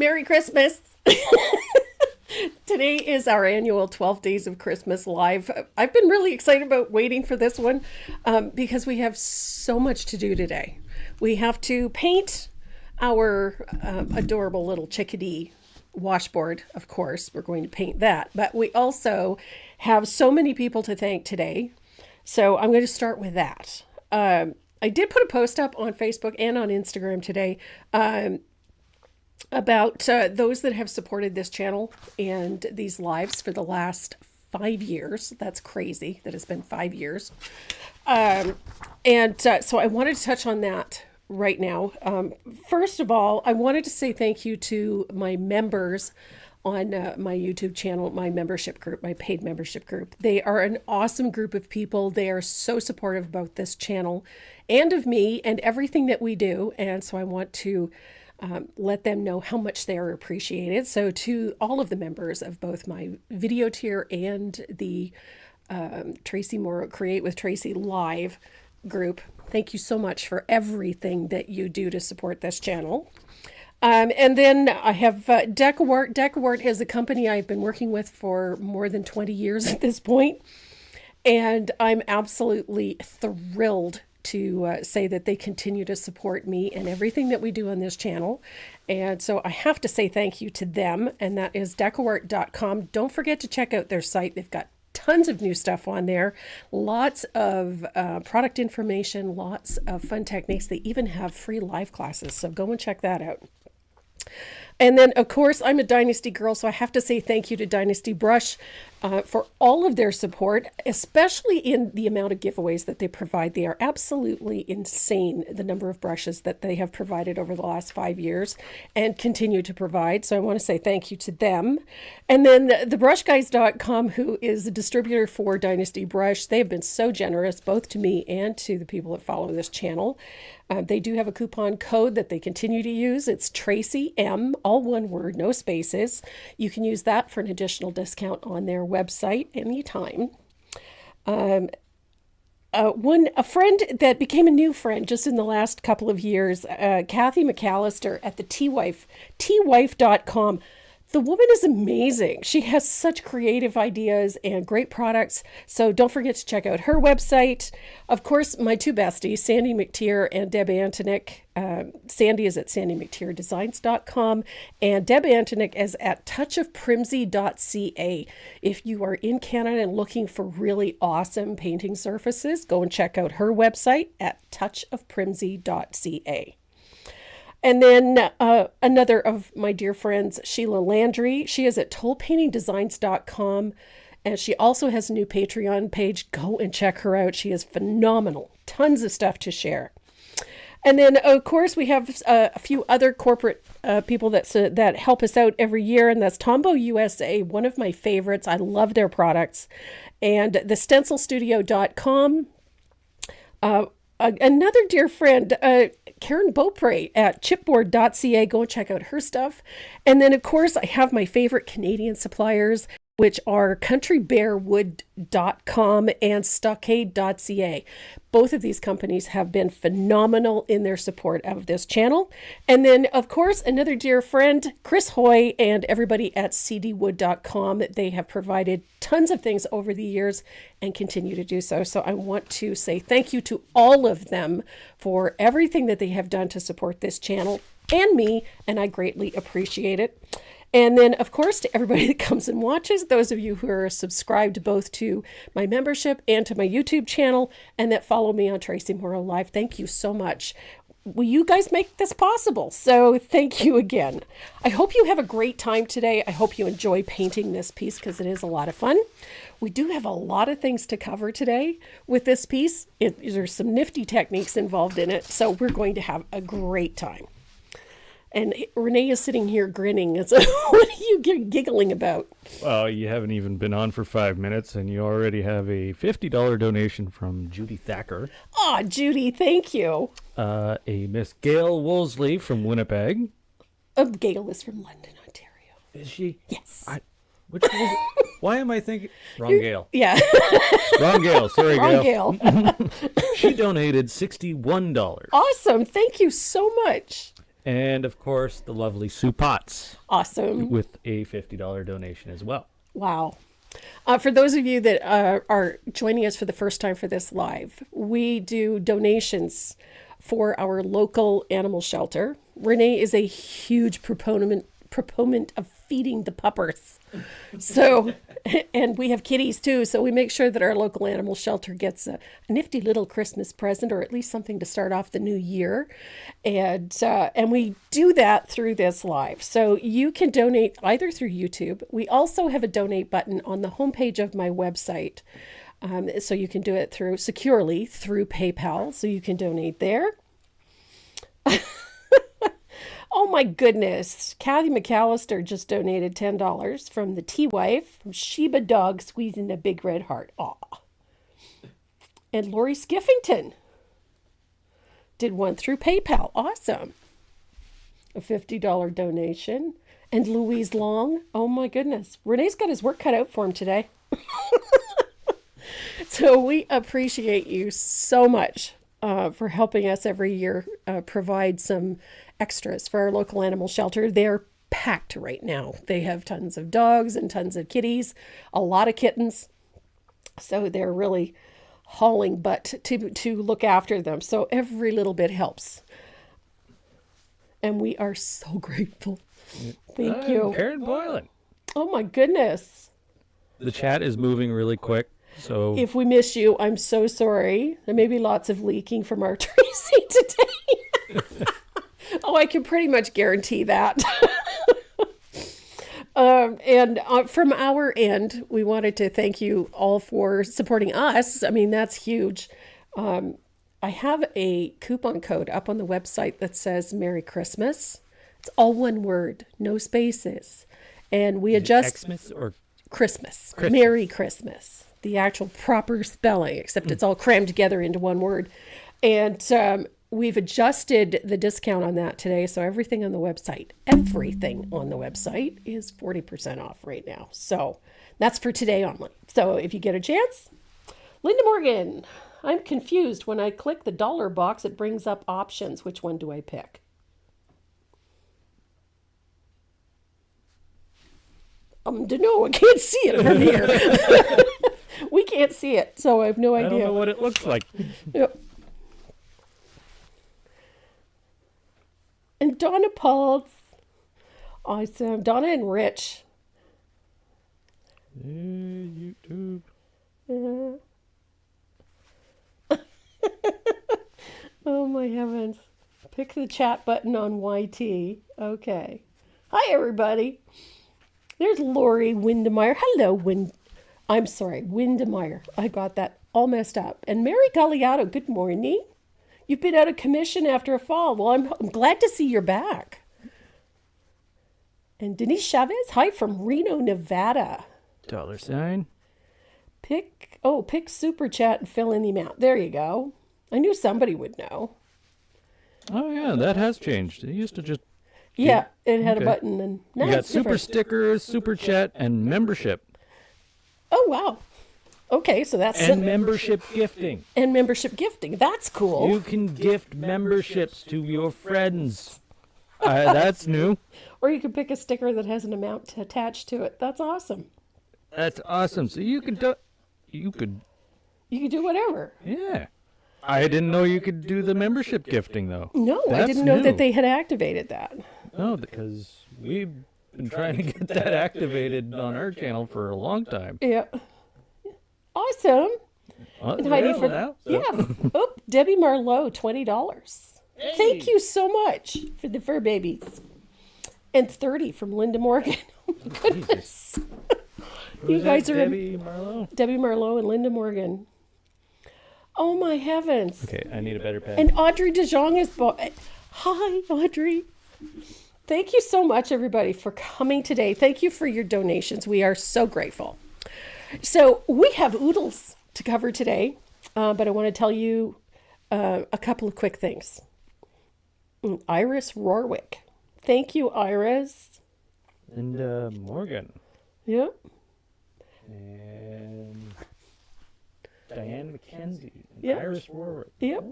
Merry Christmas. Today is our annual 12 Days of Christmas live. I've been really excited about waiting for this one because we have so much to do today. We have to paint our adorable little chickadee washboard, of course. We're going to paint that. But we also have so many people to thank today. So I'm going to start with that. I did put a post up on Facebook and on Instagram today about those that have supported this channel and these lives for the last 5 years. That's crazy that it's been 5 years. So I wanted to touch on that right now. First of all, I wanted to say thank you to my members on my YouTube channel, my membership group, my paid membership group. They are an awesome group of people. They are so supportive about this channel and of me and everything that we do. And so I want to let them know how much they are appreciated. So to all of the members of both my video tier and the Tracy Morrow Create with Tracy live group, thank you so much for everything that you do to support this channel. And then I have Decawart. Decawart is a company I've been working with for more than 20 years at this point. And I'm absolutely thrilled to say that they continue to support me and everything that we do on this channel. And so I have to say thank you to them. And that is decawart.com. Don't forget to check out their site. They've got tons of new stuff on there, lots of product information, lots of fun techniques. They even have free live classes. So go and check that out. And then, of course, I'm a Dynasty girl, so I have to say thank you to Dynasty Brush for all of their support, especially in the amount of giveaways that they provide. They are absolutely insane, the number of brushes that they have provided over the last 5 years and continue to provide. So I want to say thank you to them. And then thebrushguys.com, who is a distributor for Dynasty Brush, they have been so generous, both to me and to the people that follow this channel. They do have a coupon code that they continue to use. It's Tracy M, all one word, no spaces. You can use that for an additional discount on their website anytime. A friend that became a new friend just in the last couple of years, Kathy McAllister at the twife.com. The woman is amazing. She has such creative ideas and great products. So don't forget to check out her website. Of course, my two besties, Sandy McTeer and Deb Antonick. Sandy is at sandymcteerdesigns.com and Deb Antonick is at touchofprimsy.ca. If you are in Canada and looking for really awesome painting surfaces, go and check out her website at touchofprimsy.ca. And then another of my dear friends, Sheila Landry. She is at tollpaintingdesigns.com. And she also has a new Patreon page. Go and check her out. She is phenomenal. Tons of stuff to share. And then, of course, we have a few other corporate people that help us out every year. And that's Tombow USA, one of my favorites. I love their products. And the stencilstudio.com. Another dear friend, Karen Beaupre at chipboard.ca. Go and check out her stuff. And then, of course, I have my favorite Canadian suppliers, which are countrybearwood.com and stockade.ca. Both of these companies have been phenomenal in their support of this channel. And then, of course, another dear friend, Chris Hoy, and everybody at cdwood.com. They have provided tons of things over the years and continue to do so. So I want to say thank you to all of them for everything that they have done to support this channel and me, and I greatly appreciate it. And then, of course, to everybody that comes and watches, those of you who are subscribed both to my membership and to my YouTube channel and that follow me on Tracy Morrow Live, thank you so much. Well, you guys make this possible, so thank you again. I hope you have a great time today. I hope you enjoy painting this piece because it is a lot of fun. We do have a lot of things to cover today with this piece. There's some nifty techniques involved in it, so we're going to have a great time. And Renee is sitting here grinning. So what are you giggling about? Well, you haven't even been on for 5 minutes, and you already have a $50 donation from Judy Thacker. Oh, Judy, thank you. A Miss Gail Wolseley from Winnipeg. Gail is from London, Ontario. Is she? Yes. Which was it? Why am I thinking? Wrong Gail. Yeah. Wrong Gail. Sorry, Wrong Gail. Gail. She donated $61. Awesome. Thank you so much. And, of course, the lovely Sue Potts Awesome. with a $50 donation as well. Wow. For those of you that are joining us for the first time for this live, we do donations for our local animal shelter. Renee is a huge proponent of feeding the puppers. So, and we have kitties too. So we make sure that our local animal shelter gets a nifty little Christmas present, or at least something to start off the new year. And we do that through this live. So you can donate either through YouTube. We also have a donate button on the homepage of my website. So you can do it securely through PayPal. So you can donate there. Oh my goodness. Kathy McAllister just donated $10 from the T-Wife, from Sheba Dog Squeezing a Big Red Heart. Aw. And Lori Skiffington did one through PayPal. Awesome. A $50 donation. And Louise Long. Oh my goodness. Renee's got his work cut out for him today. So we appreciate you so much for helping us every year provide some extras for our local animal shelter. They're packed right now. They have tons of dogs and tons of kitties, a lot of kittens. So they're really hauling butt to look after them. So every little bit helps. And we are so grateful. Thank you. Karen Boylan. Oh my goodness. The chat is moving really quick. So If we miss you, I'm so sorry. There may be lots of leaking from our Tracy today. Oh, I can pretty much guarantee that. From our end, we wanted to thank you all for supporting us. I mean, that's huge. I have a coupon code up on the website that says Merry Christmas. It's all one word, no spaces. And we adjust Xmas or Christmas. Merry Christmas. The actual proper spelling, except it's all crammed together into one word. And we've adjusted the discount on that today. So everything on the website is 40% off right now. So that's for today only. So if you get a chance, Linda Morgan, I'm confused. When I click the dollar box, it brings up options. Which one do I pick? No, I can't see it from here. We can't see it, so I have no idea. I don't know what it looks like. Yep. And Donna Pulse. Awesome. Donna and Rich. YouTube. Oh my heavens. Pick the chat button on YT. Okay. Hi, everybody. There's Lori Windemeyer. Hello, Windemeyer. I got that all messed up. And Mary Galliato, good morning. You've been out of commission after a fall. Well, I'm glad to see you're back. And Denise Chavez, hi from Reno, Nevada. $. Pick Super Chat and fill in the amount. There you go. I knew somebody would know. Oh, yeah, that has changed. It used to just... Yeah, it had a button. And now you got it's super different. stickers, super chat, and membership. Oh, wow. Okay, so that's... And membership gifting. And membership gifting. That's cool. You can gift memberships to your friends. That's new. Or you can pick a sticker that has an amount attached to it. That's awesome. That's awesome. So you could do... You could... You can do whatever. Yeah. I didn't know you could do the membership gifting, though. No, I didn't know that they had activated that. No, because we've been trying to get that activated on our channel for a long time. Yeah. Awesome. And Heidi Oh, Debbie Marlowe, $20. Hey. Thank you so much for the fur babies. And 30 from Linda Morgan. Oh my goodness. You guys are Debbie Marlowe? Debbie Marlowe and Linda Morgan. Oh my heavens. Okay, I need a better pen. And Audrey DeJong is... Hi, Audrey. Thank you so much, everybody, for coming today. Thank you for your donations. We are so grateful. So we have oodles to cover today, but I want to tell you a couple of quick things. Iris Rorwick. Thank you, Iris. And Morgan. Yep. And Diane McKenzie. And Yep. Iris Warwick. Yep.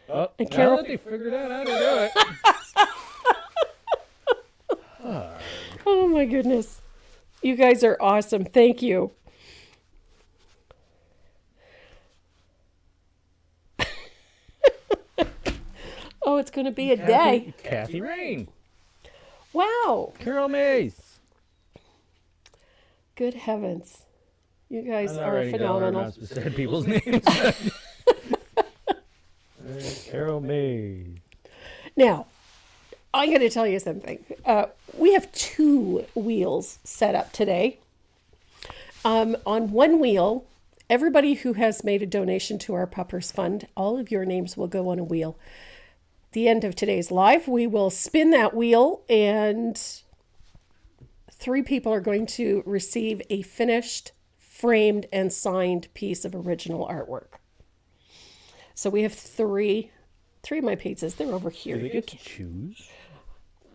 Oh, And now Carol... that they figured out how to do it. my goodness. You guys are awesome. Thank you. Oh, it's going to be a day. Kathy Rain. Wow. Carol Mays. Good heavens. You guys I'm are already phenomenal. not supposed to say people's names. Carol Mays. Now, I'm going to tell you something. We have 2 wheels set up today. On one wheel, everybody who has made a donation to our Puppers Fund, all of your names will go on a wheel. The end of today's live, we will spin that wheel, and 3 people are going to receive a finished, framed, and signed piece of original artwork. So we have 3 of my pizzas. They're over here. Do they You get to can choose?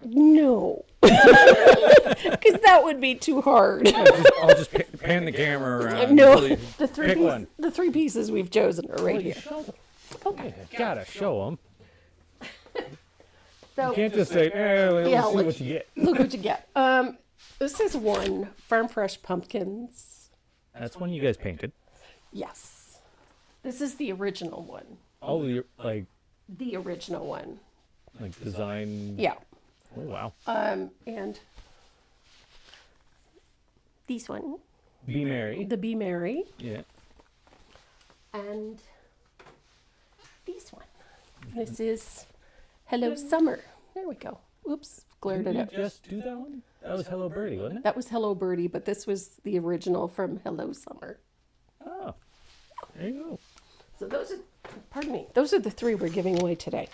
No, because that would be too hard. I'll just pan the camera around. No, until you pick one. the 3 pieces we've chosen are right here. Okay. You gotta show them. So You can't just say, let's Yeah, see look- what you get. look what you get. This is one Farm Fresh pumpkins. That's one you guys painted. Yes, this is the original one. All the, like The original one. design. Yeah. Oh, wow. And this one, Be Merry. the Be Merry, Yeah. and this one. This is Hello Summer. There we go. Oops, glared Did it you out. just do that one? That was Hello Birdie, wasn't it? That was Hello Birdie, but this was the original from Hello Summer. Oh. There you go. So those are the 3 we're giving away today.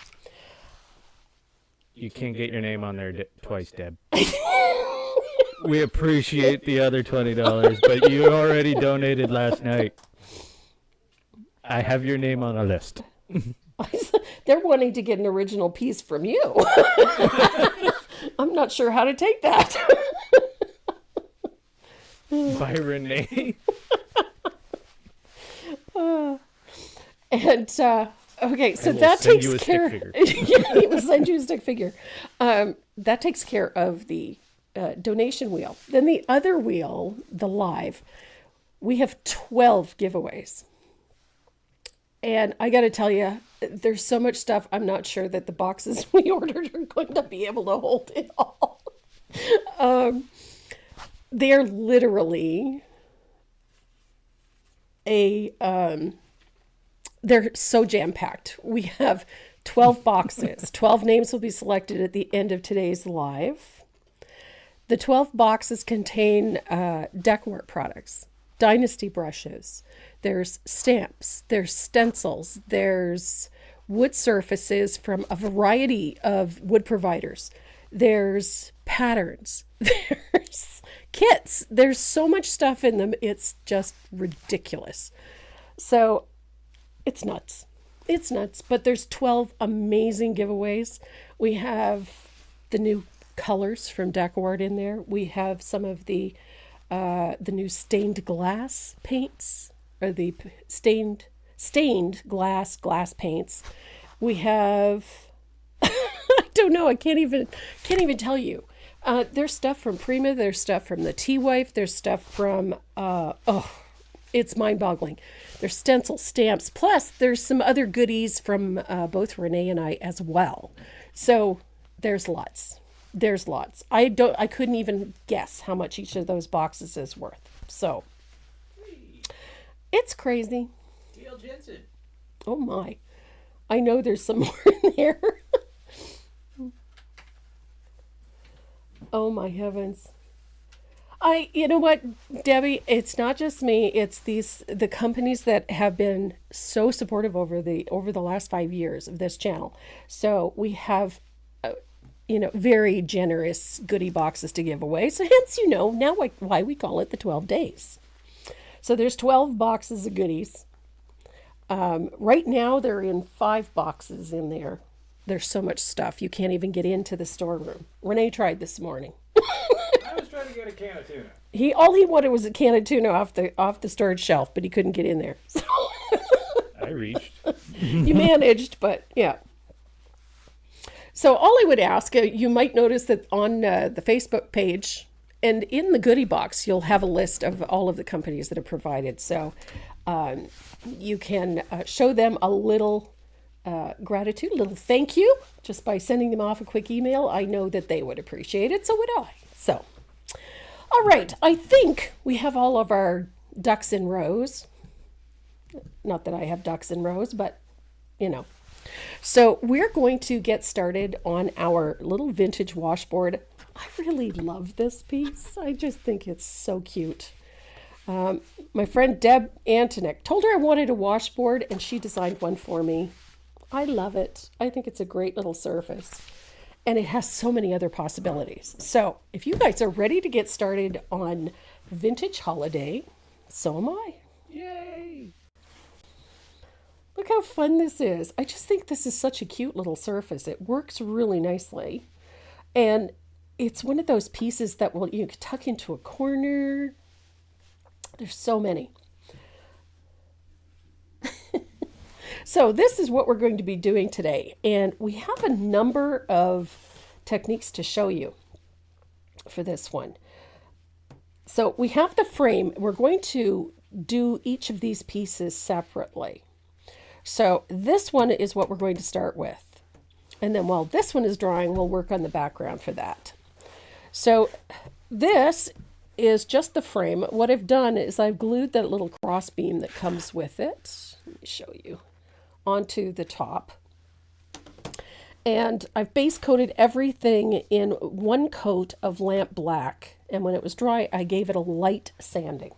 You can't get your name on there twice, Deb. We appreciate the other $20, but you already donated last night. I have your name on a list. They're wanting to get an original piece from you. I'm not sure how to take that. By Renee. And okay, so we'll that send takes you a stick care. figure. Yeah, he will send you a stick figure. That takes care of the donation wheel. Then the other wheel, the live, we have 12 giveaways. And I got to tell you, there's so much stuff. I'm not sure that the boxes we ordered are going to be able to hold it all. They're literally they're so jam-packed. We have 12 boxes. 12 names will be selected at the end of today's live. The 12 boxes contain decor products, dynasty brushes, there's stamps, there's stencils, there's wood surfaces from a variety of wood providers, there's patterns, there's kits, there's so much stuff in them, it's just ridiculous. So it's nuts. It's nuts, but there's 12 amazing giveaways. We have the new colors from Decor in there. We have some of the new stained glass paints, or the stained glass paints. We have I don't know, I can't even tell you. There's stuff from Prima, there's stuff from the T-Wife, there's stuff from it's mind-boggling. There's stencils, stamps, plus there's some other goodies from both Renee and I as well. So there's lots. There's lots. I couldn't even guess how much each of those boxes is worth. So it's crazy. Gail Jensen. Oh my. I know there's some more in there. Oh my heavens. You know what, Debbie, it's not just me, it's the companies that have been so supportive over the last 5 years of this channel. So we have very generous goodie boxes to give away. So hence, now why we call it the 12 days. So there's 12 boxes of goodies. Right now they're in 5 boxes in there. There's so much stuff. You can't even get into the storeroom. Renee tried this morning. I was trying to get a can of tuna. All he wanted was a can of tuna off the storage shelf, but he couldn't get in there. So I reached. you managed, but yeah. So all I would ask, you might notice that on the Facebook page and in the goodie box, you'll have a list of all of the companies that are provided. So you can show them a little gratitude, a little thank you, just by sending them off a quick email. I know that they would appreciate it. So would I. So, all right. I think we have all of our ducks in rows. Not that I have ducks in rows, but you know. So we're going to get started on our little vintage washboard. I really love this piece. I just think it's so cute. My friend Deb Antonick told her I wanted a washboard and she designed one for me. I love it. I think it's a great little surface and it has so many other possibilities. So if you guys are ready to get started on vintage holiday, so am I. Yay! Look how fun this is. I just think this is such a cute little surface. It works really nicely. And it's one of those pieces that you can tuck into a corner. There's so many. So this is what we're going to be doing today. And we have a number of techniques to show you for this one. So we have the frame. We're going to do each of these pieces separately. So this one is what we're going to start with. And then while this one is drying, we'll work on the background for that. So this is just the frame. What I've done is I've glued that little cross beam that comes with it. Let me show you. Onto the top. And I've base coated everything in one coat of lamp black. And when it was dry, I gave it a light sanding.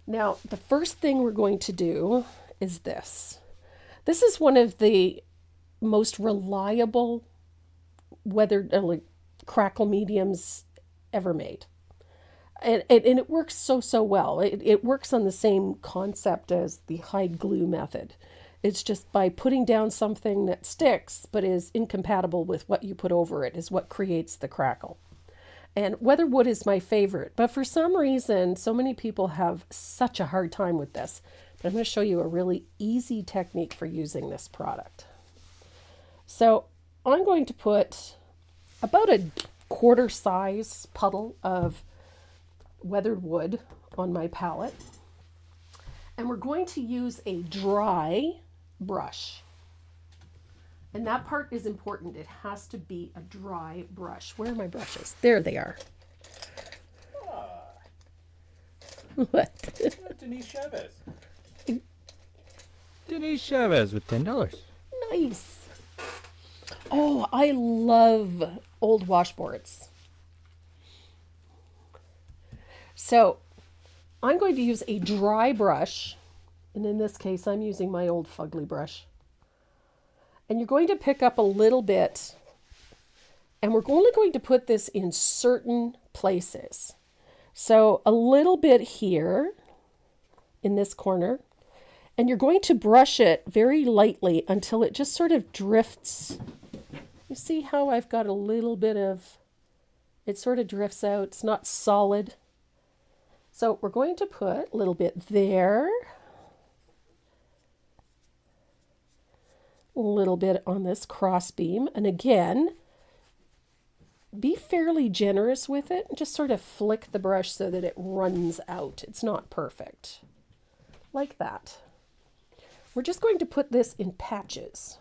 Now, the first thing we're going to do is this. This is one of the most reliable crackle mediums ever made. And it works so well. It works on the same concept as the hide glue method. It's just by putting down something that sticks but is incompatible with what you put over it is what creates the crackle. And weatherwood is my favorite, but for some reason, so many people have such a hard time with this. But I'm going to show you a really easy technique for using this product. So I'm going to put about a quarter size puddle of weathered wood on my palette. And we're going to use a dry brush. And that part is important. It has to be a dry brush. Where are my brushes? There they are. What? Denise Chavez. Denise Chavez with $10. Nice. Oh, I love old washboards. So I'm going to use a dry brush. And in this case, I'm using my old fugly brush. And you're going to pick up a little bit. And we're only going to put this in certain places. So a little bit here in this corner. And you're going to brush it very lightly until it just sort of drifts. You see how I've got a little bit of, it sort of drifts out. It's not solid. So we're going to put a little bit there. A little bit on this cross beam. And again, be fairly generous with it. Just sort of flick the brush so that it runs out. It's not perfect. Like that. We're just going to put this in patches.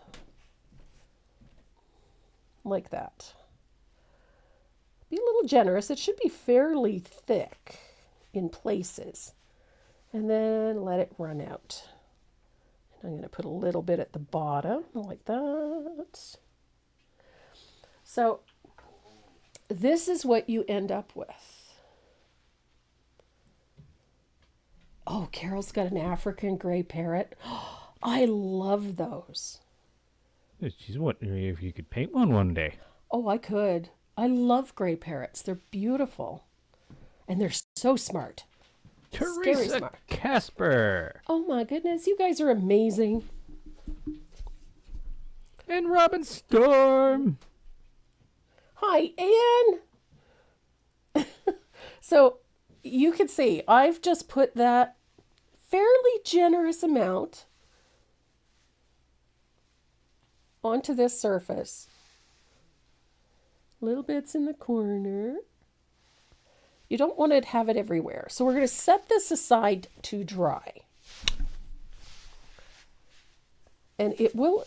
Like that. Be a little generous. It should be fairly thick in places. And then let it run out. I'm going to put a little bit at the bottom, like that. So this is what you end up with. Oh, Carol's got an African gray parrot. I love those. She's wondering if you could paint one day. Oh, I could. I love gray parrots. They're beautiful. And they're so smart. Scary Teresa smart. Casper. Oh my goodness, you guys are amazing. And Robin Storm. Hi, Anne. So you can see I've just put that fairly generous amount onto this surface. Little bits in the corner. You don't want to have it everywhere. So we're going to set this aside to dry. And it will...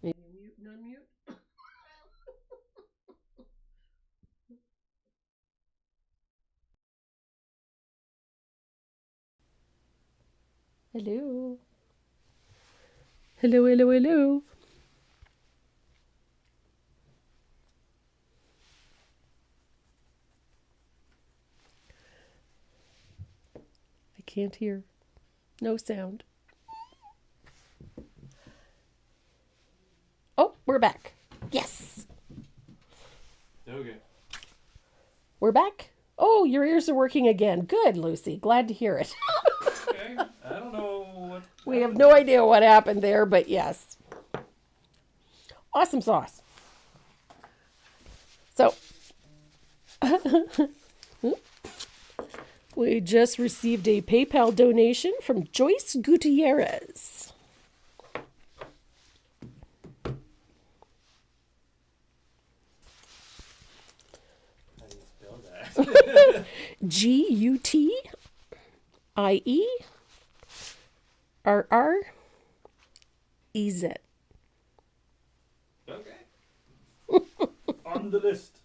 Maybe mute and unmute. Hello. Hello, hello, hello. I can't hear. No sound. Oh, we're back. Yes. Okay. We're back. Oh, your ears are working again. Good, Lucy. Glad to hear it. Okay. I don't know what. We have no idea what happened there, but yes. Awesome sauce. So, we just received a PayPal donation from Joyce Gutierrez. How do you spell that? Gutierrez. Okay. On the list.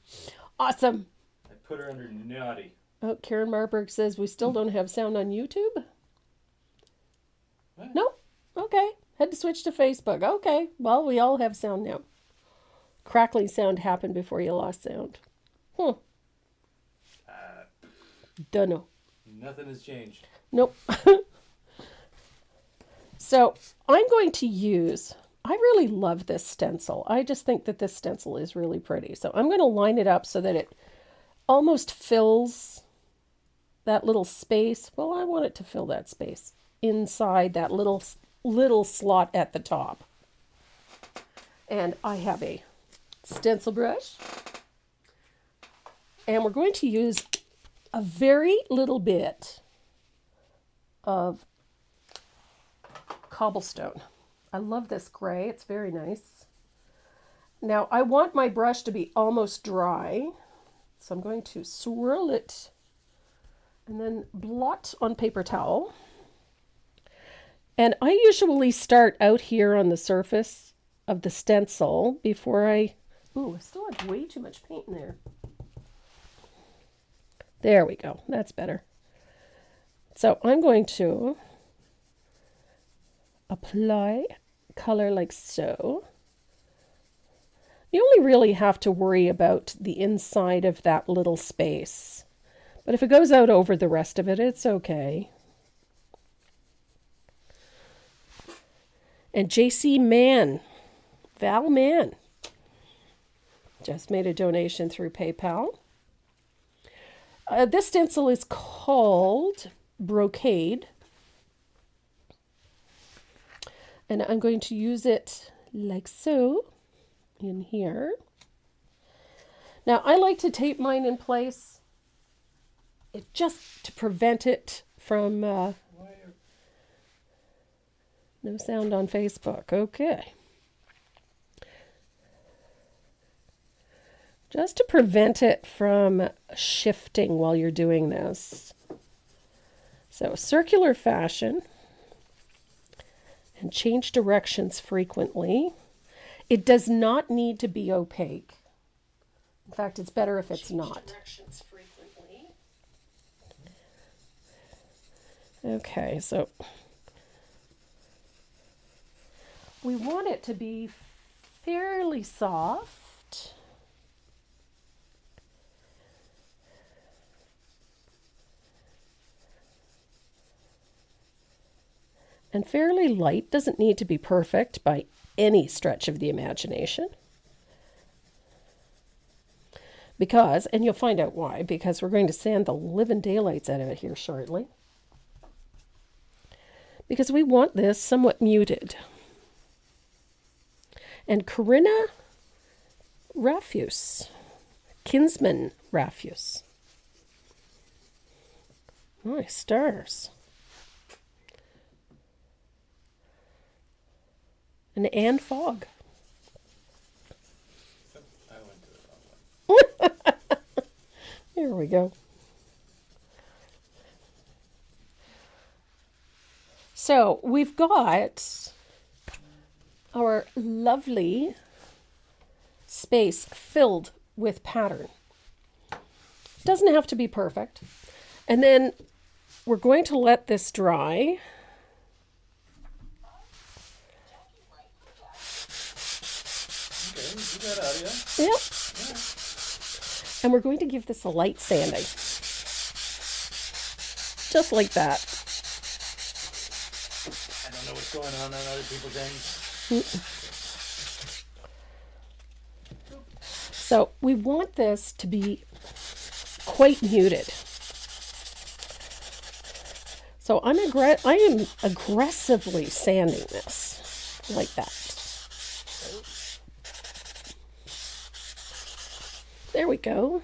Awesome. I put her under naughty. Oh, Karen Marburg says we still don't have sound on YouTube. What? Nope. Okay. Had to switch to Facebook. Okay. Well, we all have sound now. Crackling sound happened before you lost sound. Dunno. Nothing has changed. Nope. So I'm going to use, I really love this stencil. I just think that this stencil is really pretty. So I'm going to line it up so that it almost fills that little space. Well, I want it to fill that space inside that little slot at the top. And I have a stencil brush. And we're going to use a very little bit of cobblestone. I love this gray. It's very nice. Now, I want my brush to be almost dry. So I'm going to swirl it And then blot on paper towel. And I usually start out here on the surface of the stencil before I... Ooh, I still have way too much paint in there. There we go. That's better. So I'm going to apply color like so. You only really have to worry about the inside of that little space. But if it goes out over the rest of it, it's okay. And JC Mann, Val Mann, just made a donation through PayPal. This stencil is called Brocade. And I'm going to use it like so in here. Now, I like to tape mine in place just to prevent it from... no sound on Facebook. Okay. Just to prevent it from shifting while you're doing this. So, circular fashion. And change directions frequently. It does not need to be opaque. In fact, it's better if it's not. Directions frequently. Okay, so we want it to be fairly soft. And fairly light. Doesn't need to be perfect by any stretch of the imagination. Because, and you'll find out why, because we're going to sand the living daylights out of it here shortly. Because we want this somewhat muted. And Corinna Rafuse, Kinsman Rafuse. Nice stars. And Anne Fogg. I went to the wrong one. There we go. So we've got our lovely space filled with pattern. Doesn't have to be perfect. And then we're going to let this dry. Yep. Yeah. And we're going to give this a light sanding. Just like that. I don't know what's going on other people's ends. So we want this to be quite muted. So I am aggressively sanding this like that. There we go.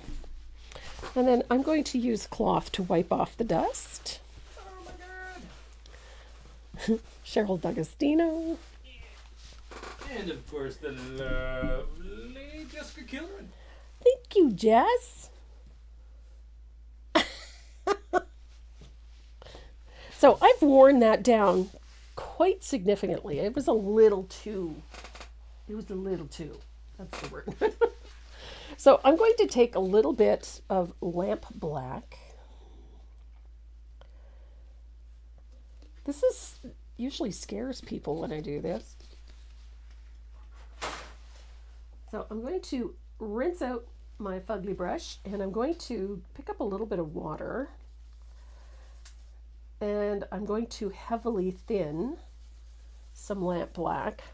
And then I'm going to use cloth to wipe off the dust. Oh my god. Cheryl D'Agostino. And of course the lovely Jessica Kilran. Thank you, Jess. So I've worn that down quite significantly. It was a little too. That's the word. So I'm going to take a little bit of lamp black. This usually scares people when I do this. So I'm going to rinse out my fugly brush and I'm going to pick up a little bit of water and I'm going to heavily thin some lamp black.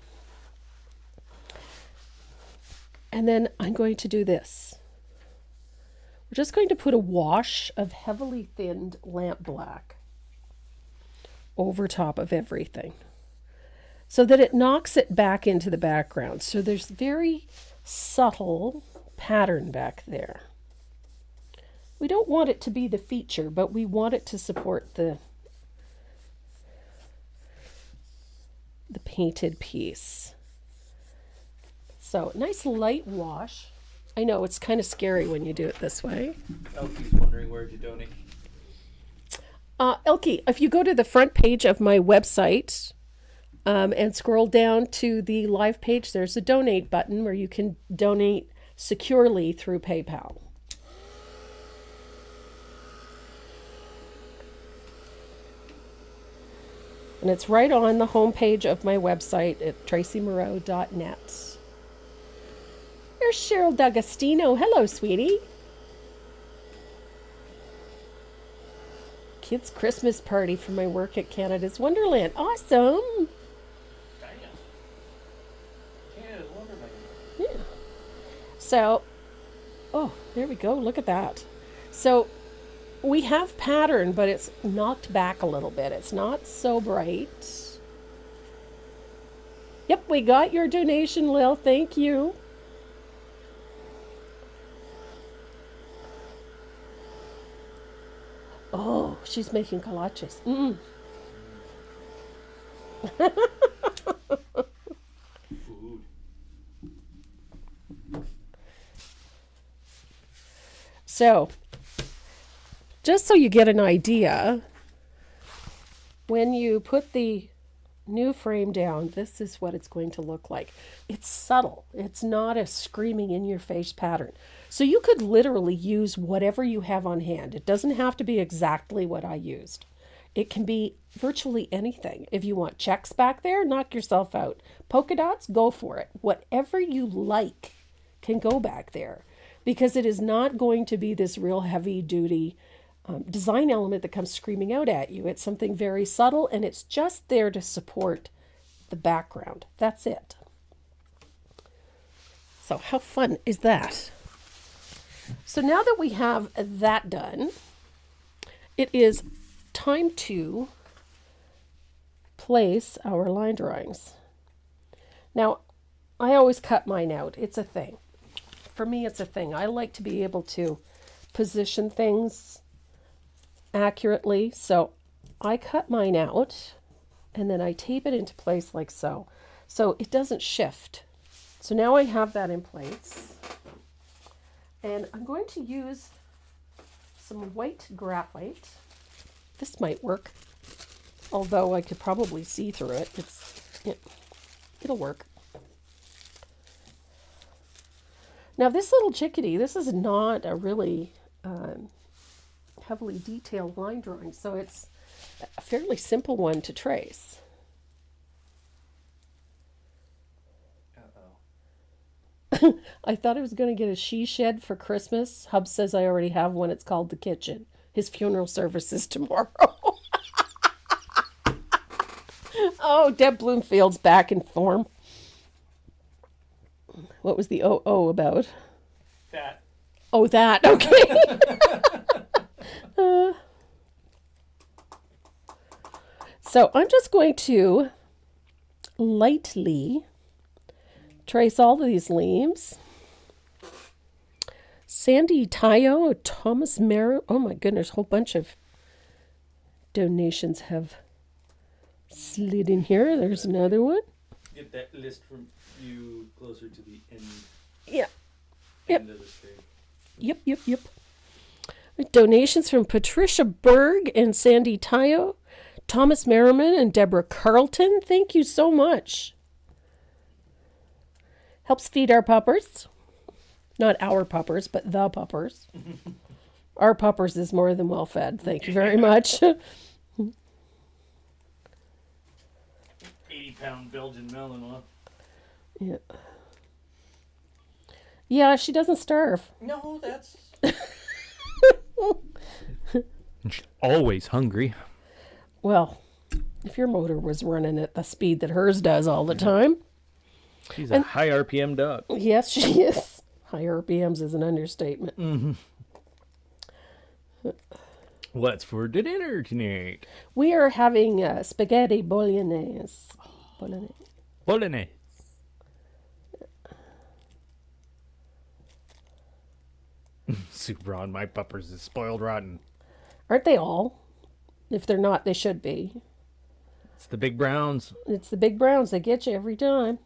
And then I'm going to do this. We're just going to put a wash of heavily thinned lamp black over top of everything so that it knocks it back into the background. So there's very subtle pattern back there. We don't want it to be the feature, but we want it to support the painted piece. So, nice light wash. I know, it's kind of scary when you do it this way. Elfie's wondering where to donate. Elkie, if you go to the front page of my website and scroll down to the live page, there's a donate button where you can donate securely through PayPal. And it's right on the homepage of my website at tracymoreau.net. There's Cheryl D'Agostino. Hello, sweetie. Kids' Christmas party for my work at Canada's Wonderland. Awesome. Damn. Canada's Wonderland. Yeah. So, oh, there we go. Look at that. So, we have pattern, but it's knocked back a little bit. It's not so bright. Yep, we got your donation, Lil. Thank you. Oh, she's making kolaches. Food. So, just so you get an idea, when you put the new frame down, this is what it's going to look like. It's subtle. It's not a screaming in your face pattern. So you could literally use whatever you have on hand. It doesn't have to be exactly what I used. It can be virtually anything. If you want checks back there, knock yourself out. Polka dots, go for it. Whatever you like can go back there, because it is not going to be this real heavy duty design element that comes screaming out at you. It's something very subtle, and it's just there to support the background. That's it. So how fun is that? So now that we have that done, it is time to place our line drawings. Now, I always cut mine out. It's a thing. For me, it's a thing. I like to be able to position things accurately. So I cut mine out and then I tape it into place like so. So it doesn't shift. So now I have that in place. And I'm going to use some white graphite. This might work, although I could probably see through it. It'll work. Now this little chickadee, this is not a really heavily detailed line drawing, so it's a fairly simple one to trace. I thought I was going to get a she shed for Christmas. Hub says I already have one. It's called the kitchen. His funeral service is tomorrow. Oh, Deb Bloomfield's back in form. What was the about? That. Oh, that. Okay. So I'm just going to lightly trace all of these leaves. Sandy Tayo, Thomas Merrill. Oh my goodness, a whole bunch of donations have slid in here. There's another one. Get that list from you closer to the end. Yeah. End of the screen. Yep. Donations from Patricia Berg and Sandy Tayo, Thomas Merriman and Deborah Carlton. Thank you so much. Helps feed our puppers. Not our puppers, but the puppers. Our puppers is more than well fed. Thank you very much. 80-pound Belgian Malinois. Yeah. Yeah, she doesn't starve. No, that's... She's always hungry. Well, if your motor was running at the speed that hers does all the time. She's a high RPM dog. Yes, she is. High RPMs is an understatement. Mm-hmm. What's for dinner tonight? We are having spaghetti bolognese. Bolognese. Super on my puppers is spoiled rotten. Aren't they all? If they're not, they should be. It's the big browns. It's the big browns. They get you every time.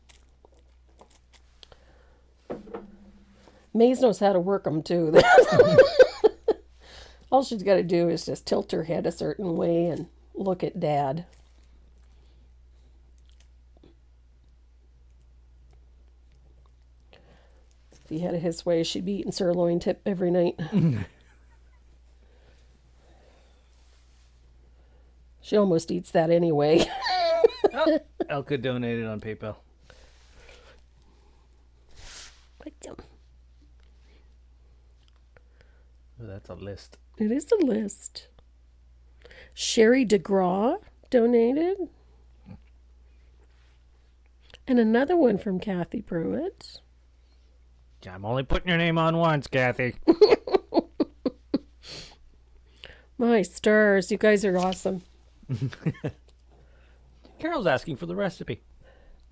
Maze knows how to work them, too. All she's got to do is just tilt her head a certain way and look at Dad. If he had it his way, she'd be eating sirloin tip every night. She almost eats that anyway. Oh, Elka donated on PayPal. Oh, that's a list. It is a list. Sherry DeGraw donated. And another one from Kathy Pruitt. I'm only putting your name on once, Kathy. My stars, you guys are awesome. Carol's asking for the recipe.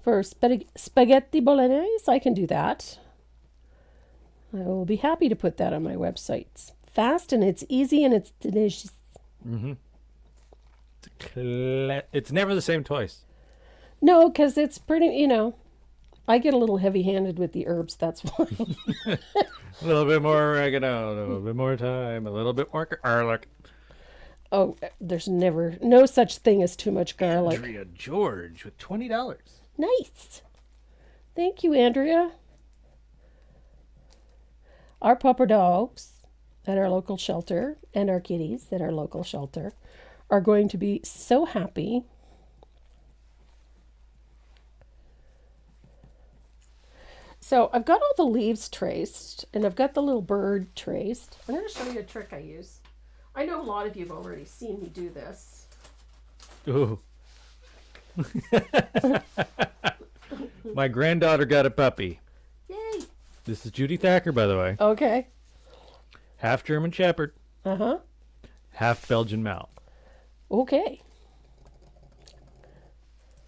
For spaghetti bolognese, I can do that. I will be happy to put that on my website. It's fast and it's easy and it's delicious. Mm-hmm. It's never the same twice. No, because it's pretty, I get a little heavy-handed with the herbs, that's why. A little bit more oregano, a little bit more thyme, a little bit more garlic. Oh, there's no such thing as too much garlic. Andrea George with $20. Nice. Thank you, Andrea. Our puppy dogs at our local shelter and our kitties at our local shelter are going to be so happy. So I've got all the leaves traced and I've got the little bird traced. I'm going to show you a trick I use. I know a lot of you have already seen me do this. Ooh. My granddaughter got a puppy. Yay. This is Judy Thacker, by the way. Okay. Half German Shepherd. Uh-huh. Half Belgian Mal. Okay.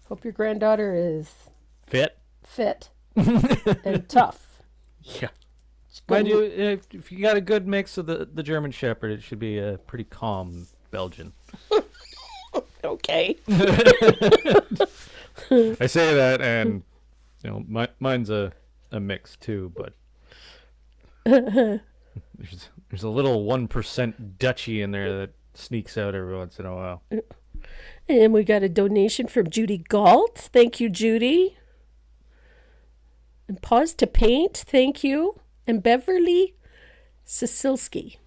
Hope your granddaughter is Fit. and tough. Yeah. Mind you, if you got a good mix of the German Shepherd, it should be a pretty calm Belgian. Okay. I say that, and mine's a mix too, but there's a little 1% Dutchie in there that sneaks out every once in a while. And we got a donation from Judy Galt. Thank you, Judy. And Pause to Paint. Thank you. And Beverly Sisilski.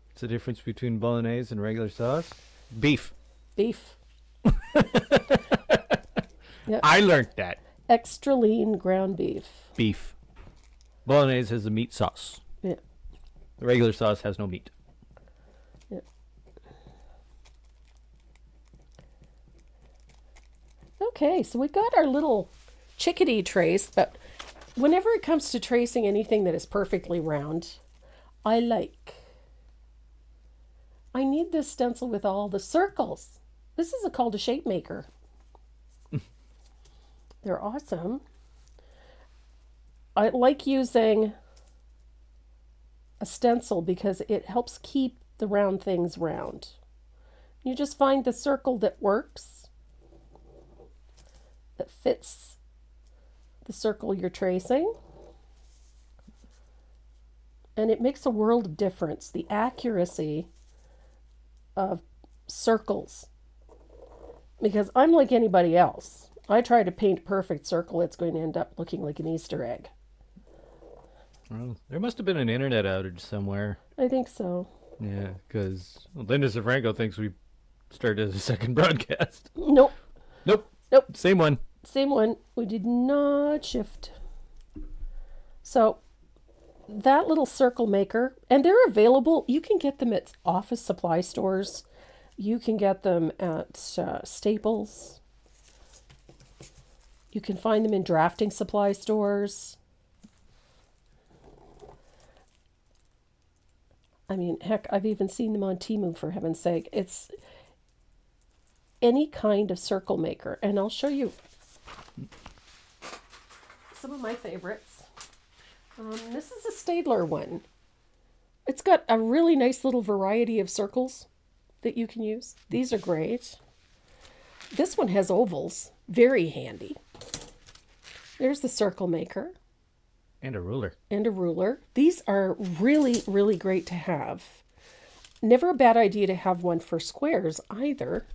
What's the difference between bolognese and regular sauce? Beef. Beef. Yep. I learned that. Extra lean ground beef. Beef. Bolognese has a meat sauce. Yeah. The regular sauce has no meat. Yeah. Okay, so we got our little chickadee trace, but whenever it comes to tracing anything that is perfectly round, I need this stencil with all the circles. This is called a shape maker. They're awesome. I like using a stencil because it helps keep the round things round. You just find the circle that works, that fits the circle you're tracing, and it makes a world of difference. The accuracy of circles, because I'm like anybody else. I try to paint a perfect circle, it's going to end up looking like an Easter egg. Well, there must have been an internet outage somewhere. I think so. Yeah, because Linda Zafranco thinks we started a second broadcast. Nope. Nope. Same one. Same one. We did not shift. So that little circle maker, and they're available. You can get them at office supply stores. You can get them at Staples. You can find them in drafting supply stores. I mean, heck, I've even seen them on Temu, for heaven's sake. It's any kind of circle maker. And I'll show you some of my favorites. This is a Staedtler one. It's got a really nice little variety of circles that you can use. These are great. This one has ovals. Very handy. There's the circle maker. And a ruler. And a ruler. These are really, really great to have. never a bad idea to have one for squares either.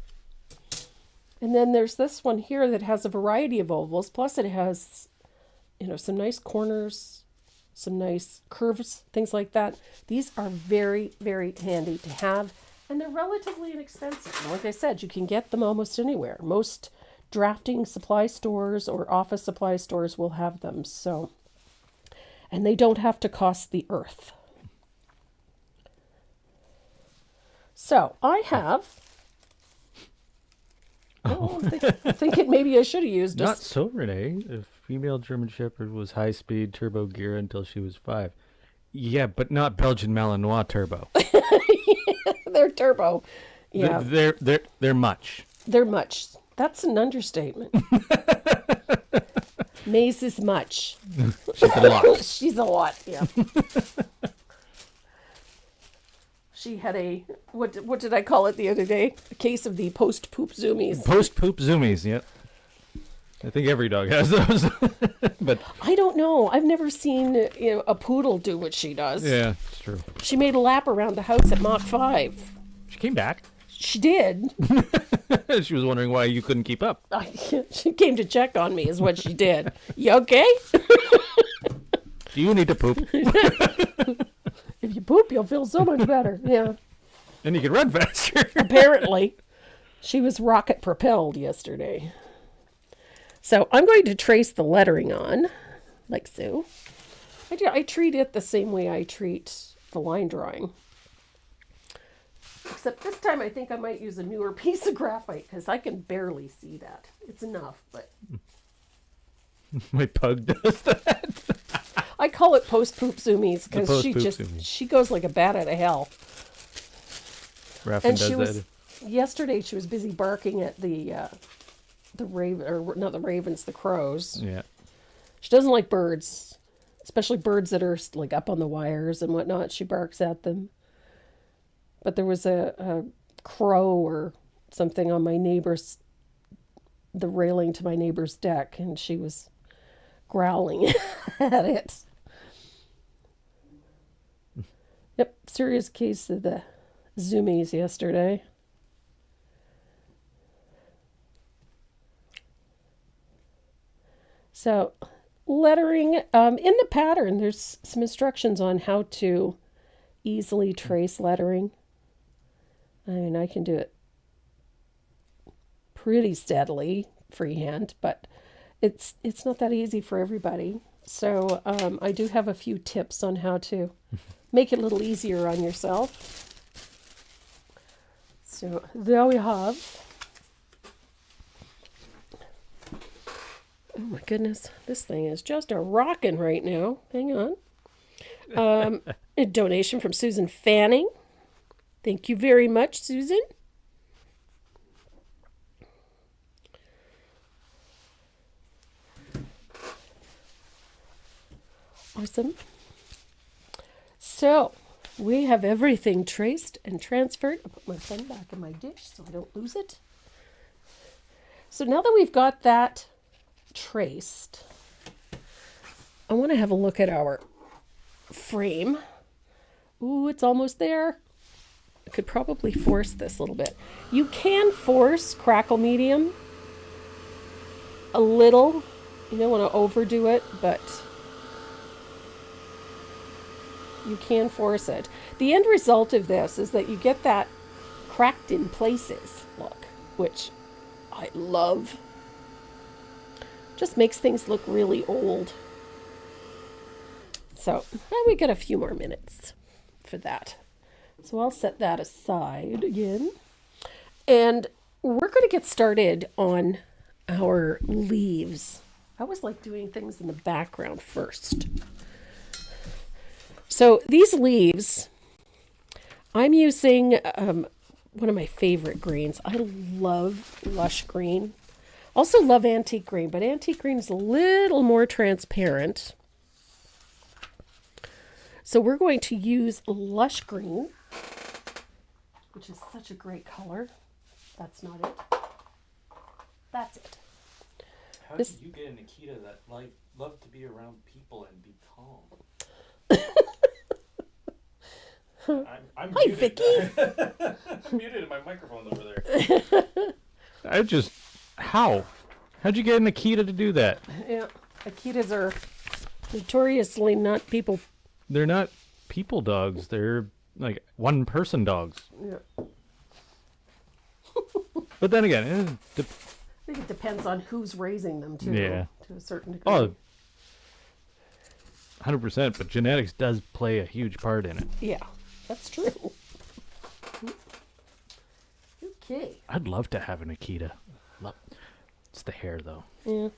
And then there's this one here that has a variety of ovals. Plus it has, some nice corners, some nice curves, things like that. These are very, very handy to have. And they're relatively inexpensive. And like I said, you can get them almost anywhere. Most drafting supply stores or office supply stores will have them. So, and they don't have to cost the earth. So I have. Oh, I'm thinking maybe I should have used Not so, Renee. A female German Shepherd was high-speed turbo gear until she was 5. Yeah, but not Belgian Malinois turbo. They're turbo. Yeah, They're much. they're much. That's an understatement. Maze is much. She's a lot. She's a lot. Yeah. She had a what did I call it the other day? A case of the post poop zoomies. Post poop zoomies. Yep. I think every dog has those. But I don't know. I've never seen a poodle do what she does. yeah, it's true. She made a lap around the house at Mach 5. She came back. She did. She was wondering why you couldn't keep up. She came to check on me is what she did. You okay? Do you need to poop? If you poop, you'll feel so much better. Yeah. And you can run faster. Apparently. She was rocket propelled yesterday. So I'm going to trace the lettering on, like so. I treat it the same way I treat the line drawing. Except this time I think I might use a newer piece of graphite because I can barely see that. It's enough, but... My pug does that. I call it post-poop zoomies because zoomies. she goes like a bat out of hell. Raffin And does she was, that. yesterday she was busy barking at the raven, or not the ravens, the crows. Yeah. She doesn't like birds, especially birds that are like up on the wires and whatnot. She barks at them. But there was a crow or something on the railing to my neighbor's deck, and she was growling at it. Yep, serious case of the zoomies yesterday. So, lettering, in the pattern, there's some instructions on how to easily trace lettering. I mean, I can do it pretty steadily, freehand, but it's not that easy for everybody. So I do have a few tips on how to make it a little easier on yourself. So there we have. Oh my goodness, this thing is just a rockin' right now. Hang on. A donation from Susan Fanning. Thank you very much, Susan. Awesome. So, we have everything traced and transferred. I'll put my pen back in my dish so I don't lose it. So now that we've got that traced, I want to have a look at our frame. Ooh, it's almost there. I could probably force this a little bit. You can force crackle medium a little. You don't want to overdo it, but you can force it. The end result of this is that you get that cracked in places look, which I love. Just makes things look really old. So we got a few more minutes for that. So I'll set that aside again. And we're going to get started on our leaves. I always like doing things in the background first. So these leaves, I'm using one of my favorite greens. I love lush green. Also love antique green, but antique green is a little more transparent. So we're going to use lush green, which is such a great color. That's not it. That's it. How did you get a Nikita that love to be around people and be calm? I'm Hi, muted. Vicky. I'm muted and my microphone's over there. How? How'd you get an Akita to do that? Yeah, Akitas are notoriously not people. They're not people dogs. They're like one-person dogs. Yeah. But then again, I think it depends on who's raising them too. Yeah. To a certain degree. oh, 100%. But genetics does play a huge part in it. Yeah, that's true. Okay. I'd love to have an Akita. It's the hair, though. Yeah.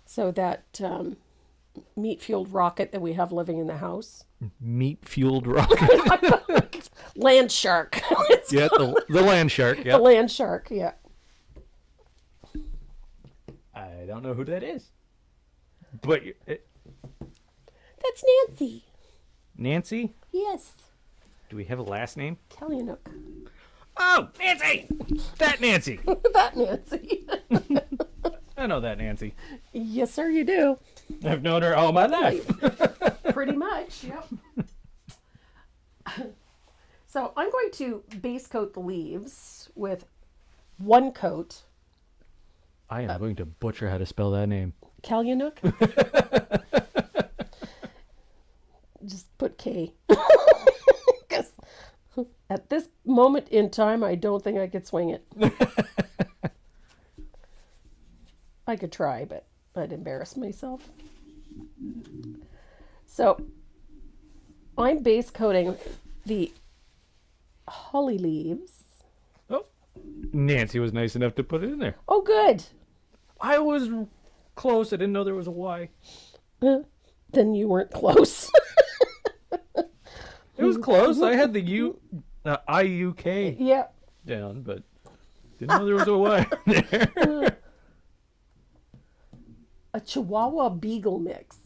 So that meat-fueled rocket that we have living in the house. Meat-fueled rocket. Land shark. Yeah, the land shark. The Yeah. land shark, yeah. I don't know who that is. But That's Nancy. Nancy? Yes. Do we have a last name? Kellyanuk. Oh, Nancy! That Nancy! That Nancy. I know that Nancy. Yes, sir, you do. I've known her all my life. Pretty much, yep. So I'm going to base coat the leaves with one coat. I am going to butcher how to spell that name. Kellyanuk. Just put K. 'Cause at this moment in time, I don't think I could swing it. I could try, but I'd embarrass myself. So I'm base coating the holly leaves. Oh, Nancy was nice enough to put it in there. Oh, good. I was close. I didn't know there was a Y. Then you weren't close. It was close. I had the IUK Yeah. down, but didn't know there was a Y there. A Chihuahua Beagle mix.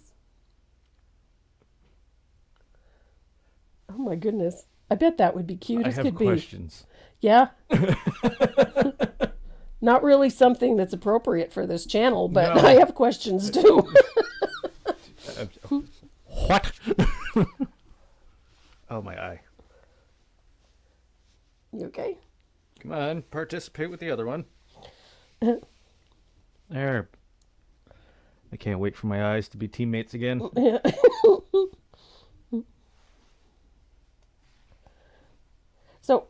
Oh my goodness. I bet that would be cute I as have could be. questions. Yeah. Not really something that's appropriate for this channel, but No. I have questions too. What? Oh, my eye. You okay? Come on, participate with the other one. There. I can't wait for my eyes to be teammates again. So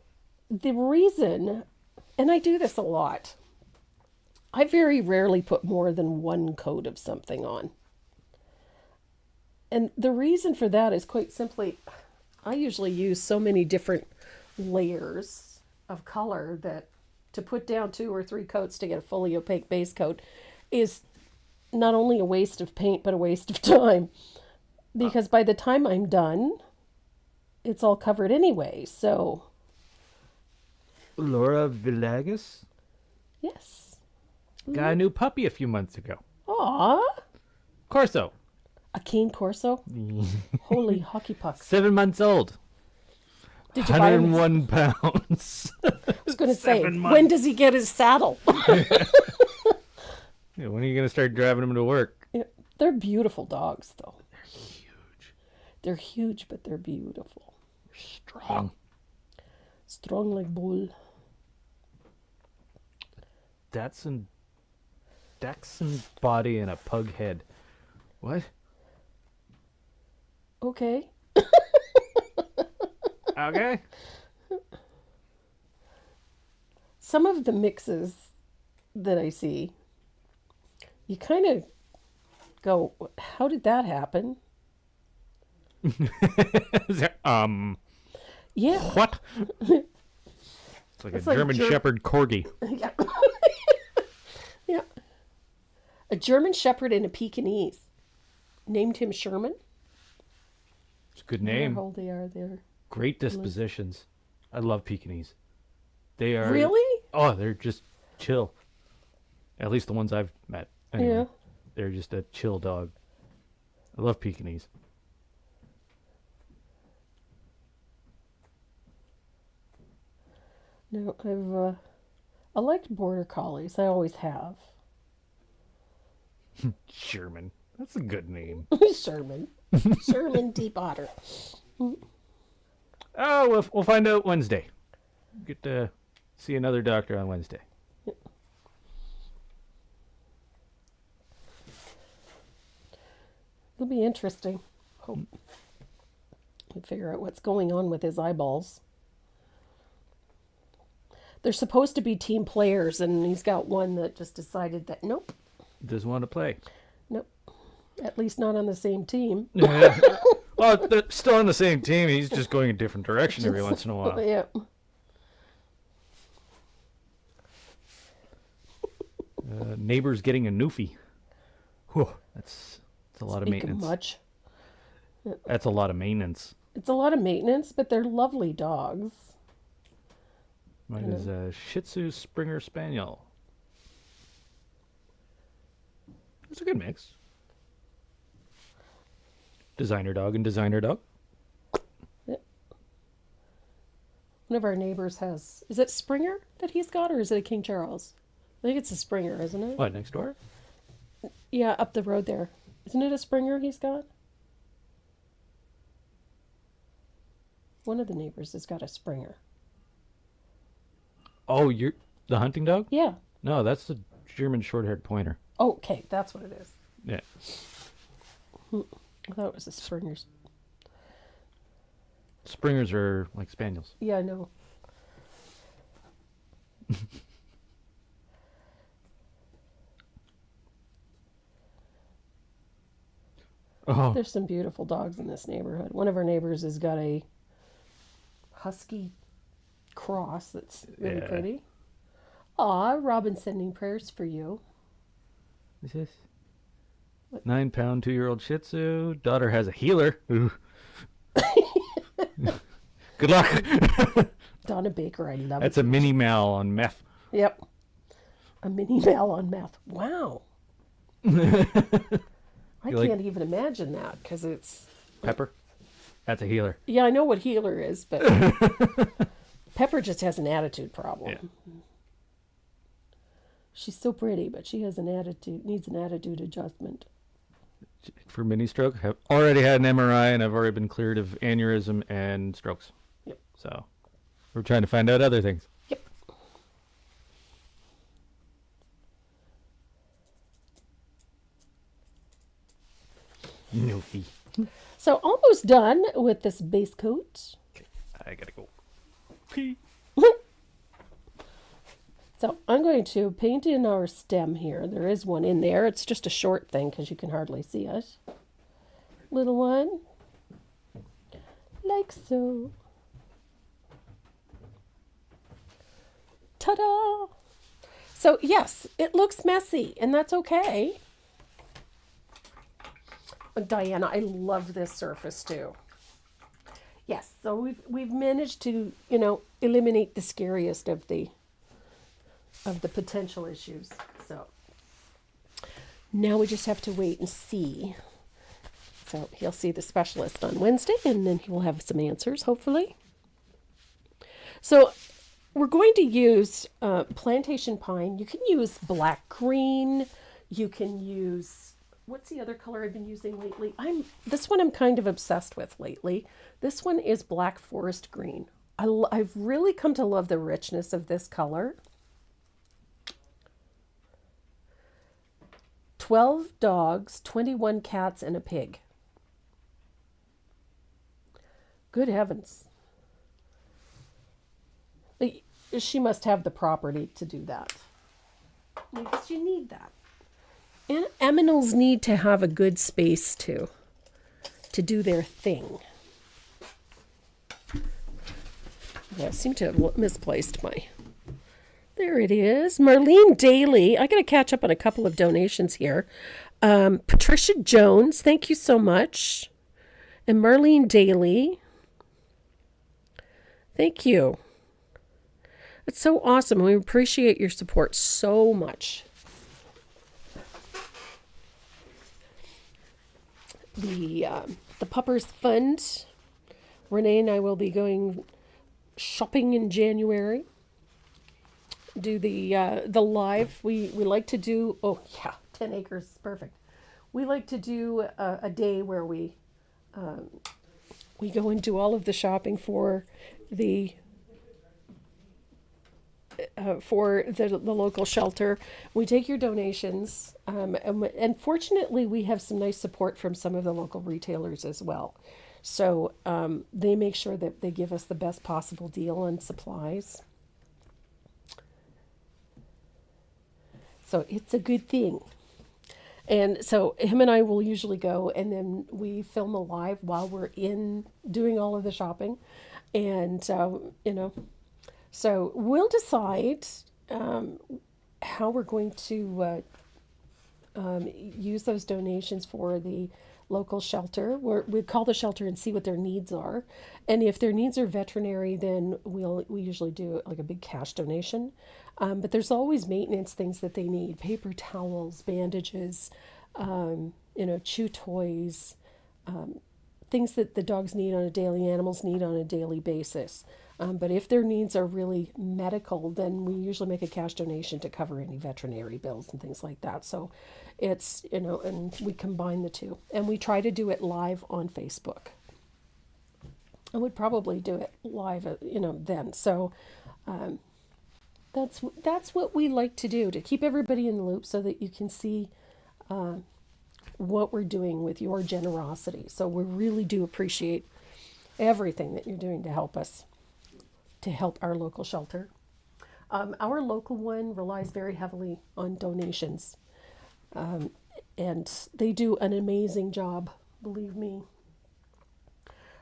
the reason, and I do this a lot, I very rarely put more than one coat of something on. And the reason for that is quite simply, I usually use so many different layers of color that to put down 2 or 3 coats to get a fully opaque base coat is not only a waste of paint, but a waste of time. Because by the time I'm done, it's all covered anyway. So, Laura Villagas yes. got a new puppy a few months ago. Aw, Corso. a cane corso. Holy hockey pucks. 7 months old. Did you buy him? 101 pounds. I was going to say, 7 months. when does he get his saddle? Yeah, when are you going to start driving him to work? Yeah, they're beautiful dogs, though. They're huge. They're huge, but they're beautiful. Strong. Strong like bull. Dachshund body and a pug head. What? Okay. Okay. Some of the mixes that I see, you kind of go, how did that happen? Yeah. What? It's like It's a like German Shepherd corgi. Yeah. Yeah. A German Shepherd and a Pekingese. Named him Sherman. It's a good I wonder name. how old they are there. Great dispositions. I love Pekingese. They are Really? Oh, they're just chill. At least the ones I've met. Anyway, Yeah. they're just a chill dog. I love Pekingese. No, I liked border collies. I always have. Sherman. That's a good name. Sherman. Sherman Deep Otter. Oh, we'll find out Wednesday. Get to see another doctor on Wednesday. It'll be interesting. Hope we figure out what's going on with his eyeballs. They're supposed to be team players, and he's got one that just decided that nope, Doesn't want to play. nope, at least not on the same team. Yeah. Well, they're still on the same team. He's just going a different direction every once in a while. Yeah. Neighbor's getting a newfie. Whew, that's a lot of Speak maintenance. much. That's a lot of maintenance. It's a lot of maintenance, but they're lovely dogs. Mine is a Shih Tzu Springer Spaniel. It's a good mix. Designer dog and designer dog. Yep. One of our neighbors has. Is it Springer that he's got, or is it a King Charles? I think it's a Springer, isn't it? What, next door? Yeah, up the road there. Isn't it a Springer he's got? One of the neighbors has got a Springer. Oh, you're the hunting dog? Yeah. No, that's the German short-haired pointer. Oh, okay, that's what it is. Yeah. I thought it was a Springer's. Springers are like spaniels. Yeah, I know. Oh, There's some beautiful dogs in this neighborhood. One of our neighbors has got a husky cross that's really Yeah. pretty. Aw, Robin's sending prayers for you. what's this? 9-pound, 2-year-old Shih Tzu. Daughter has a healer. Ooh. Good luck. Donna Baker, I love That's it. a mini Mal on meth. Yep. A mini Mal on meth. Wow. I You like- can't even imagine that because it's. Pepper. That's a healer. Yeah, I know what healer is, but Pepper just has an attitude problem. Yeah. She's so pretty, but she has an attitude, needs an attitude adjustment. For mini stroke, have already had an MRI and I've already been cleared of aneurysm and strokes. Yep. So we're trying to find out other things. Yep. Noofy. So almost done with this base coat. I gotta go pee. So I'm going to paint in our stem here. There is one in there. It's just a short thing because you can hardly see it. Little one. Like so. Ta-da! So yes, it looks messy and that's okay. But Diana, I love this surface too. Yes, so we've managed to, eliminate the scariest of the potential issues. So now we just have to wait and see. So he'll see the specialist on Wednesday and then he will have some answers, hopefully. So we're going to use plantation pine. You can use black green. You can use, what's the other color I've been using lately? This one I'm kind of obsessed with lately. This one is black forest green. I've really come to love the richness of this color. 12 dogs, 21 cats, and a pig. Good heavens. She must have the property to do that. Because you need that. And aminals need to have a good space to do their thing. Yeah, I seem to have misplaced my... There it is. Marlene Daly. I got to catch up on a couple of donations here. Patricia Jones, thank you so much. And Marlene Daly. Thank you. It's so awesome. We appreciate your support so much. The Puppers Fund. Renee and I will be going shopping in January. Do the live. We like to do, 10 acres, perfect. We like to do a day where we we go and do all of the shopping for the local shelter. We take your donations, and fortunately, we have some nice support from some of the local retailers as well. So they make sure that they give us the best possible deal on supplies. So it's a good thing. And so him and I will usually go, and then we film a live while we're in doing all of the shopping. And, so we'll decide how we're going to use those donations for the local shelter. We call the shelter and see what their needs are. And if their needs are veterinary, then we usually do like a big cash donation. But there's always maintenance things that they need: paper towels, bandages, chew toys, things that the dogs need on a daily, animals need on a daily basis. But if their needs are really medical, then we usually make a cash donation to cover any veterinary bills and things like that. So it's, and we combine the two. And we try to do it live on Facebook. I would probably do it live, then. So that's what we like to do, to keep everybody in the loop so that you can see what we're doing with your generosity. So we really do appreciate everything that you're doing to help us, to help our local shelter. Our local one relies very heavily on donations, and they do an amazing job, believe me.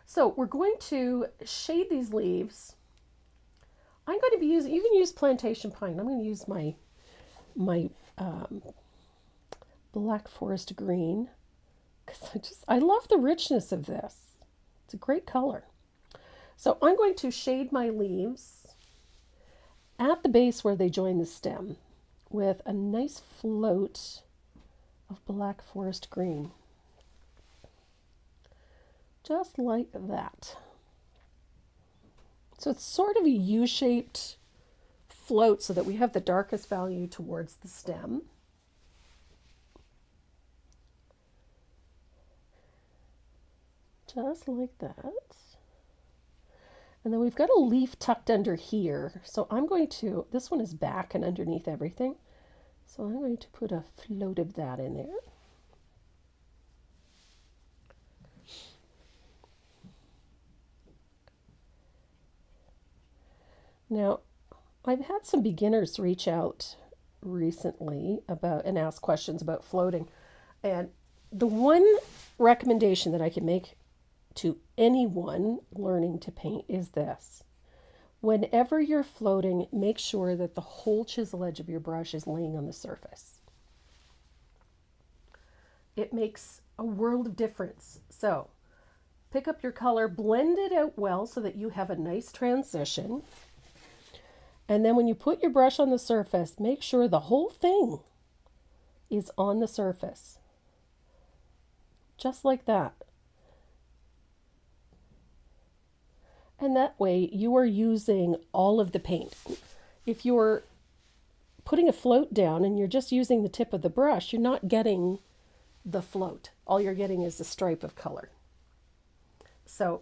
So we're going to shade these leaves. I'm going to be using, you can use plantation pine. I'm going to use my black forest green, because I love the richness of this. It's a great color. So I'm going to shade my leaves at the base where they join the stem with a nice float of black forest green. Just like that. So it's sort of a U-shaped float so that we have the darkest value towards the stem. Just like that. And then we've got a leaf tucked under here. So I'm going to, this one is back and underneath everything. So I'm going to put a float of that in there. Now, I've had some beginners reach out recently about and ask questions about floating. And the one recommendation that I can make to anyone learning to paint is this: whenever you're floating, make sure that the whole chisel edge of your brush is laying on the surface. It makes a world of difference. So pick up your color, blend it out well so that you have a nice transition. And then when you put your brush on the surface, make sure the whole thing is on the surface. Just like that. And that way you are using all of the paint. If you're putting a float down and you're just using the tip of the brush, you're not getting the float. All you're getting is the stripe of color. So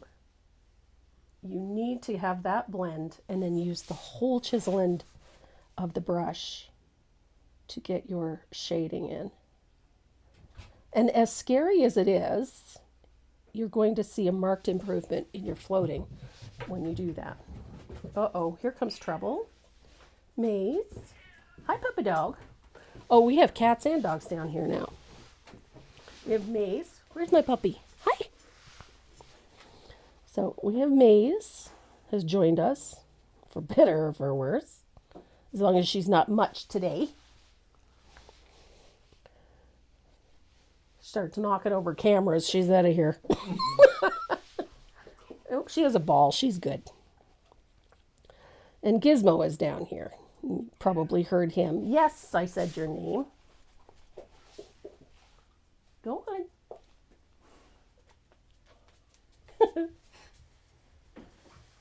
you need to have that blend and then use the whole chisel end of the brush to get your shading in. And as scary as it is, you're going to see a marked improvement in your floating when you do that. Uh-oh, here comes trouble. Maze. Hi, Papa Dog. Oh, we have cats and dogs down here now. We have Maze. Where's my puppy? Hi. So we have Maze has joined us, for better or for worse, as long as she's not much today. Starts knocking over cameras, she's out of here. Oh, she has a ball. She's good. And Gizmo is down here. You probably heard him. Yes, I said your name. Go on.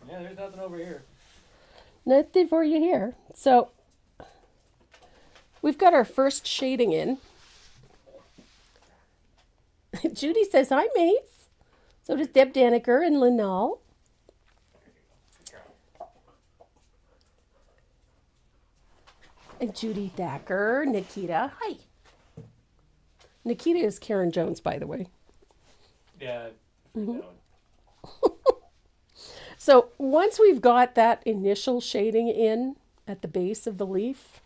Yeah, there's nothing over here. Nothing for you here. So we've got our first shading in. Judy says, hi, mates. So does Deb Daniker and Linnell. And Judy Thacker, Nikita. Hi. Nikita is Karen Jones, by the way. Yeah. So once we've got that initial shading in at the base of the leaf,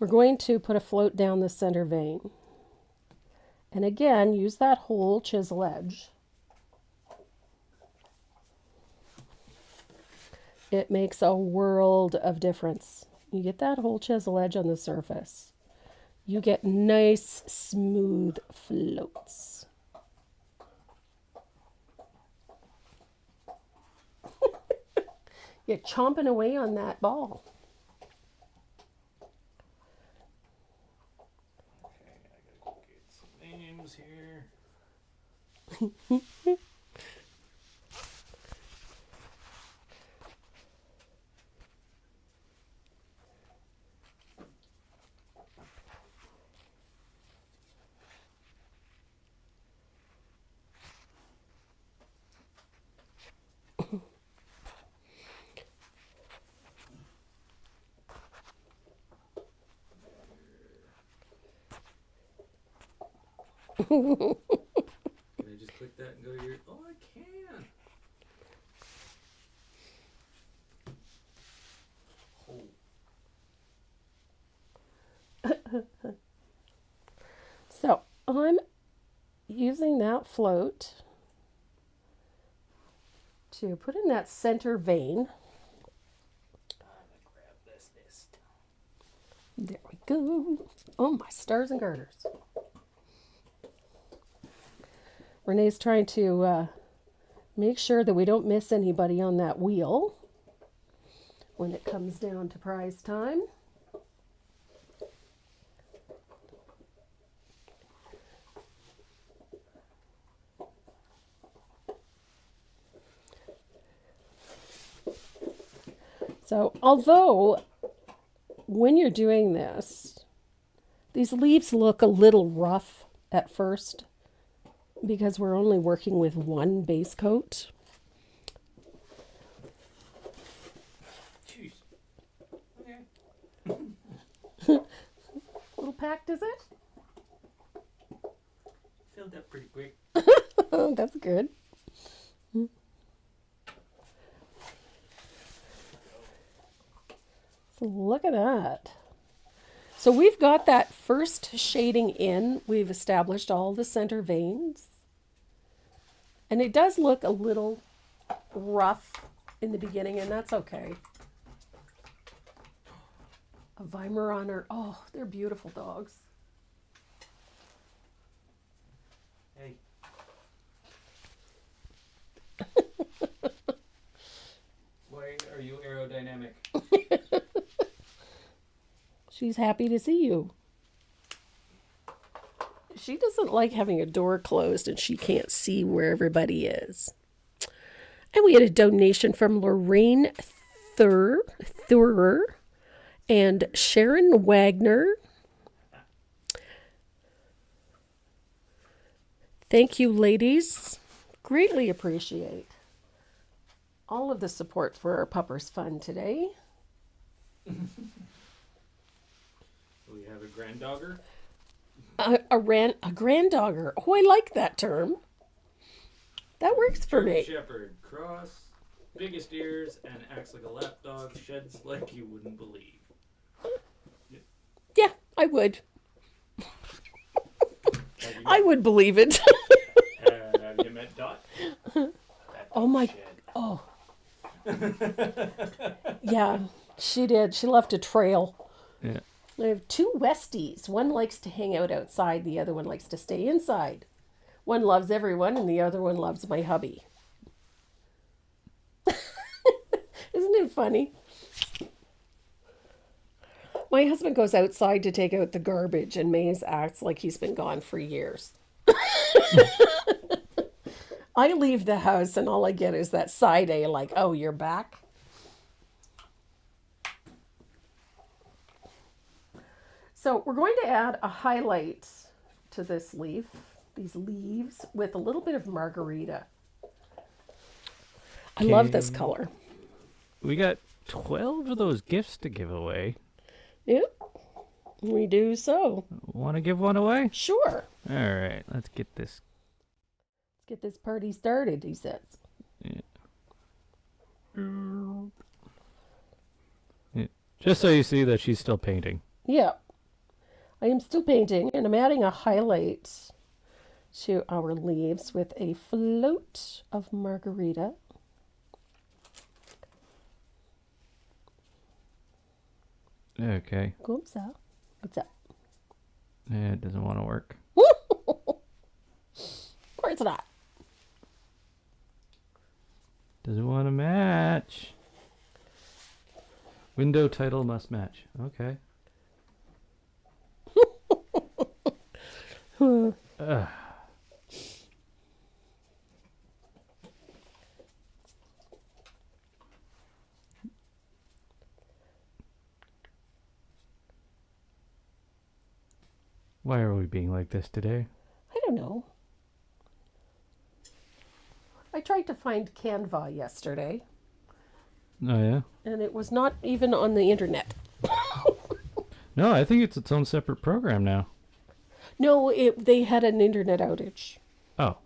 we're going to put a float down the center vein. And again, use that whole chisel edge. It makes a world of difference. You get that whole chisel edge on the surface. You get nice, smooth floats. You're chomping away on that ball. Okay, I gotta get some names here. Can I just click that and go to your... Oh, I can! Oh. So I'm using that float to put in that center vein. I'm gonna grab this list. There we go. Oh, my stars and garters. Renee's trying to make sure that we don't miss anybody on that wheel when it comes down to prize time. So, although when you're doing this, these leaves look a little rough at first because we're only working with one base coat. Jeez. Okay. Little packed, is it? Filled up pretty quick. Oh, that's good. So look at that. So we've got that first shading in. We've established all the center veins. And it does look a little rough in the beginning, and that's okay. A Weimaraner. Oh, they're beautiful dogs. Hey. Why are you aerodynamic? She's happy to see you. She doesn't like having a door closed and she can't see where everybody is. And we had a donation from Lorraine Thurer and Sharon Wagner. Thank you, ladies. Greatly appreciate all of the support for our Puppers Fund today. We have a granddogger. A grand dogger. Oh, I like that term. That works for me. Shepherd cross, biggest ears, and acts like a lapdog. Sheds like you wouldn't believe. Yeah, I would. I would believe it. Have you met Dot? Oh my. Oh. Yeah, she did. She left a trail. Yeah. I have two Westies. One likes to hang out outside. The other one likes to stay inside. One loves everyone, and the other one loves my hubby. Isn't it funny? My husband goes outside to take out the garbage, and Maze acts like he's been gone for years. I leave the house, and all I get is that side eye, like, oh, you're back? So we're going to add a highlight to this leaf. these leaves with a little bit of margarita. I love this color. We got 12 of those gifts to give away. Yep, we do so. Want to give one away? Sure. All right, let's get this. Let's get this party started, he says. Yeah. Yeah. Just so you see that she's still painting. Yeah. I am still painting, and I'm adding a highlight to our leaves with a float of margarita. Okay. What's up? What's up? Yeah, it doesn't want to work. Of course not. Doesn't want to match. Window title must match. Okay. Ugh. Why are we being like this today? I don't know. I tried to find Canva yesterday, Oh, yeah? and it was not even on the internet. No, I think it's its own separate program now. No, they had an internet outage. Oh.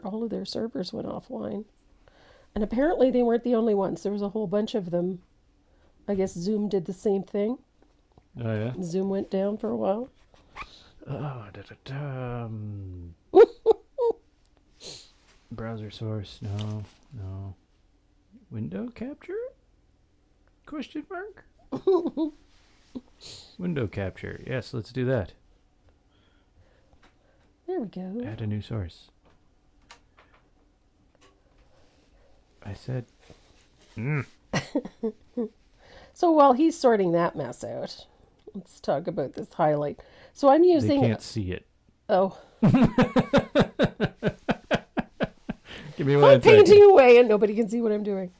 All of their servers went offline. And apparently they weren't the only ones. There was a whole bunch of them. I guess Zoom did the same thing. Oh, yeah? Zoom went down for a while. Oh, browser source, no. Window capture? Question mark? Window capture. Yes, let's do that. There we go. Add a new source. I said... So while he's sorting that mess out, let's talk about this highlight. So I'm using... They can't see it. Oh. Give me I'm one second. painting away and nobody can see what I'm doing.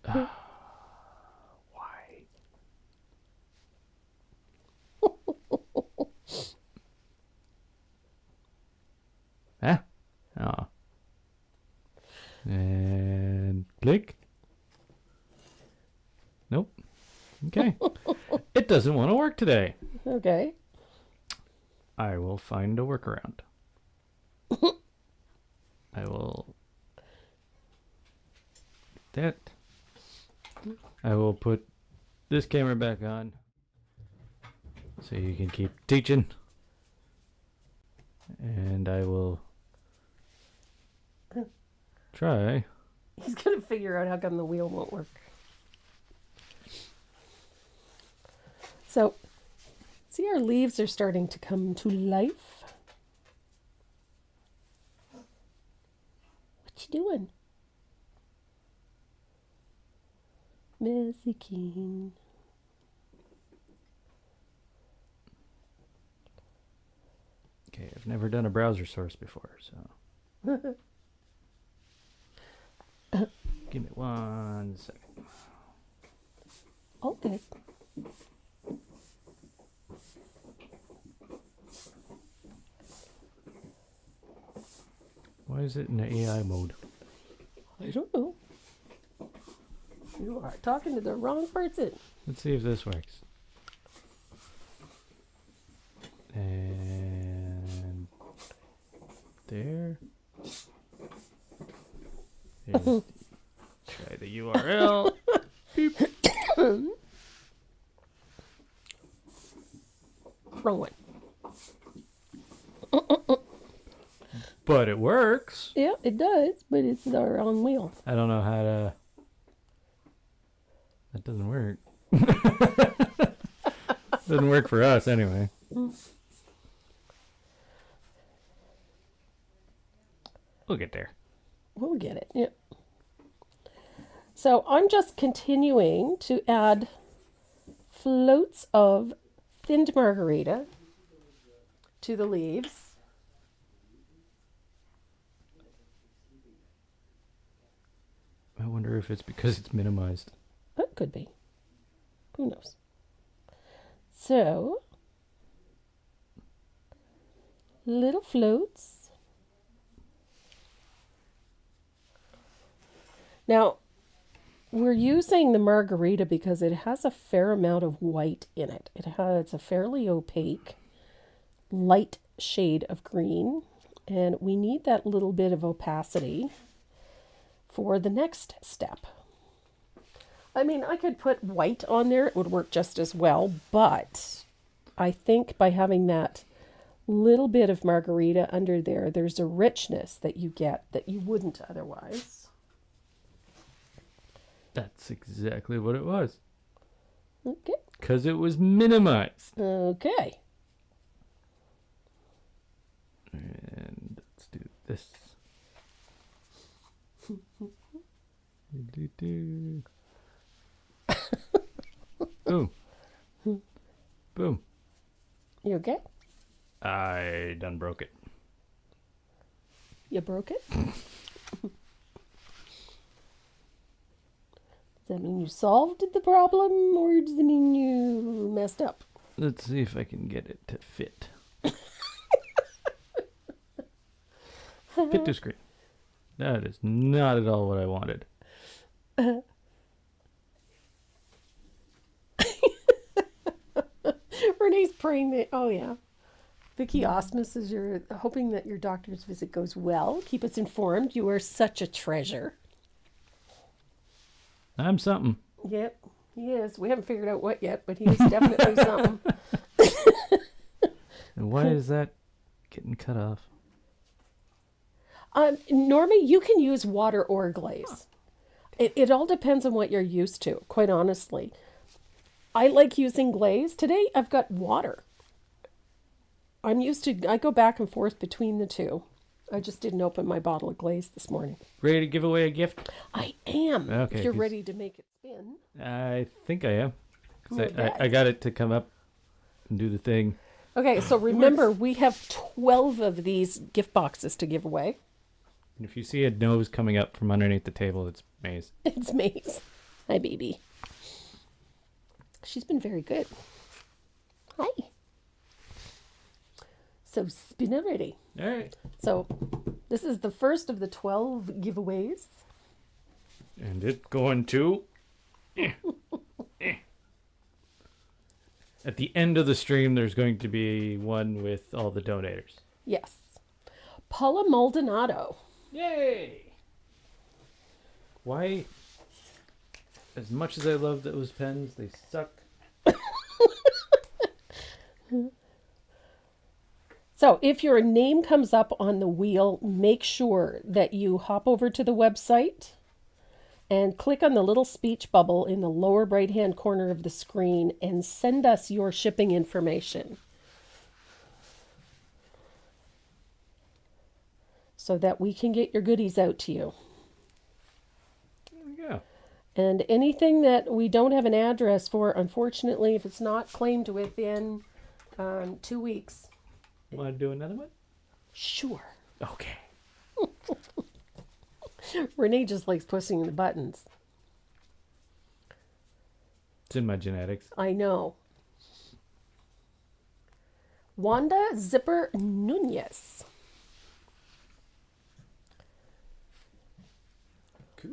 Why? Huh? Oh. And click. Nope. Okay. It doesn't want to work today. Okay. I will find a workaround. I will... That. I will put this camera back on so you can keep teaching. And I will try. He's going to figure out how come the wheel won't work. So, see, our leaves are starting to come to life. What you doing? Messy King. Okay, I've never done a browser source before, so. Give me 1 second. Okay. Why is it in the AI mode? I don't know. You are talking to the wrong person. Let's see if this works. And there. There's- try the URL. Beep. Wrong one. But it works. Yeah, it does, but it's the wrong wheel. I don't know how to. That doesn't work. Doesn't work for us anyway. We'll get there. We'll get it. Yep. So I'm just continuing to add floats of thinned margarita to the leaves. I wonder if it's because it's minimized. That could be. Who knows? So, I'm just continuing to add floats of thinned margarita to the leaves. I wonder if it's because it's minimized. Oh, it could be. Who knows? So, let's see. I'm just continuing to add floats of thinned margarita to the leaves. So, I'm just continuing to add floats of thinned margarita to the leaves. Little floats. Now, we're using the margarita because it has a fair amount of white in it. It's a fairly opaque, light shade of green, and we need that little bit of opacity for the next step. I mean, I could put white on there, it would work just as well, but I think by having that little bit of margarita under there, there's a richness that you get that you wouldn't otherwise. That's exactly what it was. Okay. Because it was minimized. Okay. And let's do this. Do-do-do. Boom. Boom. You okay? I done broke it. You broke it? Does that mean you solved the problem, or does it mean you messed up? Let's see if I can get it to fit. Fit to screen. That is not at all what I wanted. Renee's praying that, oh yeah. Vicky Osmus is hoping that your doctor's visit goes well. Keep us informed. You are such a treasure. I'm something. Yep, he is. We haven't figured out what yet, but he is definitely something. And why is that getting cut off? Normally, you can use water or glaze. It all depends on what you're used to, quite honestly. I like using glaze. Today, I've got water. I go back and forth between the two. I just didn't open my bottle of glaze this morning. Ready to give away a gift? I am. Okay, If you're ready to make it spin. I think I am. 'Cause Okay. I got it to come up and do the thing. Okay, so remember, we have 12 of these gift boxes to give away. And if you see a nose coming up from underneath the table, it's Maze. It's Maze. Hi, baby. She's been very good. Hi. So spin already. All right. So this is the first of the 12 giveaways. And it's going to... At the end of the stream, there's going to be one with all the donators. Yes. Paula Maldonado. Yay! Why? As much as I love those pens, they suck. So if your name comes up on the wheel, make sure that you hop over to the website and click on the little speech bubble in the lower right-hand corner of the screen and send us your shipping information so that we can get your goodies out to you. There we go. And anything that we don't have an address for, unfortunately, if it's not claimed within 2 weeks. Want to do another one? Sure. Okay. Renee just likes pushing the buttons. It's in my genetics. I know. Wanda Zipper Nunez. Cool.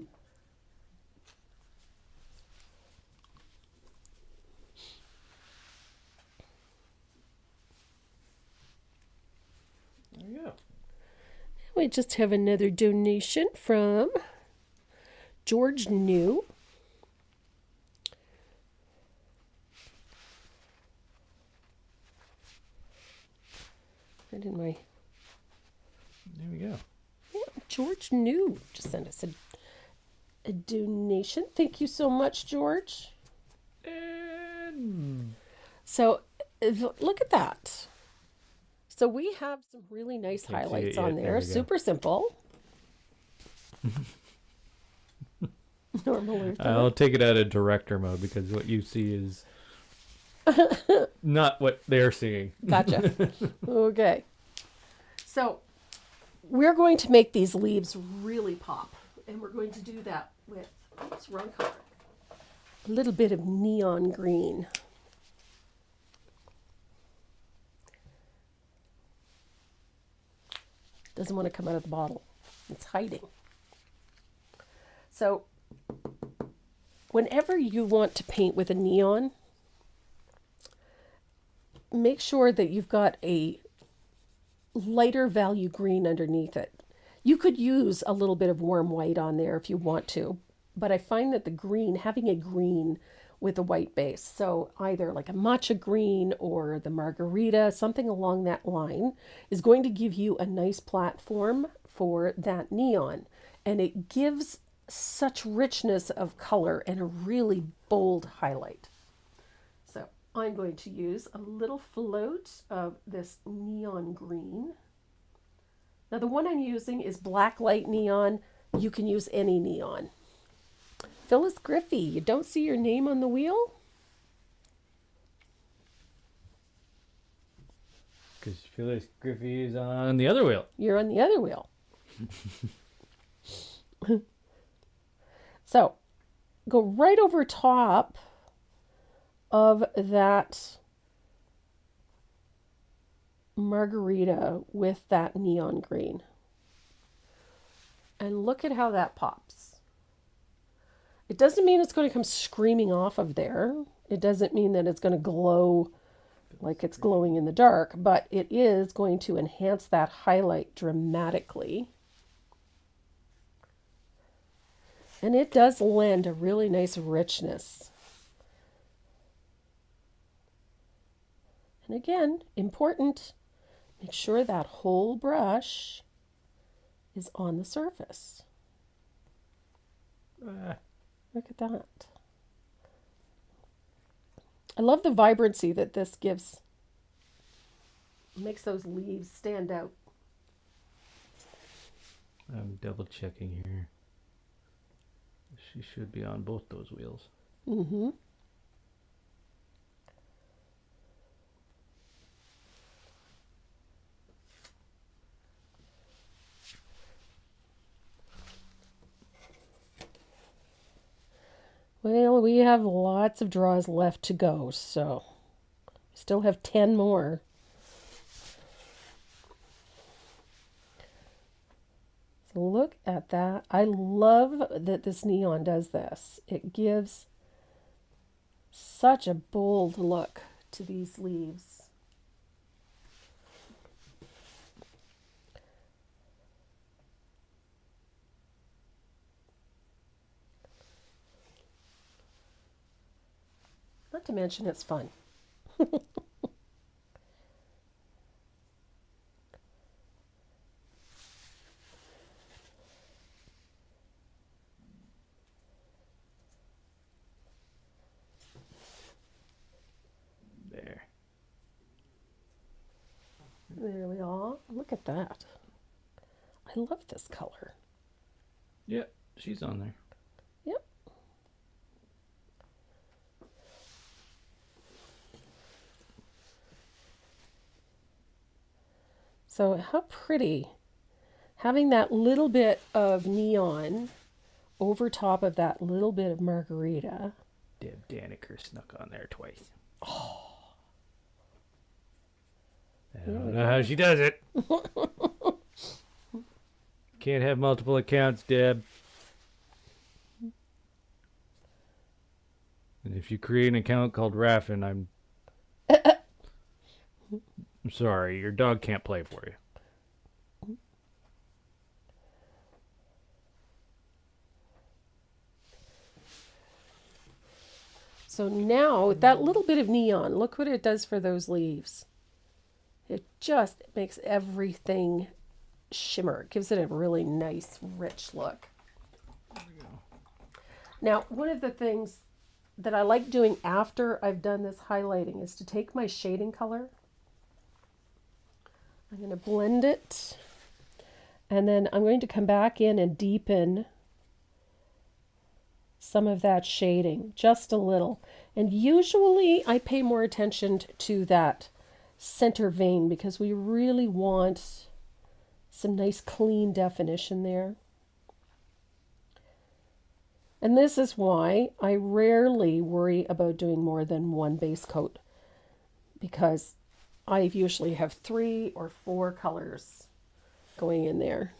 There you go. We just have another donation from George New. Right in my... There we go. Yeah, George New just sent us a donation. Thank you so much, George. And... So, look at that. So we have some really nice Can't see highlights it on yet. there. There we go. Super simple. Normal Earth. I'll take it out of director mode because what you see is not what they're seeing. Gotcha. Okay. So we're going to make these leaves really pop. And we're going to do that with, oops, wrong color. A little bit of neon green. doesn't want to come out of the bottle. It's hiding. So whenever you want to paint with a neon, make sure that you've got a lighter value green underneath it. You could use a little bit of warm white on there if you want to, but I find that the green, having a green with a white base, so either like a matcha green or the margarita, something along that line, is going to give you a nice platform for that neon. And it gives such richness of color and a really bold highlight. So I'm going to use a little float of this neon green. Now the one I'm using is black light neon. You can use any neon. Phyllis Griffey, you don't see your name on the wheel? Because Phyllis Griffey is on the other wheel. You're on the other wheel. So, go right over top of that margarita with that neon green. And look at how that pops. It doesn't mean it's going to come screaming off of there. It doesn't mean that it's going to glow like it's glowing in the dark, but it is going to enhance that highlight dramatically. And it does lend a really nice richness. And again, important, make sure that whole brush is on the surface. Look at that. I love the vibrancy that this gives. It makes those leaves stand out. I'm double checking here. She should be on both those wheels. Mm-hmm. Well, we have lots of draws left to go, so still have 10 more. So look at that. I love that this neon does this. It gives such a bold look to these leaves. Not to mention it's fun. There we are. Look at that. I love this color. Yep, she's on there. Yep. So how pretty. Having that little bit of neon over top of that little bit of margarita. Deb Daniker snuck on there twice. Oh. I don't know how she does it. Can't have multiple accounts, Deb. And if you create an account called Raffin, I'm sorry, your dog can't play for you. So now that little bit of neon, look what it does for those leaves. It just makes everything shimmer. It gives it a really nice, rich look. There we go. Now, one of the things that I like doing after I've done this highlighting is to take my shading color. I'm going to blend it. And then I'm going to come back in and deepen some of that shading, just a little. And usually I pay more attention to that center vein because we really want some nice clean definition there. And this is why I rarely worry about doing more than one base coat, because I usually have 3 or 4 colors going in there.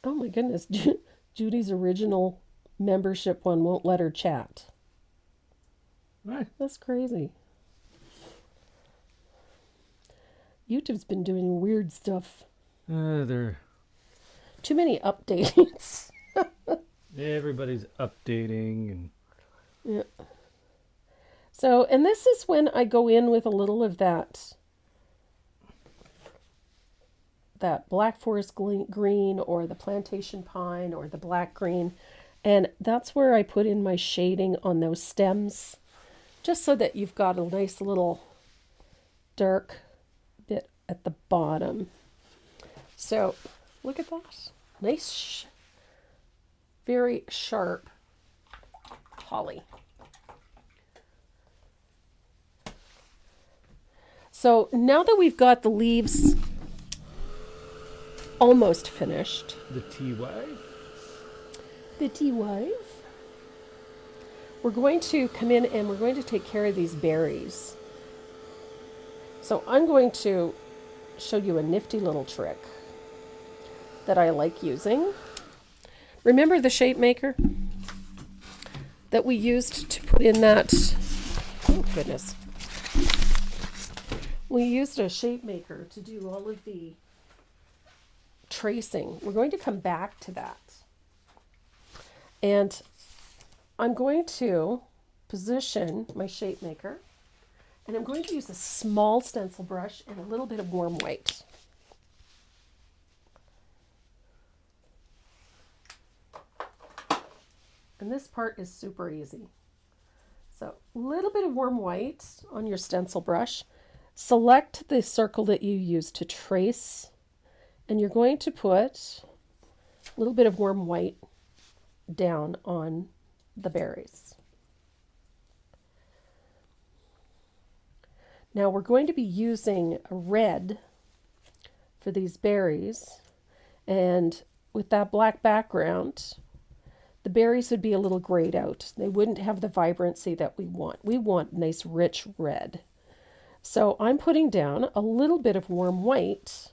Oh my goodness, Judy's original membership one won't let her chat. What? That's crazy. YouTube's been doing weird stuff. They're Too many updates. everybody's updating and Yeah. So, and this is when I go in with a little of that black forest green or the plantation pine or the black green. And that's where I put in my shading on those stems, just so that you've got a nice little dark bit at the bottom. So look at that. Nice, very sharp holly. So now that we've got the leaves almost finished, the T-Wife. We're going to come in and we're going to take care of these berries. So I'm going to show you a nifty little trick that I like using. Remember the shape maker that we used to put in that? Oh goodness. We used a shape maker to do all of the tracing. We're going to come back to that. And I'm going to position my shape maker, and I'm going to use a small stencil brush and a little bit of warm white. And this part is super easy. So a little bit of warm white on your stencil brush. Select the circle that you use to trace, and you're going to put a little bit of warm white down on the berries. Now we're going to be using a red for these berries, and with that black background, the berries would be a little grayed out. They wouldn't have the vibrancy that we want. We want nice rich red. So I'm putting down a little bit of warm white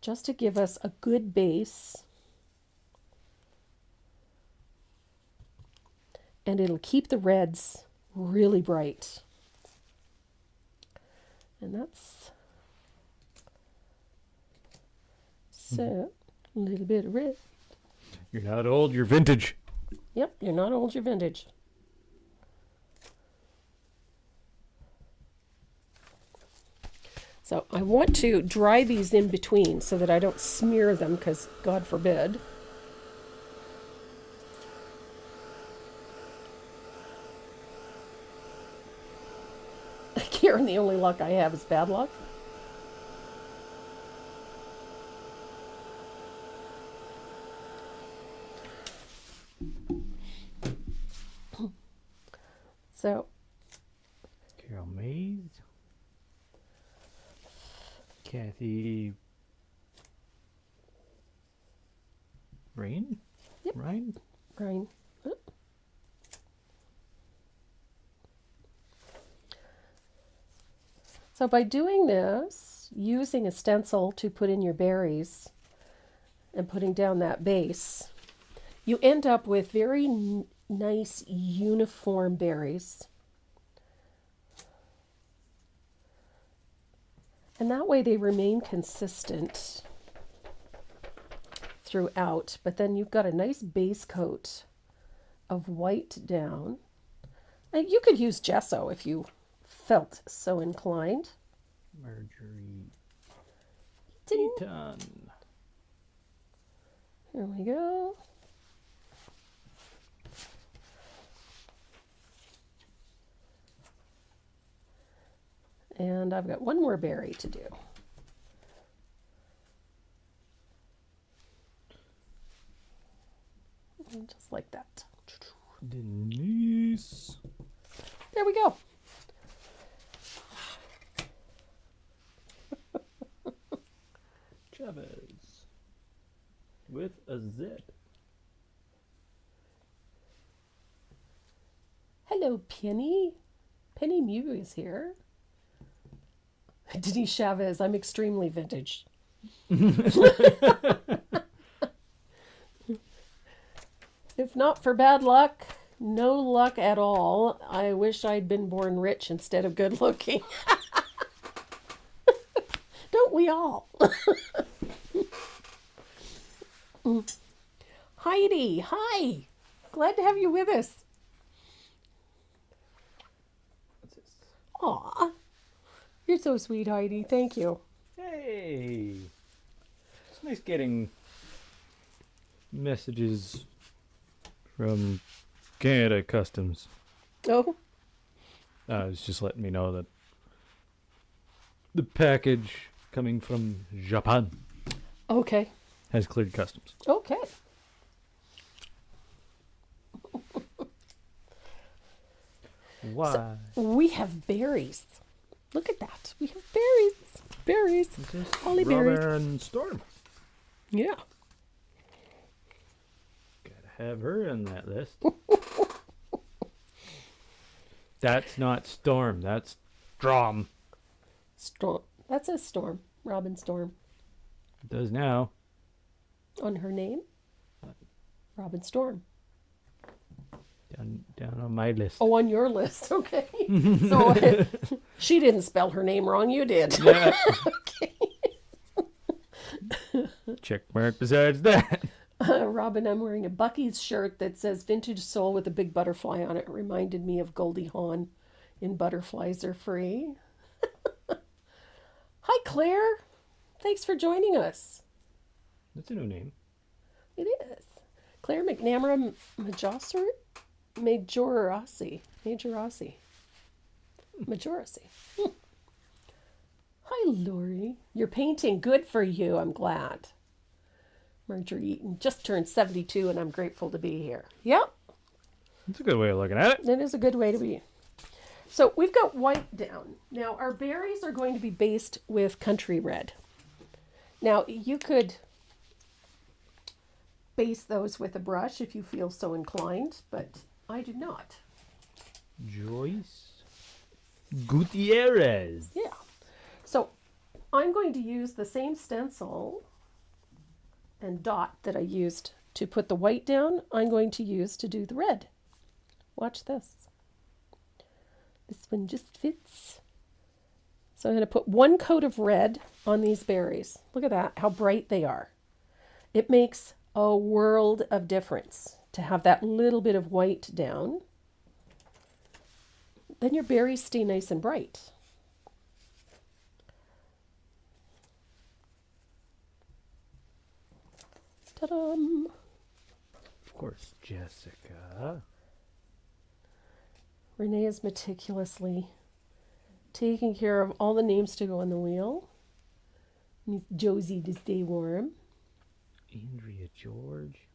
just to give us a good base. And it'll keep the reds really bright. And that's so a little bit of red. You're not old, you're vintage. Yep, you're not old, you're vintage. So I want to dry these in between so that I don't smear them, because God forbid. Karen, the only luck I have is bad luck. So, Carol Mays. Kathy Rain? Yep. Ryan? Ryan. So by doing this, using a stencil to put in your berries and putting down that base, you end up with very nice uniform berries. And that way they remain consistent throughout, but then you've got a nice base coat of white down. And you could use gesso if you felt so inclined. Marjorie Ding. Eaton. Here we go. And I've got one more berry to do. And just like that. Denise. There we go. Chavez. With a Z. Hello, Penny. Penny Mew is here. Denise Chavez, I'm extremely vintage. If not for bad luck, no luck at all. I wish I'd been born rich instead of good looking. Don't we all? Heidi, hi. Glad to have you with us. What's this? Aw. You're so sweet, Heidi. Thank you. Hey. It's nice getting messages from Canada Customs. Oh, It's just letting me know that the package coming from Japan okay. has cleared customs. Okay. Why? We have berries. Look at that. We have berries. Berries. Holly berries. Robert and Storm. Yeah. Gotta have her in that list. That's not Storm. That's Strom. Storm. That's a storm. Robin Storm. It does now. On her name. Robin Storm. Down on my list. Oh, on your list. Okay. So she didn't spell her name wrong. You did. Yeah. Okay. Check mark besides that. Robin, I'm wearing a Bucky's shirt that says Vintage Soul with a big butterfly on it. It reminded me of Goldie Hawn in Butterflies Are Free. Hi, Claire. Thanks for joining us. That's a new name. It is. Claire McNamara Majorossi. Hi, Lori. You're painting. Good for you. I'm glad. Marjorie Eaton just turned 72, and I'm grateful to be here. Yep, That's a good way of looking at it. it is a good way to be. So we've got white down. Now, our berries are going to be based with country red. Now, you could base those with a brush if you feel so inclined, but I do not. Joyce Gutierrez. Yeah. So I'm going to use the same stencil and dot that I used to put the white down. I'm going to use to do the red. Watch this. This one just fits. So I'm going to put one coat of red on these berries. Look at that, how bright they are. It makes a world of difference to have that little bit of white down. Then your berries stay nice and bright. Ta-dum! Of course, Jessica. Renee is meticulously taking care of all the names to go on the wheel. Miss Josie to stay warm. Andrea George.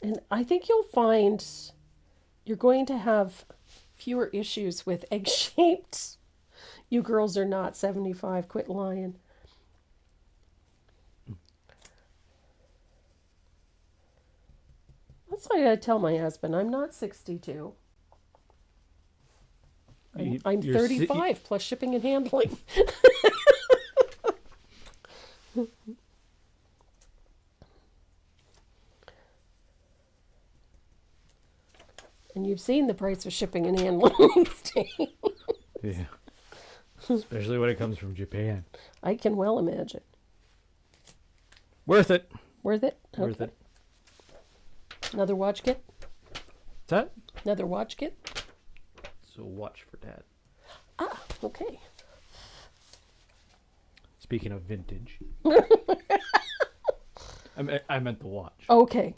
And I think you'll find you're going to have fewer issues with egg-shaped. You girls are not 75, quit lying. That's why I tell my husband, I'm not 62. I'm You're 35 plus shipping and handling. And you've seen the price of shipping and handling these days. Yeah. Especially when it comes from Japan. I can well imagine. Worth it. Worth it? Worth Okay. it. Another watch kit? What's that? Another watch kit? So watch for Dad. Ah, okay. Speaking of vintage. I meant the watch. Okay.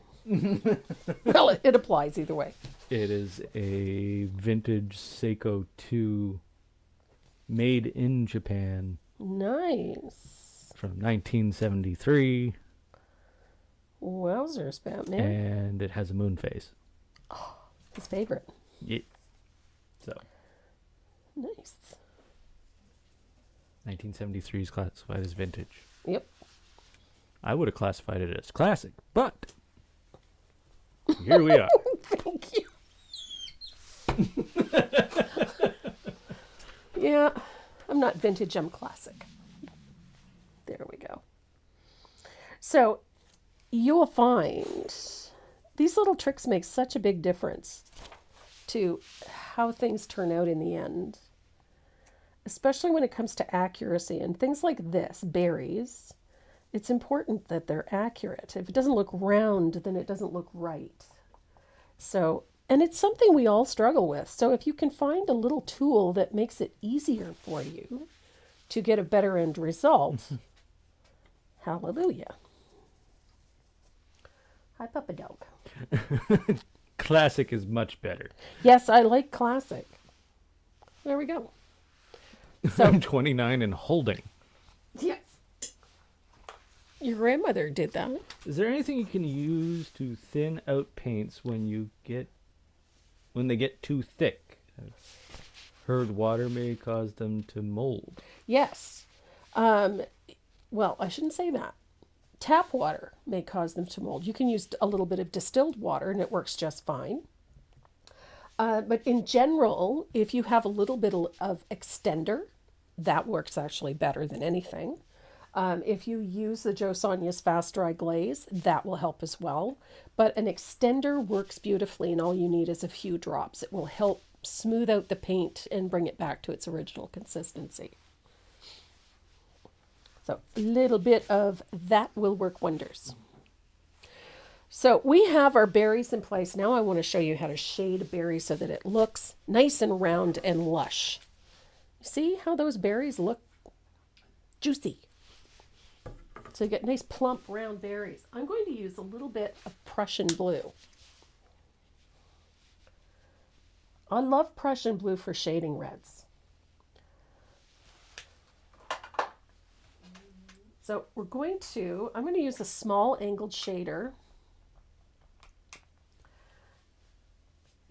Well, it applies either way. It is a vintage Seiko 2 made in Japan Nice. from 1973. Wowzers, Batman. And it has a moon face. His favorite. Yeah. So, Nice. 1973 is classified as vintage. Yep. I would have classified it as classic, but here we are. Thank you. Yeah, I'm not vintage, I'm classic. There we go. So you'll find these little tricks make such a big difference to how things turn out in the end, especially when it comes to accuracy and things like this, berries. It's important that they're accurate. If it doesn't look round, then it doesn't look right. So, and it's something we all struggle with. So if you can find a little tool that makes it easier for you to get a better end result, hallelujah. Hi, Papa Dog. Classic is much better. Yes, I like classic. There we go. So 29 and holding. yeah. Your grandmother did that. Is there anything you can use to thin out paints when they get too thick? I've heard water may cause them to mold. Yes. Well, I shouldn't say that. Tap water may cause them to mold. You can use a little bit of distilled water and it works just fine. But in general, if you have a little bit of extender, that works actually better than anything. If you use the Jo Sonja's Fast Dry Glaze, that will help as well. But an extender works beautifully, and all you need is a few drops. It will help smooth out the paint and bring it back to its original consistency. So a little bit of that will work wonders. So we have our berries in place. Now I want to show you how to shade a berry so that it looks nice and round and lush. See how those berries look juicy? So you get nice plump round berries. I'm going to use a little bit of Prussian blue. I love Prussian blue for shading reds. So I'm going to use a small angled shader.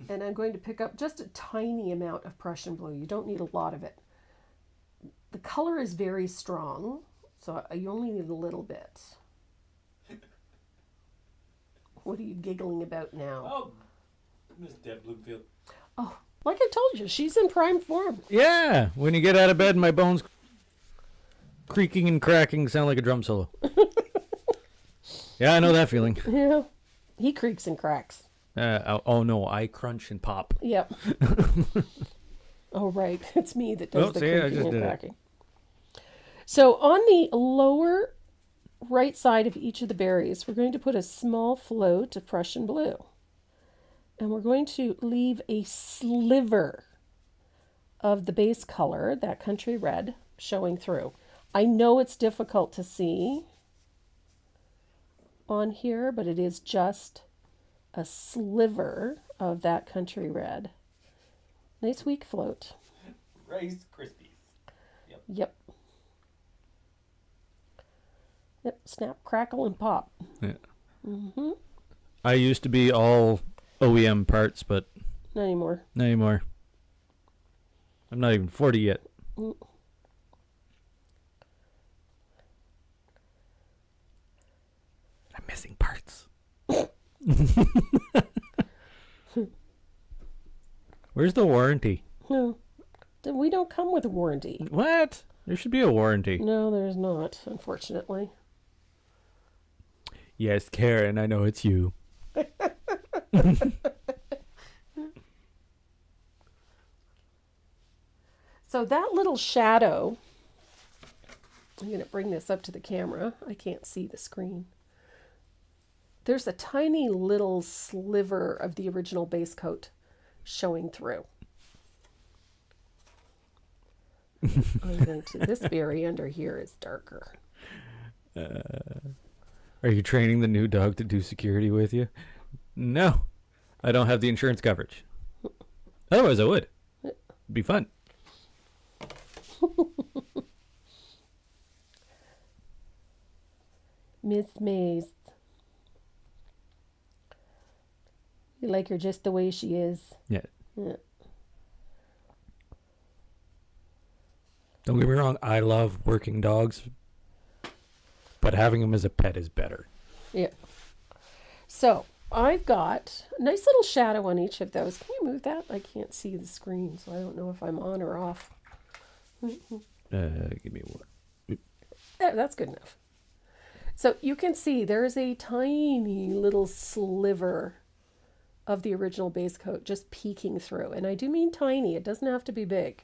And I'm going to pick up just a tiny amount of Prussian blue. You don't need a lot of it. The color is very strong, so you only need a little bit. What are you giggling about now? Oh, Miss Deb Bloomfield. Oh, like I told you, she's in prime form. Yeah, when you get out of bed, my bones creaking and cracking sound like a drum solo. Yeah, I know that feeling. Yeah, he creaks and cracks. Oh no, I crunch and pop. Yep. Oh, right. It's me that does the creaking and cracking. So on the lower right side of each of the berries, we're going to put a small float of Prussian blue. And we're going to leave a sliver of the base color, that country red, showing through. I know it's difficult to see on here, but it is just a sliver of that country red. Nice weak float. Rice Krispies. Yep. Yep. Snap, crackle, and pop. Yeah. Mm-hmm. I used to be all OEM parts, but Not anymore. not anymore. I'm not even 40 yet. Mm. I'm missing parts. Where's the warranty? No. We don't come with a warranty. What? There should be a warranty. No, there's not, unfortunately. Yes, Karen, I know it's you. So that little shadow, I'm going to bring this up to the camera. I can't see the screen. There's a tiny little sliver of the original base coat showing through. I'm going to, this berry under here is darker. Are you training the new dog to do security with you? No. I don't have the insurance coverage. Otherwise I would. It'd be fun. Miss Maze. You like her just the way she is. Yeah. Yeah. Don't get me wrong, I love working dogs, but having them as a pet is better. Yeah. So I've got a nice little shadow on each of those. Can you move that? I can't see the screen, so I don't know if I'm on or off. Give me one. There, that's good enough. So you can see there's a tiny little sliver of the original base coat just peeking through. And I do mean tiny. It doesn't have to be big.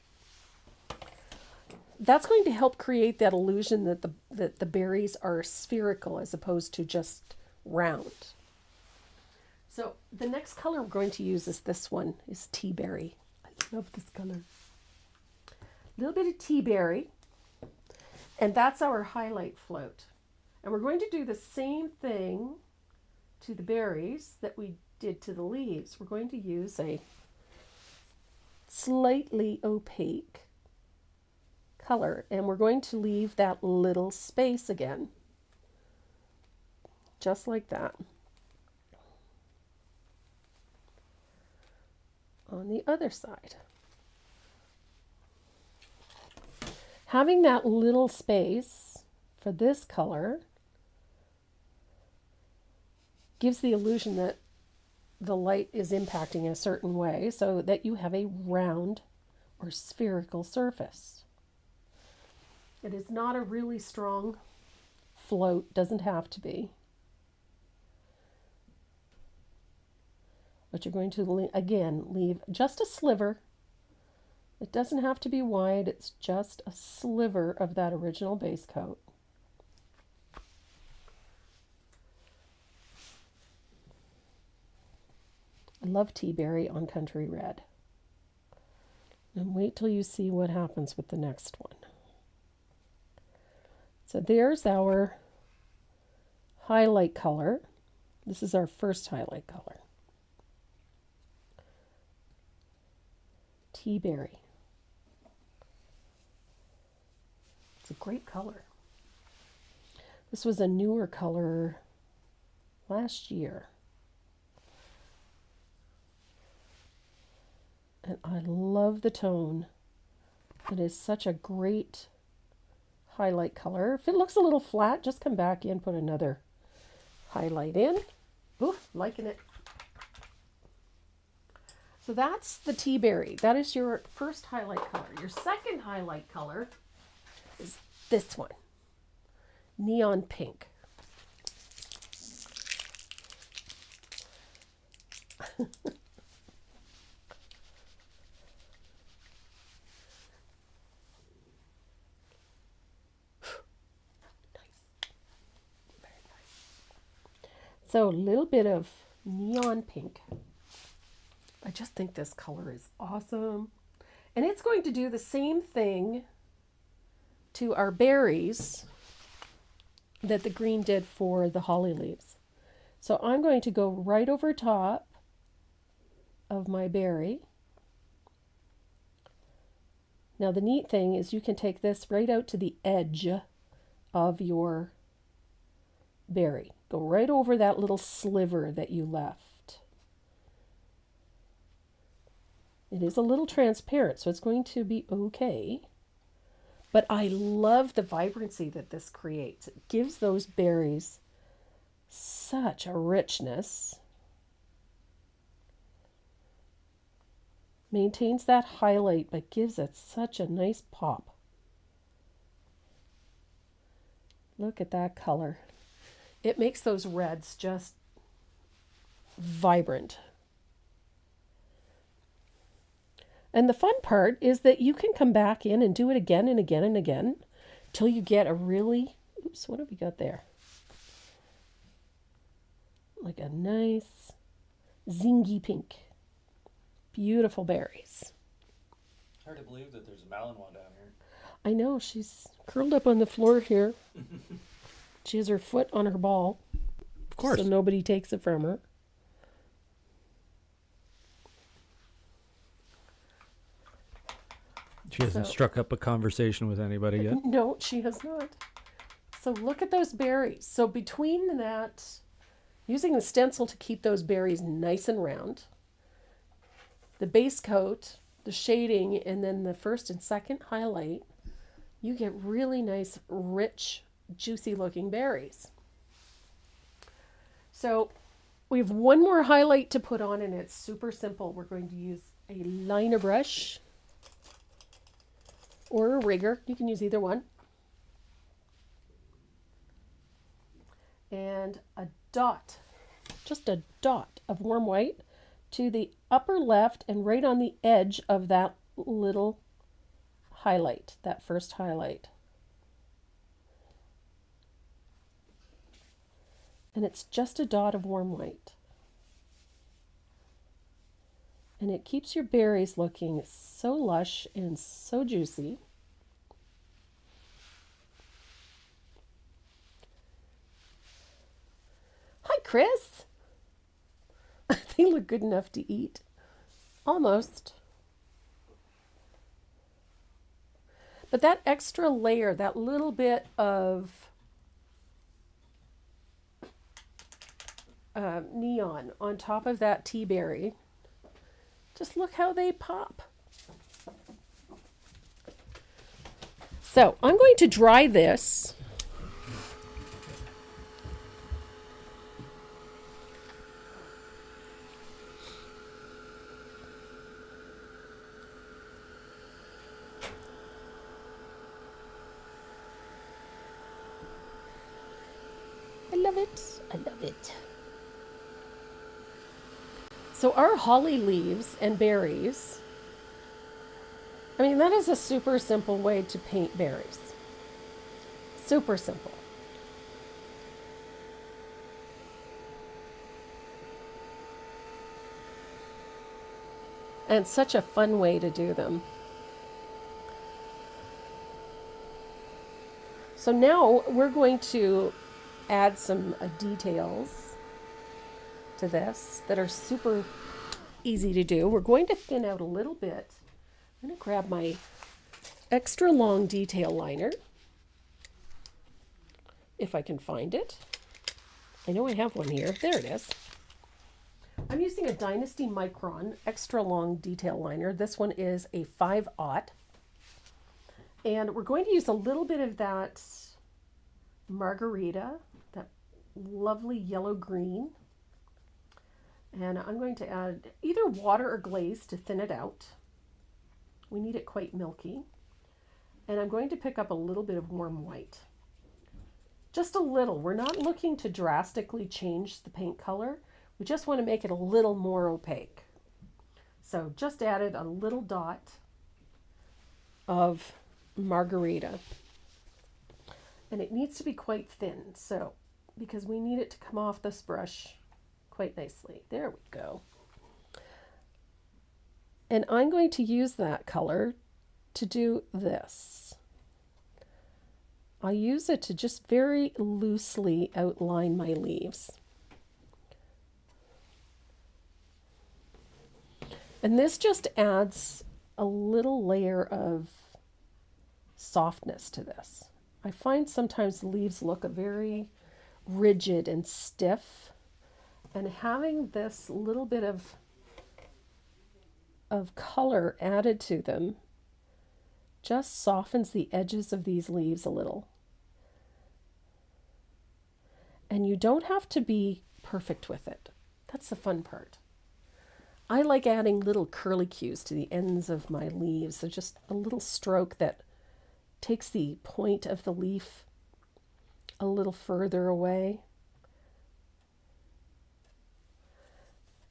That's going to help create that illusion that the berries are spherical as opposed to just round. So the next color we're going to use is this one, is tea berry. I love this color. A little bit of tea berry. And that's our highlight float. And we're going to do the same thing to the berries that we did to the leaves. We're going to use a slightly opaque color, and we're going to leave that little space again, just like that. On the other side. Having that little space for this color gives the illusion that the light is impacting a certain way so that you have a round or spherical surface. It is not a really strong float, doesn't have to be. But you're going to, again, leave just a sliver. It doesn't have to be wide, it's just a sliver of that original base coat. I love tea berry on country red. And wait till you see what happens with the next one. So there's our highlight color. This is our first highlight color. Tea berry. It's a great color. This was a newer color last year. And I love the tone. It is such a great highlight color. If it looks a little flat, just come back in, put another highlight in. Ooh, liking it. So that's the tea berry. That is your first highlight color. Your second highlight color is this one, neon pink. So a little bit of neon pink. I just think this color is awesome. And it's going to do the same thing to our berries that the green did for the holly leaves. So I'm going to go right over top of my berry. Now the neat thing is you can take this right out to the edge of your berry. Go right over that little sliver that you left. It is a little transparent, so it's going to be okay. But I love the vibrancy that this creates. It gives those berries such a richness. Maintains that highlight, but gives it such a nice pop. Look at that color. It makes those reds just vibrant. And the fun part is that you can come back in and do it again and again and again till you get a really, oops, what have we got there? Like a nice zingy pink. Beautiful berries. Hard to believe that there's a Malinois down here. I know, she's curled up on the floor here. She has her foot on her ball. Of course. So nobody takes it from her. She hasn't struck up a conversation with anybody yet. No, she has not. So look at those berries. So between that, using the stencil to keep those berries nice and round, the base coat, the shading, and then the first and second highlight, you get really nice, rich, juicy looking berries. So We have one more highlight to put on, and it's super simple. We're going to use a liner brush or a rigger. You can use either one. And a dot, just a dot of warm white to the upper left and right on the edge of that little highlight, that first highlight. And it's just a dot of warm white. And it keeps your berries looking so lush and so juicy. Hi, Chris. They look good enough to eat. Almost. But that extra layer, that little bit of neon on top of that tea berry, just look how they pop. So I'm going to dry this. I love it. I love it. So our holly leaves and berries, I mean, that is a super simple way to paint berries. Super simple. And such a fun way to do them. So now we're going to add some details to this that are super easy to do. We're going to thin out a little bit. I'm going to grab my extra long detail liner, if I can find it. I know I have one here. There it is. I'm using a Dynasty Micron extra long detail liner. This one is a 5/0. And we're going to use a little bit of that margarita, that lovely yellow green. And I'm going to add either water or glaze to thin it out. We need it quite milky. And I'm going to pick up a little bit of warm white. Just a little. We're not looking to drastically change the paint color. We just want to make it a little more opaque. So just added a little dot of margarita. And it needs to be quite thin, so because we need it to come off this brush quite nicely. There we go. And I'm going to use that color to do this. I use it to just very loosely outline my leaves. And this just adds a little layer of softness to this. I find sometimes the leaves look very rigid and stiff, and having this little bit of color added to them just softens the edges of these leaves a little. And you don't have to be perfect with it. That's the fun part. I like adding little curlicues to the ends of my leaves. So just a little stroke that takes the point of the leaf a little further away.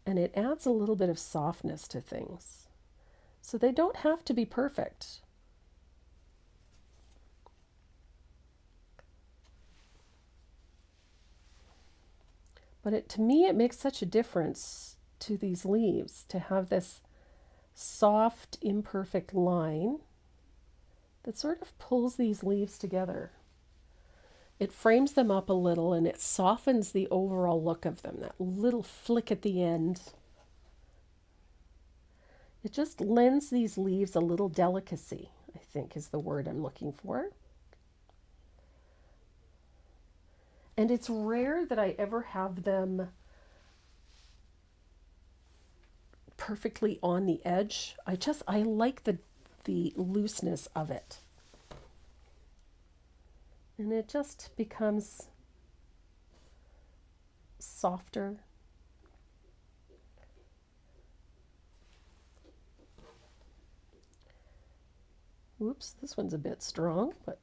And it adds a little bit of softness to things. So they don't have to be perfect. But to me, it makes such a difference to these leaves to have this soft, imperfect line that sort of pulls these leaves together. It frames them up a little and it softens the overall look of them, that little flick at the end. It just lends these leaves a little delicacy, I think is the word I'm looking for. And it's rare that I ever have them perfectly on the edge. I like the looseness of it. And it just becomes softer Oops, this one's a bit strong, but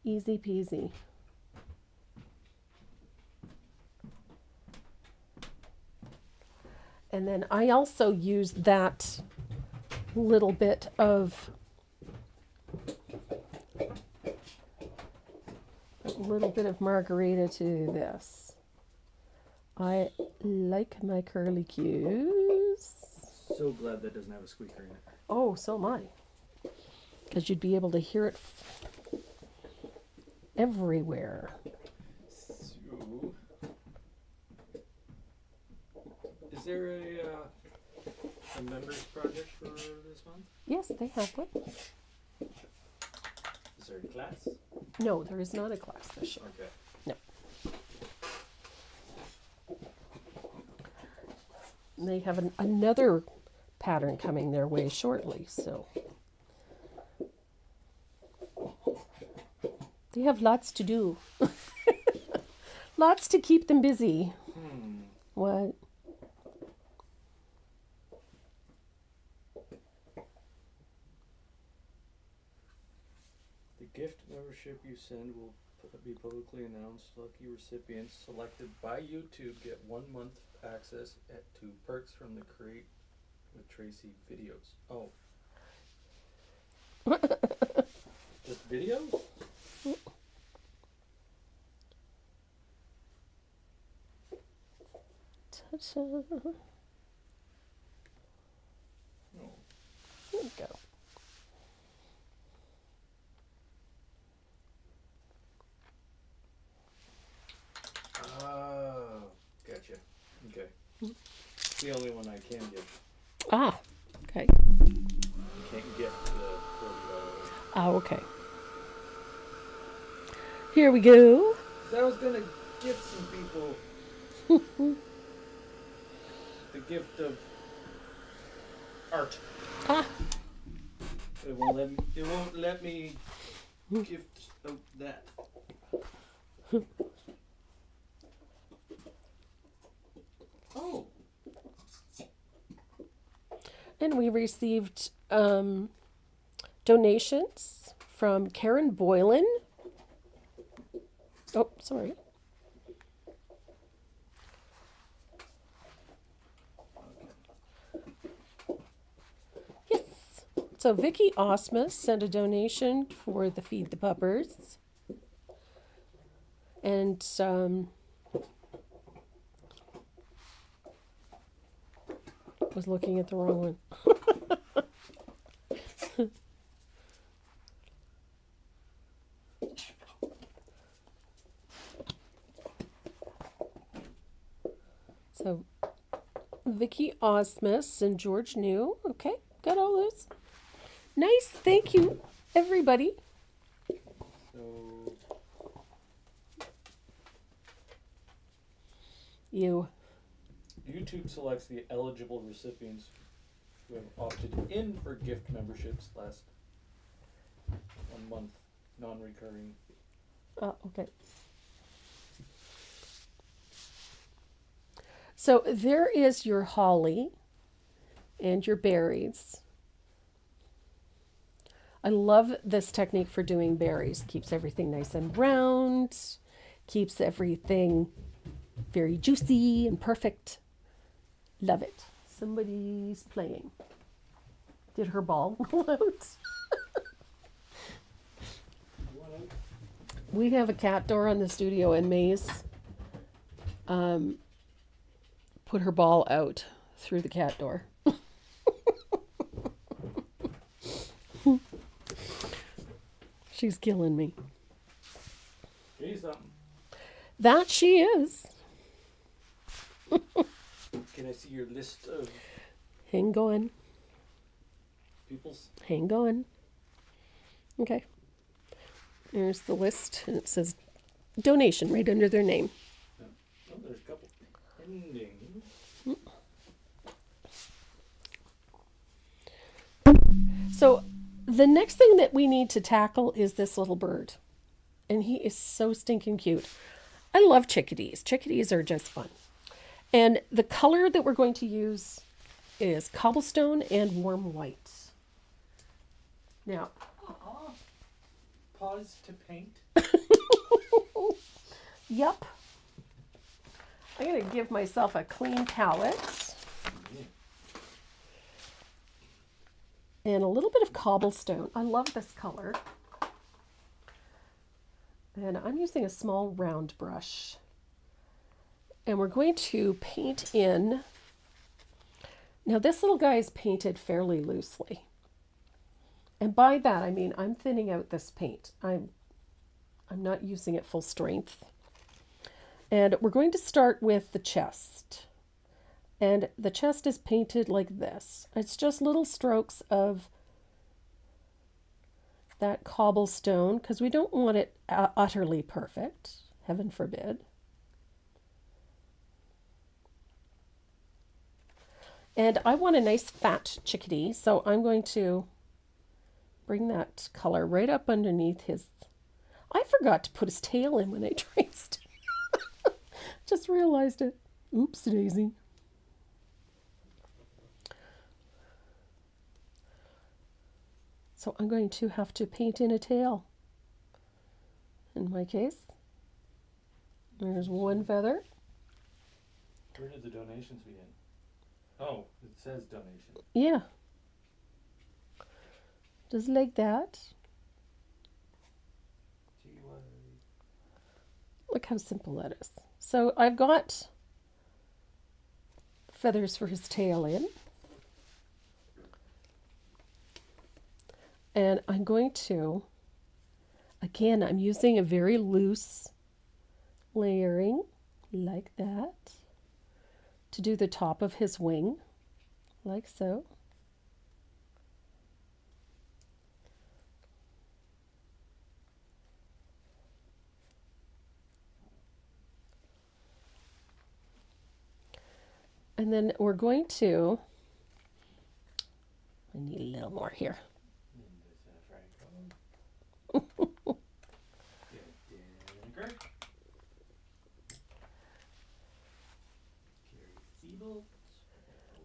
easy peasy. And then I also used that little bit of margarita to this. I like my curly cues. So glad that doesn't have a squeaker in it. Oh, so am I. Because you'd be able to hear it everywhere. So, is there a members project for this month? Yes, they have one. Is there a class? No, there is not a class this year. Okay. No. They have another pattern coming their way shortly, so they have lots to do. Lots to keep them busy. What? The gift membership you send will be publicly announced. Lucky recipients selected by YouTube get 1 month access to perks from the Create with Tracy videos. Oh. Just videos? Ta-ta. No. There we go. Oh, gotcha. Okay. It's the only one I can get. Ah, okay. You can't get the $40. Ah, okay. Here we go. So I was gonna give some people the gift of art. Ah, It won't let me gift out that. Oh. and we received donations from Karen Boylan. Oh, sorry. Yes. So Vicky Osmus sent a donation for the Feed the Puppers. And was looking at the wrong one. So Vicky Osmus and George New. Okay, got all those. Nice, thank you, everybody. So You. YouTube selects the eligible recipients who have opted in for gift memberships last 1 month, non-recurring. Okay. So there is your holly and your berries. I love this technique for doing berries. Keeps everything nice and round, keeps everything very juicy and perfect. Love it. Somebody's playing. Did her ball roll out? We have a cat door on the studio, and Maze put her ball out through the cat door. She's killing me. She's something. That she is. Can I see your list of Hang on. peoples? Hang on. Okay. There's the list, and it says donation right under their name. Oh, there's a couple pending. So the next thing that we need to tackle is this little bird. And he is so stinking cute. I love chickadees. Chickadees are just fun. And the color that we're going to use is cobblestone and warm white. Now, Pause to paint. yep. I'm going to give myself a clean palette. And a little bit of cobblestone. I love this color. And I'm using a small round brush. And we're going to paint in. Now this little guy is painted fairly loosely. And by that I mean I'm thinning out this paint. I'm not using it full strength. And we're going to start with the chest. And the chest is painted like this. It's just little strokes of that cobblestone because we don't want it utterly perfect. Heaven forbid. And I want a nice fat chickadee, so I'm going to bring that color right up underneath his... I forgot to put his tail in when I traced. Just realized it. Oops, daisy. So I'm going to have to paint in a tail. In my case, there's one feather. Where did the donations begin? Oh, it says donation. Yeah. Just like that. Look how simple that is. So I've got feathers for his tail in. And I'm going to, again, I'm using a very loose layering like that to do the top of his wing, like so. And then we're going to, I need a little more here.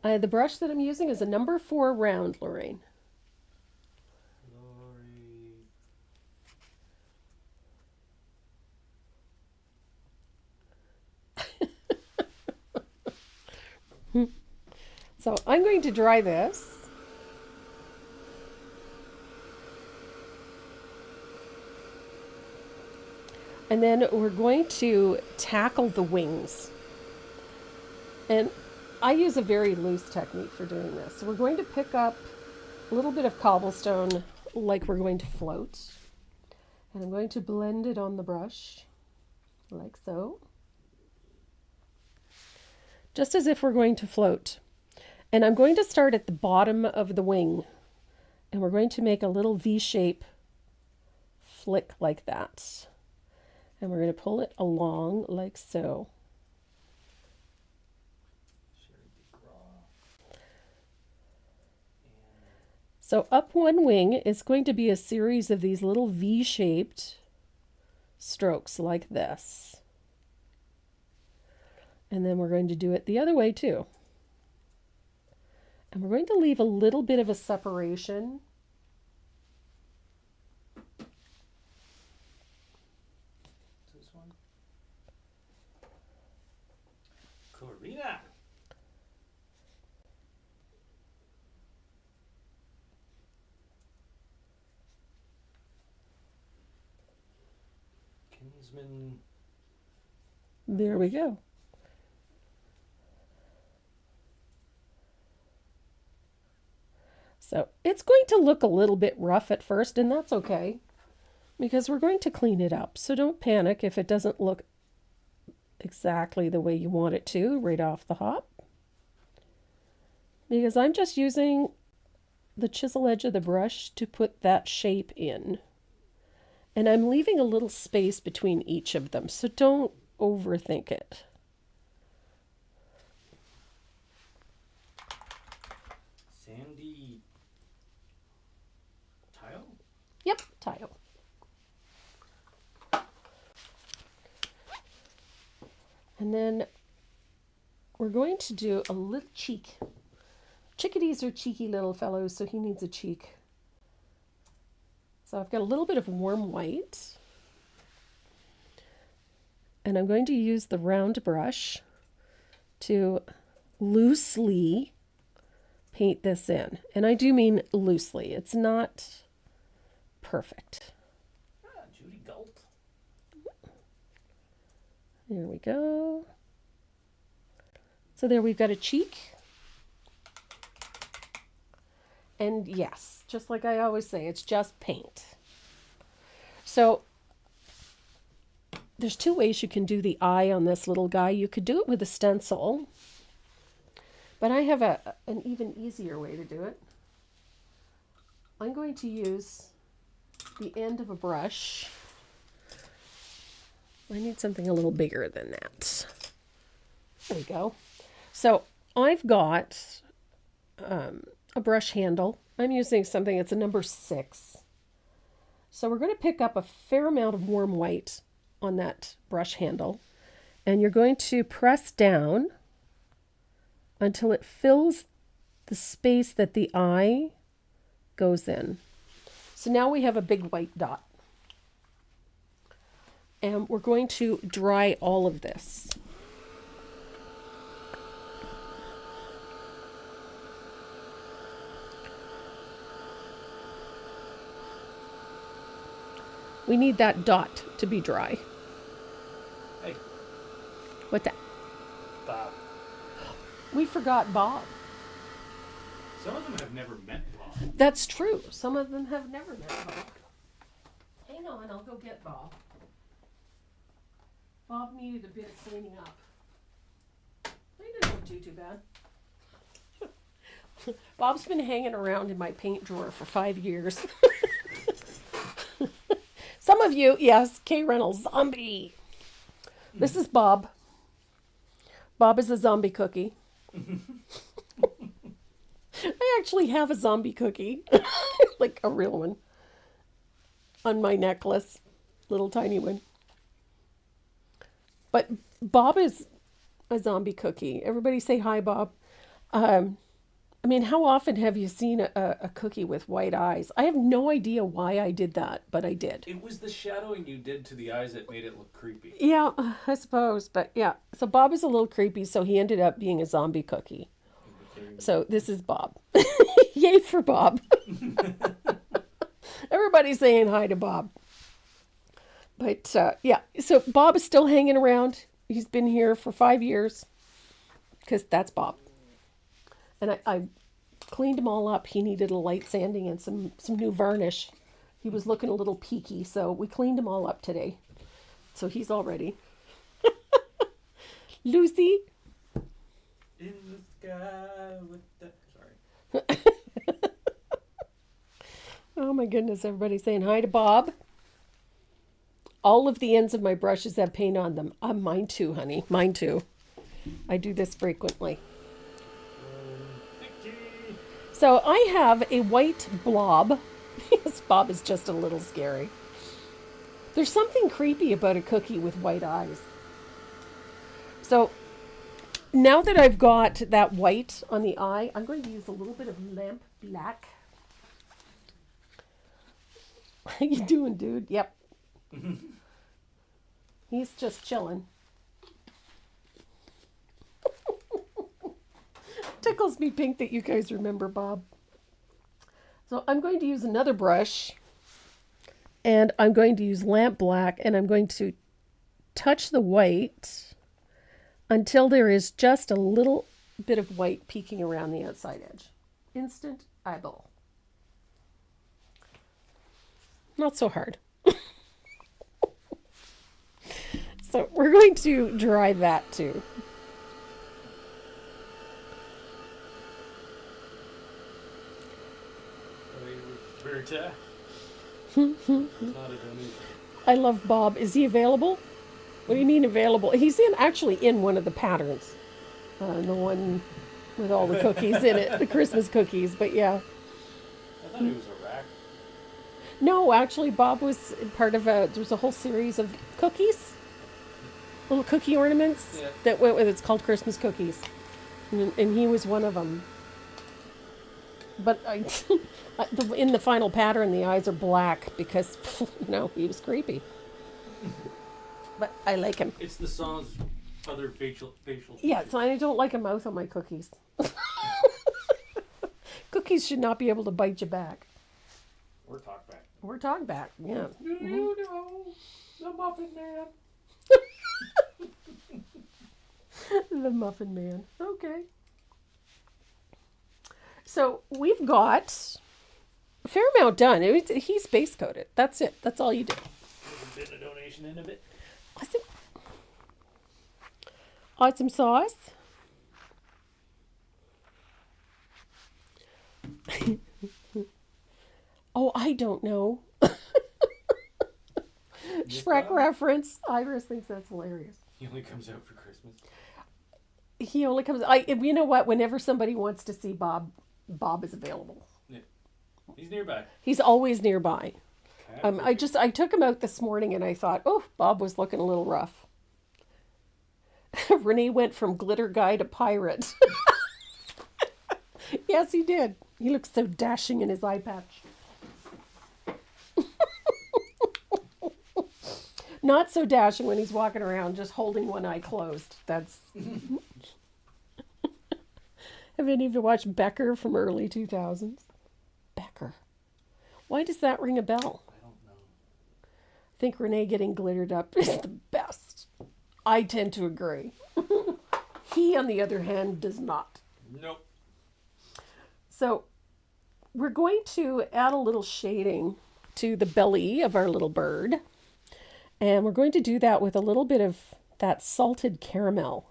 The brush that I'm using is a number 4 round, Lorraine. So I'm going to dry this. And then we're going to tackle the wings. And I use a very loose technique for doing this. So we're going to pick up a little bit of cobblestone like we're going to float. And I'm going to blend it on the brush, like so. Just as if we're going to float. And I'm going to start at the bottom of the wing. And we're going to make a little V-shape flick like that. And we're going to pull it along like so. So up one wing is going to be a series of these little V-shaped strokes like this. And then we're going to do it the other way too. And we're going to leave a little bit of a separation. This one? Corina! Kinsman. There we go. So it's going to look a little bit rough at first, and that's okay, because we're going to clean it up. So don't panic if it doesn't look exactly the way you want it to right off the hop, because I'm just using the chisel edge of the brush to put that shape in. And I'm leaving a little space between each of them, so don't overthink it. Sandy tile? Yep, tile. And then we're going to do a little cheek. Chickadees are cheeky little fellows, so he needs a cheek. So I've got a little bit of warm white. And I'm going to use the round brush to loosely paint this in. And I do mean loosely. It's not perfect. Judy Galt. There we go. So there we've got a cheek. And yes, just like I always say, it's just paint. So there's two ways you can do the eye on this little guy. You could do it with a stencil, but I have an even easier way to do it. I'm going to use the end of a brush. I need something a little bigger than that. There we go. So I've got a brush handle. I'm using something that's a number 6. So we're going to pick up a fair amount of warm white on that brush handle, and you're going to press down until it fills the space that the eye goes in. So now we have a big white dot. And we're going to dry all of this. We need that dot to be dry. Hey, What that? Bob. We forgot Bob. Some of them have never met Bob. That's true. Some of them have never met Bob. Hang on, I'll go get Bob. Bob needed a bit of cleaning up. He didn't do too bad. Bob's been hanging around in my paint drawer for 5 years. Some of you, yes, K. Reynolds, zombie. This is Bob. Bob is a zombie cookie. I actually have a zombie cookie, like a real one, on my necklace, little tiny one. But Bob is a zombie cookie. Everybody say hi, Bob. I mean, how often have you seen a cookie with white eyes? I have no idea why I did that, but I did. It was the shadowing you did to the eyes that made it look creepy. Yeah, I suppose. But yeah, so Bob is a little creepy, so he ended up being a zombie cookie. So this is Bob. Yay for Bob. Everybody's saying hi to Bob. But yeah, so Bob is still hanging around. He's been here for 5 years because that's Bob. And I cleaned him all up. He needed a light sanding and some new varnish. He was looking a little peaky, so we cleaned him all up today. So he's all ready. Lucy. In the sky with the... Sorry. Oh my goodness, everybody's saying hi to Bob. All of the ends of my brushes have paint on them. Mine too, honey. Mine too. I do this frequently. So I have a white blob. Yes, Bob is just a little scary. There's something creepy about a cookie with white eyes. So now that I've got that white on the eye, I'm going to use a little bit of lamp black. How you doing, dude? Yep. He's just chilling. Tickles me pink that you guys remember Bob. So I'm going to use another brush, and I'm going to use lamp black, and I'm going to touch the white until there is just a little bit of white peeking around the outside edge. Instant eyeball. Not so hard. So we're going to dry that too. I love Bob. Is he available? What do you mean available? He's actually in one of the patterns. The one with all the cookies in it, the Christmas cookies, but yeah. I thought he was a rack. No, actually Bob was part of there's a whole series of cookies. little cookie ornaments Yeah. that went with. It's called Christmas cookies, and he was one of them. But in the final pattern, the eyes are black because he was creepy. But I like him. It's the song's other facial Yeah, features. so I don't like a mouth on my cookies. Cookies should not be able to bite you back. Or talk back. We're talking back, yeah. Do you know the Muffin Man? The Muffin Man. Okay. So we've got a fair amount done. He's base coated. That's it. That's all you do. There's been a donation in a bit. I think item size. Oh, I don't know. Shrek reference. Iris thinks that's hilarious. He only comes out for Christmas. He only comes. You know what? Whenever somebody wants to see Bob, Bob is available. Yeah. He's nearby. He's always nearby. Okay. I took him out this morning and I thought, oh, Bob was looking a little rough. Renee went from glitter guy to pirate. Yes, he did. He looks so dashing in his eye patch. Not so dashing when he's walking around just holding one eye closed. That's. Have any of you watched Becker from early 2000s? Becker. Why does that ring a bell? I don't know. I think Renee getting glittered up is the best. I tend to agree. He, on the other hand, does not. Nope. So we're going to add a little shading to the belly of our little bird. And we're going to do that with a little bit of that salted caramel.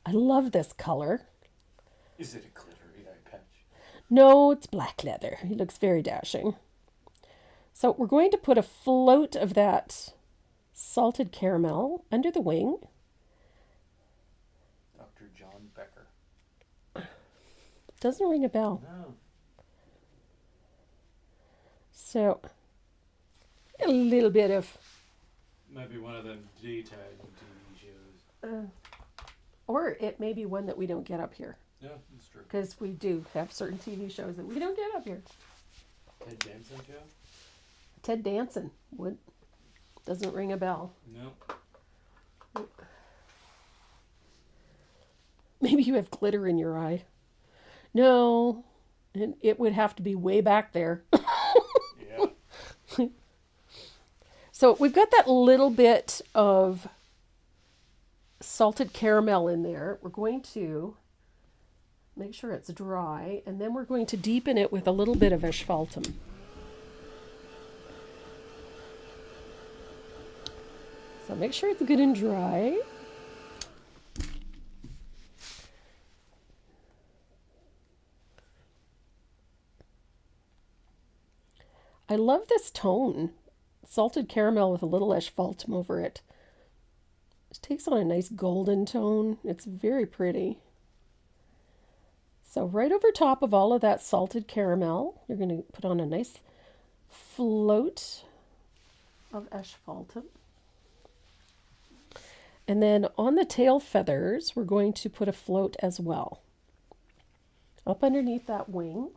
I love this color. Is it a glittery eye patch? No, it's black leather. He looks very dashing. So we're going to put a float of that salted caramel under the wing. Dr. John Becker. Doesn't ring a bell. No. So a little bit of, Might be one of them daytime TV shows. or it may be one that we don't get up here. Yeah, that's true. Because we do have certain TV shows that we don't get up here. Ted Danson show? Ted Danson would doesn't ring a bell. No. Maybe you have glitter in your eye. No, and it would have to be way back there. Yeah. So we've got that little bit of salted caramel in there. We're going to make sure it's dry, and then we're going to deepen it with a little bit of asphaltum. So make sure it's good and dry. I love this tone. Salted caramel with a little asphaltum over it. It takes on a nice golden tone. It's very pretty. So right over top of all of that salted caramel, you're going to put on a nice float of asphaltum. And then on the tail feathers, we're going to put a float as well. Up underneath that wing.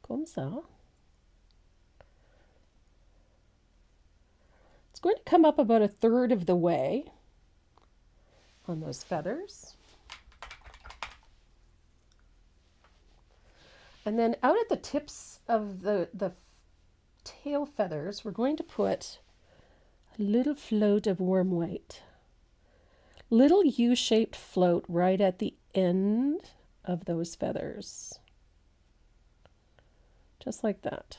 Comme ça. It's going to come up about a third of the way on those feathers. And then out at the tips of the tail feathers, we're going to put a little float of warm white. Little U-shaped float right at the end of those feathers. Just like that.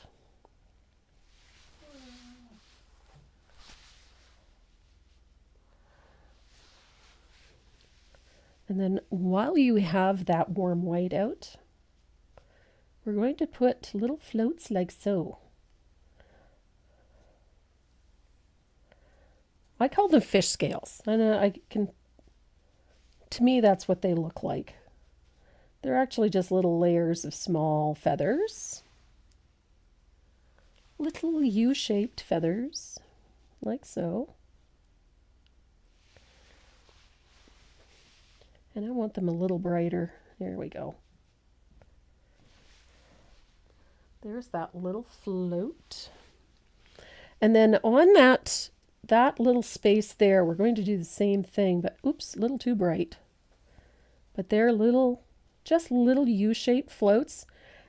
And then while you have that warm white out, we're going to put little floats like so. I call them fish scales. To me, that's what they look like. They're actually just little layers of small feathers. little U-shaped feathers, like so. And I want them a little brighter. There we go. There's that little float. And then on that little space there, we're going to do the same thing, but oops, a little too bright. But they're little, just little U-shaped floats,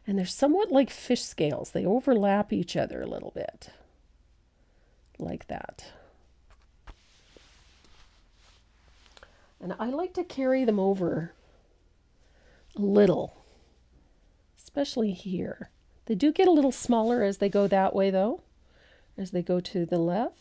and they're somewhat like fish scales. They overlap each other a little bit, like that. And I like to carry them over a little, especially here. They do get a little smaller as they go that way, though, as they go to the left.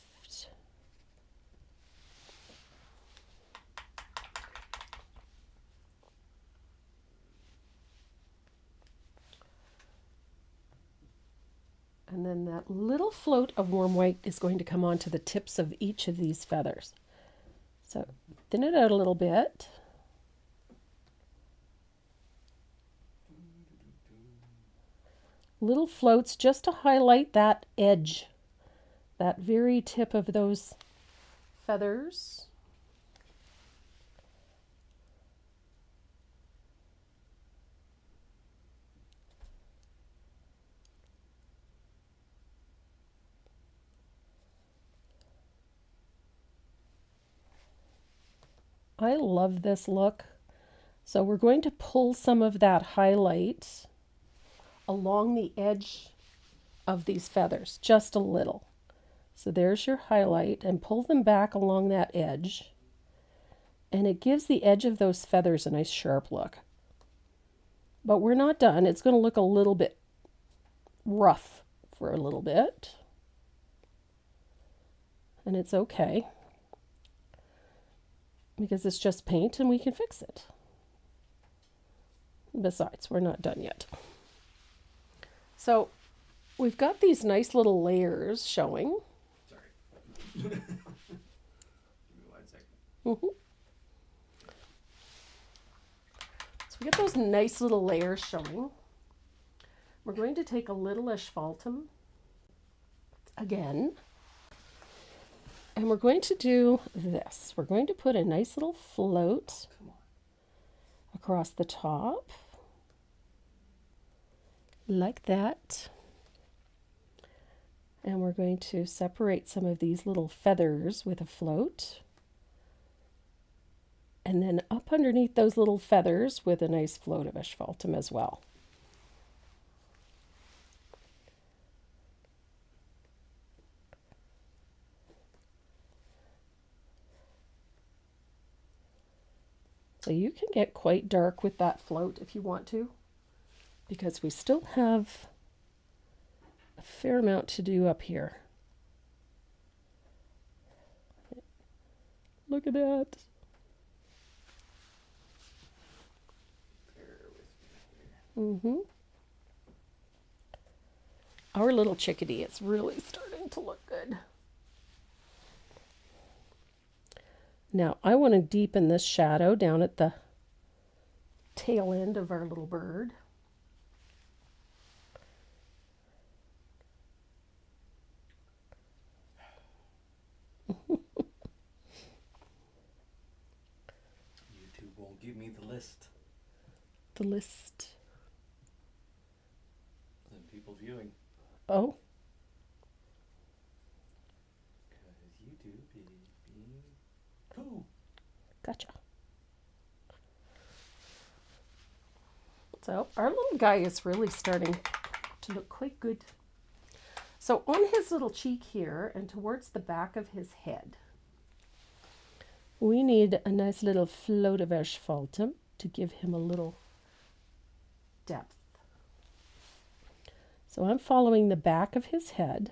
And then that little float of warm white is going to come onto the tips of each of these feathers. So thin it out a little bit. Little floats just to highlight that edge, that very tip of those feathers. I love this look. So we're going to pull some of that highlight along the edge of these feathers, just a little. So there's your highlight, and pull them back along that edge. And it gives the edge of those feathers a nice sharp look. But we're not done. It's going to look a little bit rough for a little bit. And it's okay, because it's just paint and we can fix it. Besides, we're not done yet. So we've got these nice little layers showing. Sorry. Give me 1 second. Mm-hmm. So we get those nice little layers showing. We're going to take a little asphaltum again. And we're going to do this. We're going to put a nice little float across the top, like that. And we're going to separate some of these little feathers with a float. And then up underneath those little feathers with a nice float of asphaltum as well. So you can get quite dark with that float if you want to, because we still have a fair amount to do up here. Look at that. Mm-hmm. Our little chickadee is really starting to look good. Now, I want to deepen this shadow down at the tail end of our little bird. YouTube won't give me the list. The list. Then people viewing. Oh. Because YouTube is being cool. Gotcha. So our little guy is really starting to look quite good. So on his little cheek here and towards the back of his head, we need a nice little float of asphaltum to give him a little depth. So I'm following the back of his head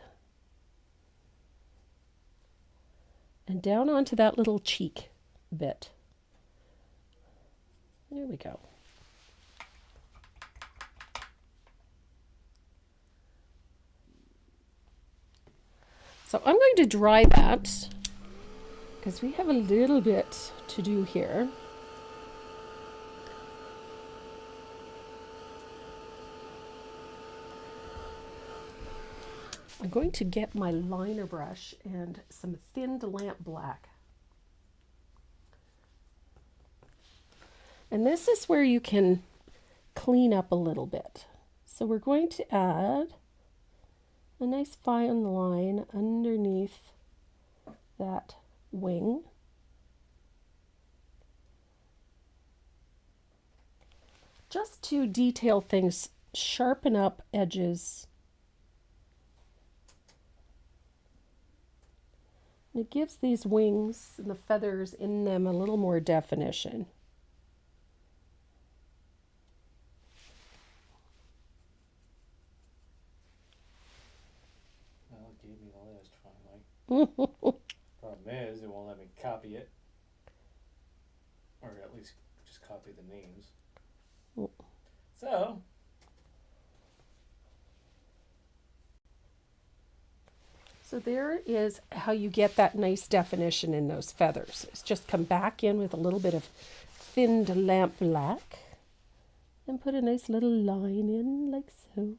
and down onto that little cheek bit. There we go. So I'm going to dry that because we have a little bit to do here. I'm going to get my liner brush and some thinned lamp black. And this is where you can clean up a little bit. So we're going to add a nice fine line underneath that wing. Just to detail things, sharpen up edges. And it gives these wings and the feathers in them a little more definition. Well, it gave me the list finally. Problem is, it won't let me copy it. Or at least just copy the names. So, so there is how you get that nice definition in those feathers. It's just come back in with a little bit of thinned lamp black and put a nice little line in like so.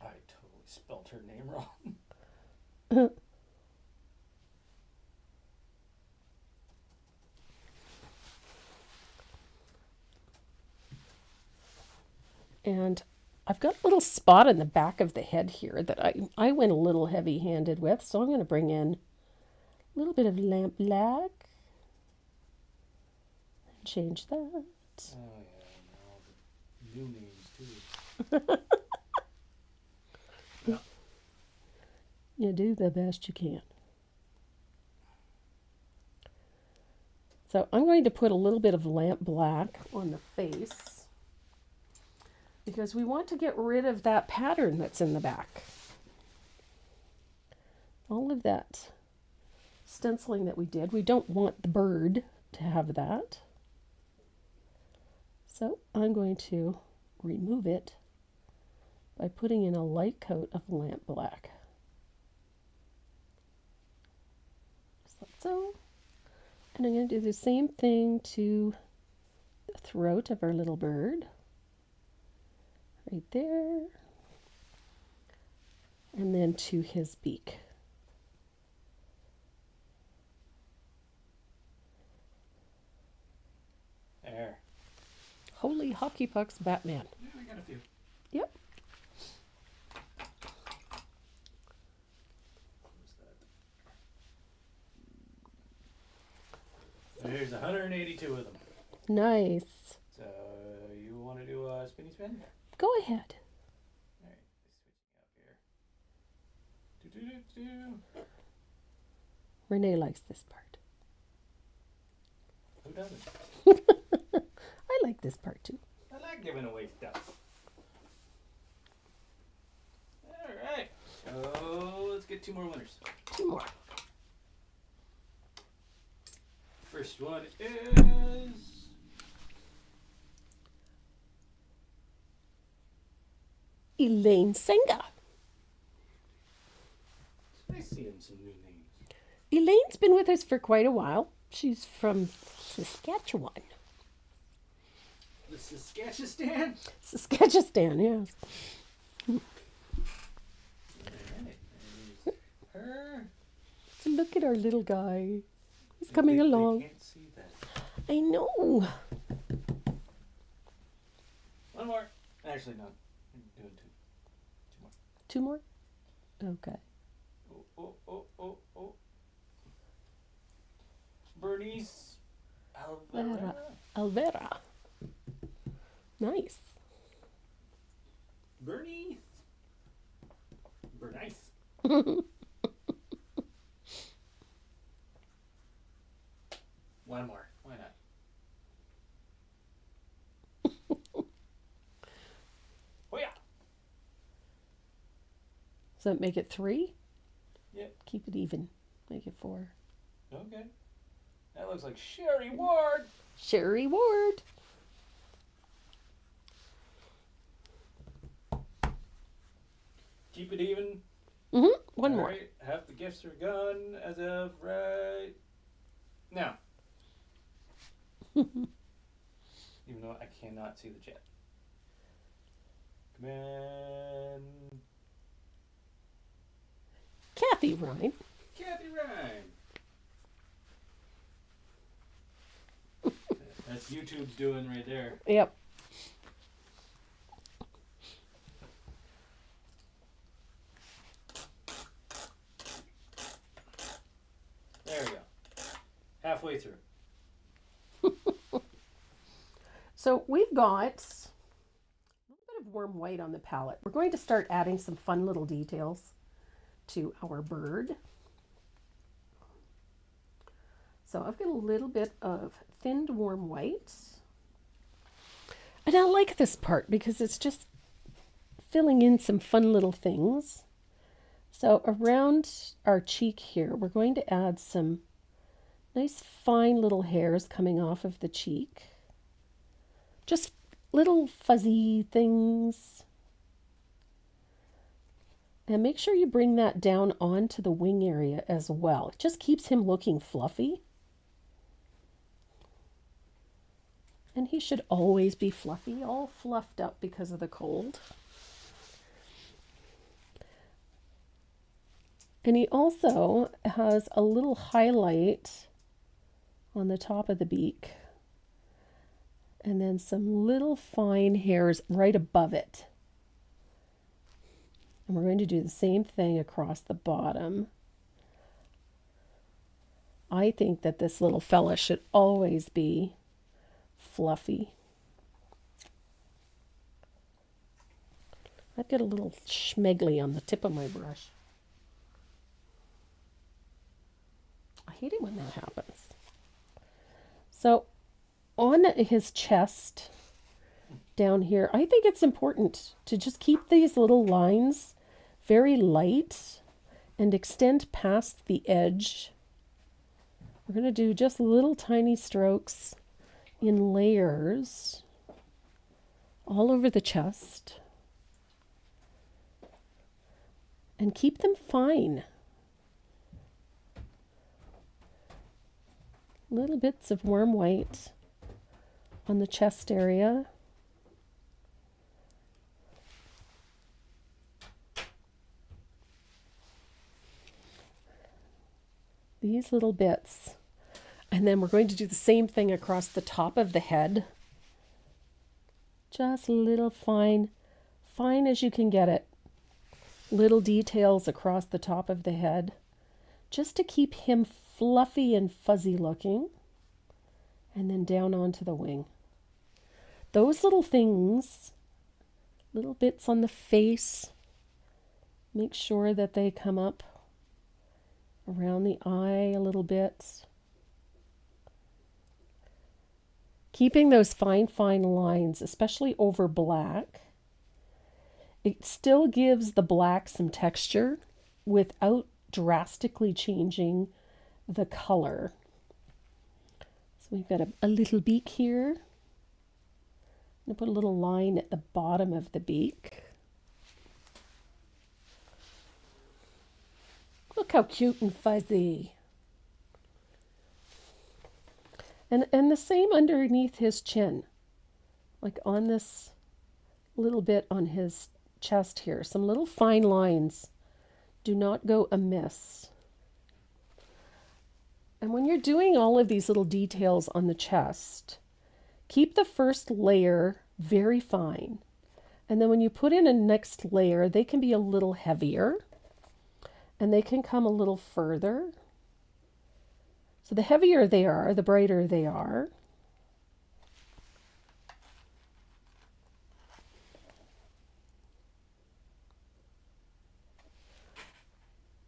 I totally spelled her name wrong. And I've got a little spot in the back of the head here that I went a little heavy-handed with, so I'm going to bring in a little bit of lamp black and change that. Oh yeah, and all the new names too. You do the best you can. So I'm going to put a little bit of lamp black on the face, because we want to get rid of that pattern that's in the back. All of that stenciling that we did, we don't want the bird to have that. So I'm going to remove it by putting in a light coat of lamp black. Just like so. And I'm going to do the same thing to the throat of our little bird. Right there. And then to his beak. There. Holy hockey pucks, Batman. Yeah, we got a few. Yep. There's 182 of them. Nice. So you want to do a spinny spin? Go ahead. All right, switching up here. Do. Renee likes this part. Who doesn't? I like this part too. I like giving away stuff. All right. So let's get two more winners. Two more. First one is Elaine Senga. I see him some new names. Elaine's been with us for quite a while. She's from Saskatchewan. The Saskatchewan. Saskatchewan, yes. Alright, there's her. So look at our little guy. He's coming along. They can't see that. I know. One more. Actually, no. I'm doing two. Two more? Okay. Oh. Bernice Alvera. Alvera. Nice. Bernice. Bernice. One more. Why not? Oh yeah. So make it 3? Yep. Keep it even. Make it 4. Okay. That looks like Sherry Ward. Sherry Ward. Keep it even. One more. Right. Half the gifts are gone as of right now. Even though I cannot see the chat. Man. Kathy Ryan. Kathy Rhyme. That's YouTube's doing right there. Yep. There we go. Halfway through. So we've got a little bit of warm white on the palette. We're going to start adding some fun little details to our bird. So I've got a little bit of thinned warm white. And I like this part because it's just filling in some fun little things. So around our cheek here, we're going to add some nice fine little hairs coming off of the cheek. Just little fuzzy things. And make sure you bring that down onto the wing area as well. It just keeps him looking fluffy. And he should always be fluffy, all fluffed up because of the cold. And he also has a little highlight on the top of the beak. And then some little fine hairs right above it. And we're going to do the same thing across the bottom. I think that this little fella should always be fluffy. I've got a little schmeggly on the tip of my brush. I hate it when that happens. So on his chest down here, I think it's important to just keep these little lines very light and extend past the edge. We're going to do just little tiny strokes in layers all over the chest and keep them fine. Little bits of warm white on the chest area. These little bits. And then we're going to do the same thing across the top of the head. Just little fine as you can get it. Little details across the top of the head. Just to keep him fluffy and fuzzy looking. And then down onto the wing. Those little things, little bits on the face, make sure that they come up around the eye a little bit. Keeping those fine lines, especially over black. It still gives the black some texture without drastically changing the color. So we've got a little beak here. I'm going to put a little line at the bottom of the beak. Look how cute and fuzzy. And the same underneath his chin. Like on this little bit on his chest here. Some little fine lines do not go amiss. And when you're doing all of these little details on the chest, keep the first layer very fine. And then when you put in a next layer, they can be a little heavier and they can come a little further. So the heavier they are, the brighter they are.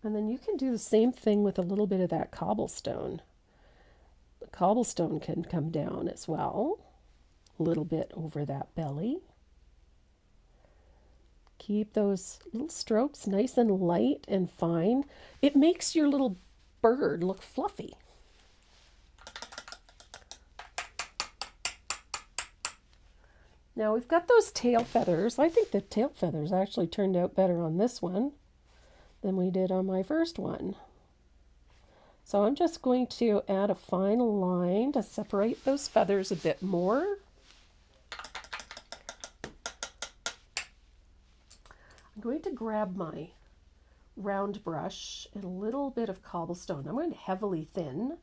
And then you can do the same thing with a little bit of that cobblestone. The cobblestone can come down as well, a little bit over that belly. Keep those little strokes nice and light and fine. It makes your little bird look fluffy. Now we've got those tail feathers. I think the tail feathers actually turned out better on this one than we did on my first one. So I'm just going to add a fine line to separate those feathers a bit more. I'm going to grab my round brush and a little bit of cobblestone. I'm going to heavily thin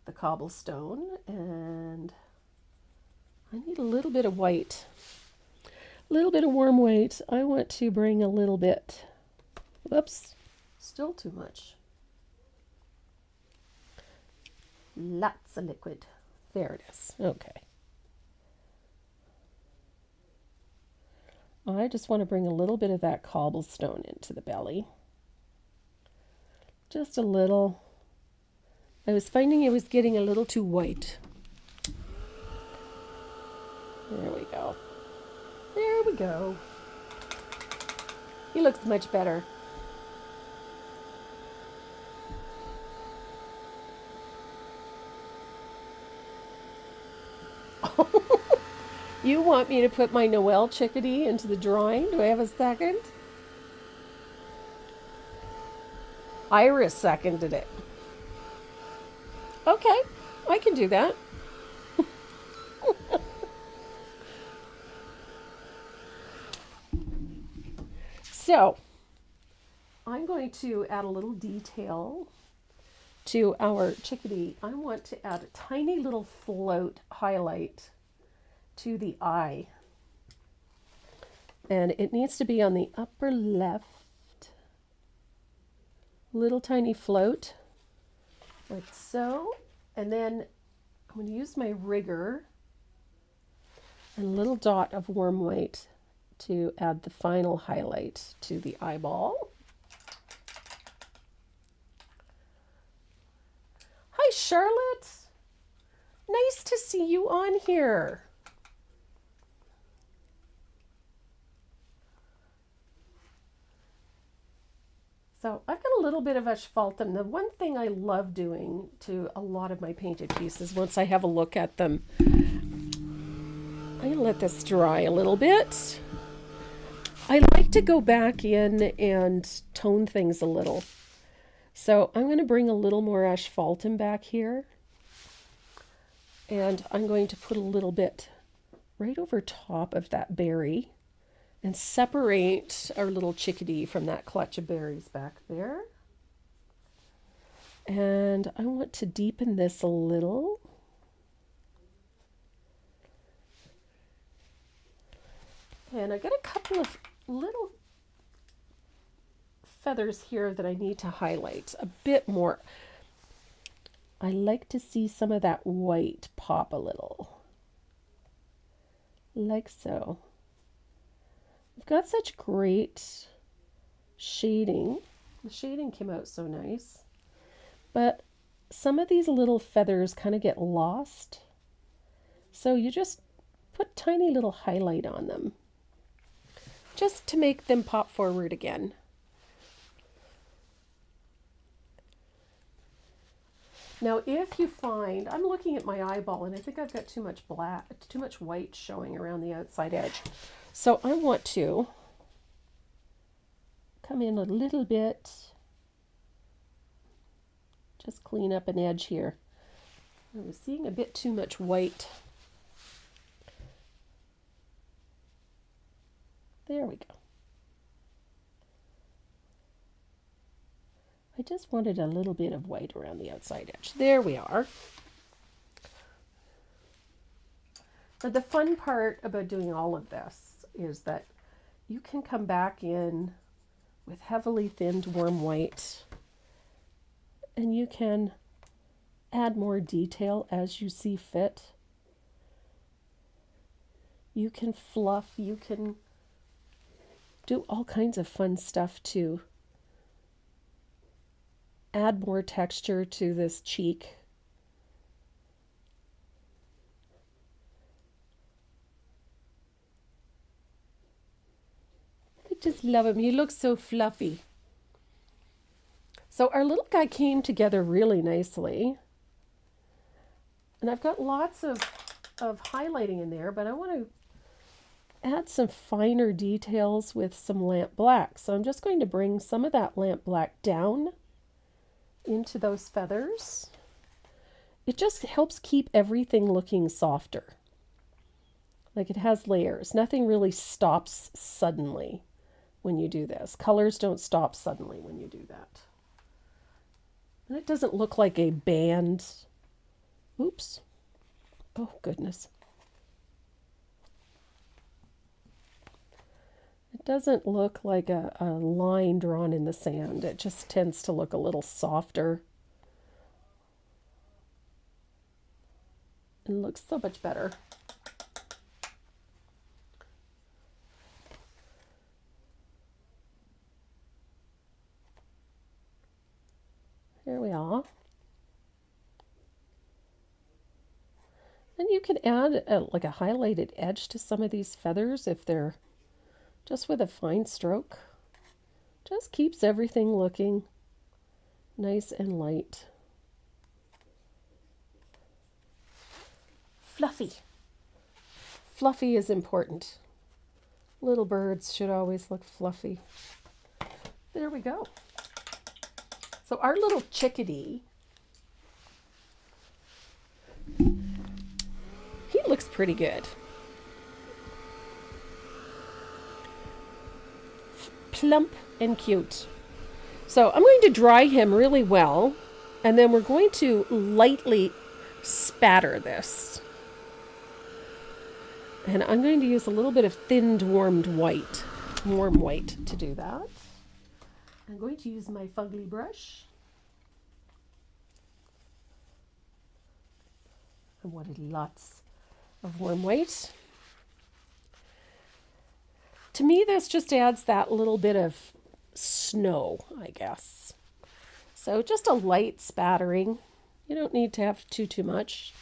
the cobblestone, and I need a little bit of white. A little bit of warm white. I want to bring a little bit. Whoops, still too much. Lots of liquid. There it is. Okay. I just want to bring a little bit of that cobblestone into the belly. Just a little. I was finding it was getting a little too white. There we go. There we go. He looks much better. You want me to put my Noel chickadee into the drawing? Do I have a second? Iris seconded it. Okay, I can do that. So, I'm going to add a little detail to our chickadee. I want to add a tiny little float highlight to the eye. And it needs to be on the upper left. Little tiny float, like so. And then I'm going to use my rigger and a little dot of warm white to add the final highlight to the eyeball. Hi, Charlotte. Nice to see you on here. So I've got a little bit of asphaltum. The one thing I love doing to a lot of my painted pieces, once I have a look at them, I'm going to let this dry a little bit. I like to go back in and tone things a little. So I'm going to bring a little more asphaltum back here. And I'm going to put a little bit right over top of that berry and separate our little chickadee from that clutch of berries back there. And I want to deepen this a little. And I got a couple of little feathers here that I need to highlight a bit more. I like to see some of that white pop a little, like so. I've got such great shading. The shading came out so nice, but some of these little feathers kind of get lost. So you just put tiny little highlight on them, just to make them pop forward again. Now, if you find, I'm looking at my eyeball and I think I've got too much black, too much white showing around the outside edge. So I want to come in a little bit, just clean up an edge here. I was seeing a bit too much white. There we go. I just wanted a little bit of white around the outside edge. There we are. But the fun part about doing all of this is that you can come back in with heavily thinned warm white and you can add more detail as you see fit. You can fluff, you can do all kinds of fun stuff to add more texture to this cheek. I just love him. He looks so fluffy. So our little guy came together really nicely. And I've got lots of highlighting in there, but I want to add some finer details with some lamp black. So I'm just going to bring some of that lamp black down into those feathers. It just helps keep everything looking softer. Like it has layers. Nothing really stops suddenly when you do this. Colors don't stop suddenly when you do that. And it doesn't look like a band. Oops. Oh, goodness. It doesn't look like a line drawn in the sand. It just tends to look a little softer. It looks so much better. Here we are. And you can add like a highlighted edge to some of these feathers if they're just with a fine stroke. Just keeps everything looking nice and light. Fluffy. Fluffy is important. Little birds should always look fluffy. There we go. So our little chickadee, he looks pretty good. Plump and cute. So I'm going to dry him really well, and then we're going to lightly spatter this. And I'm going to use a little bit of thinned warm white to do that. I'm going to use my fugly brush. I wanted lots of warm white. To me, this just adds that little bit of snow, I guess. So just a light spattering. You don't need to have too much.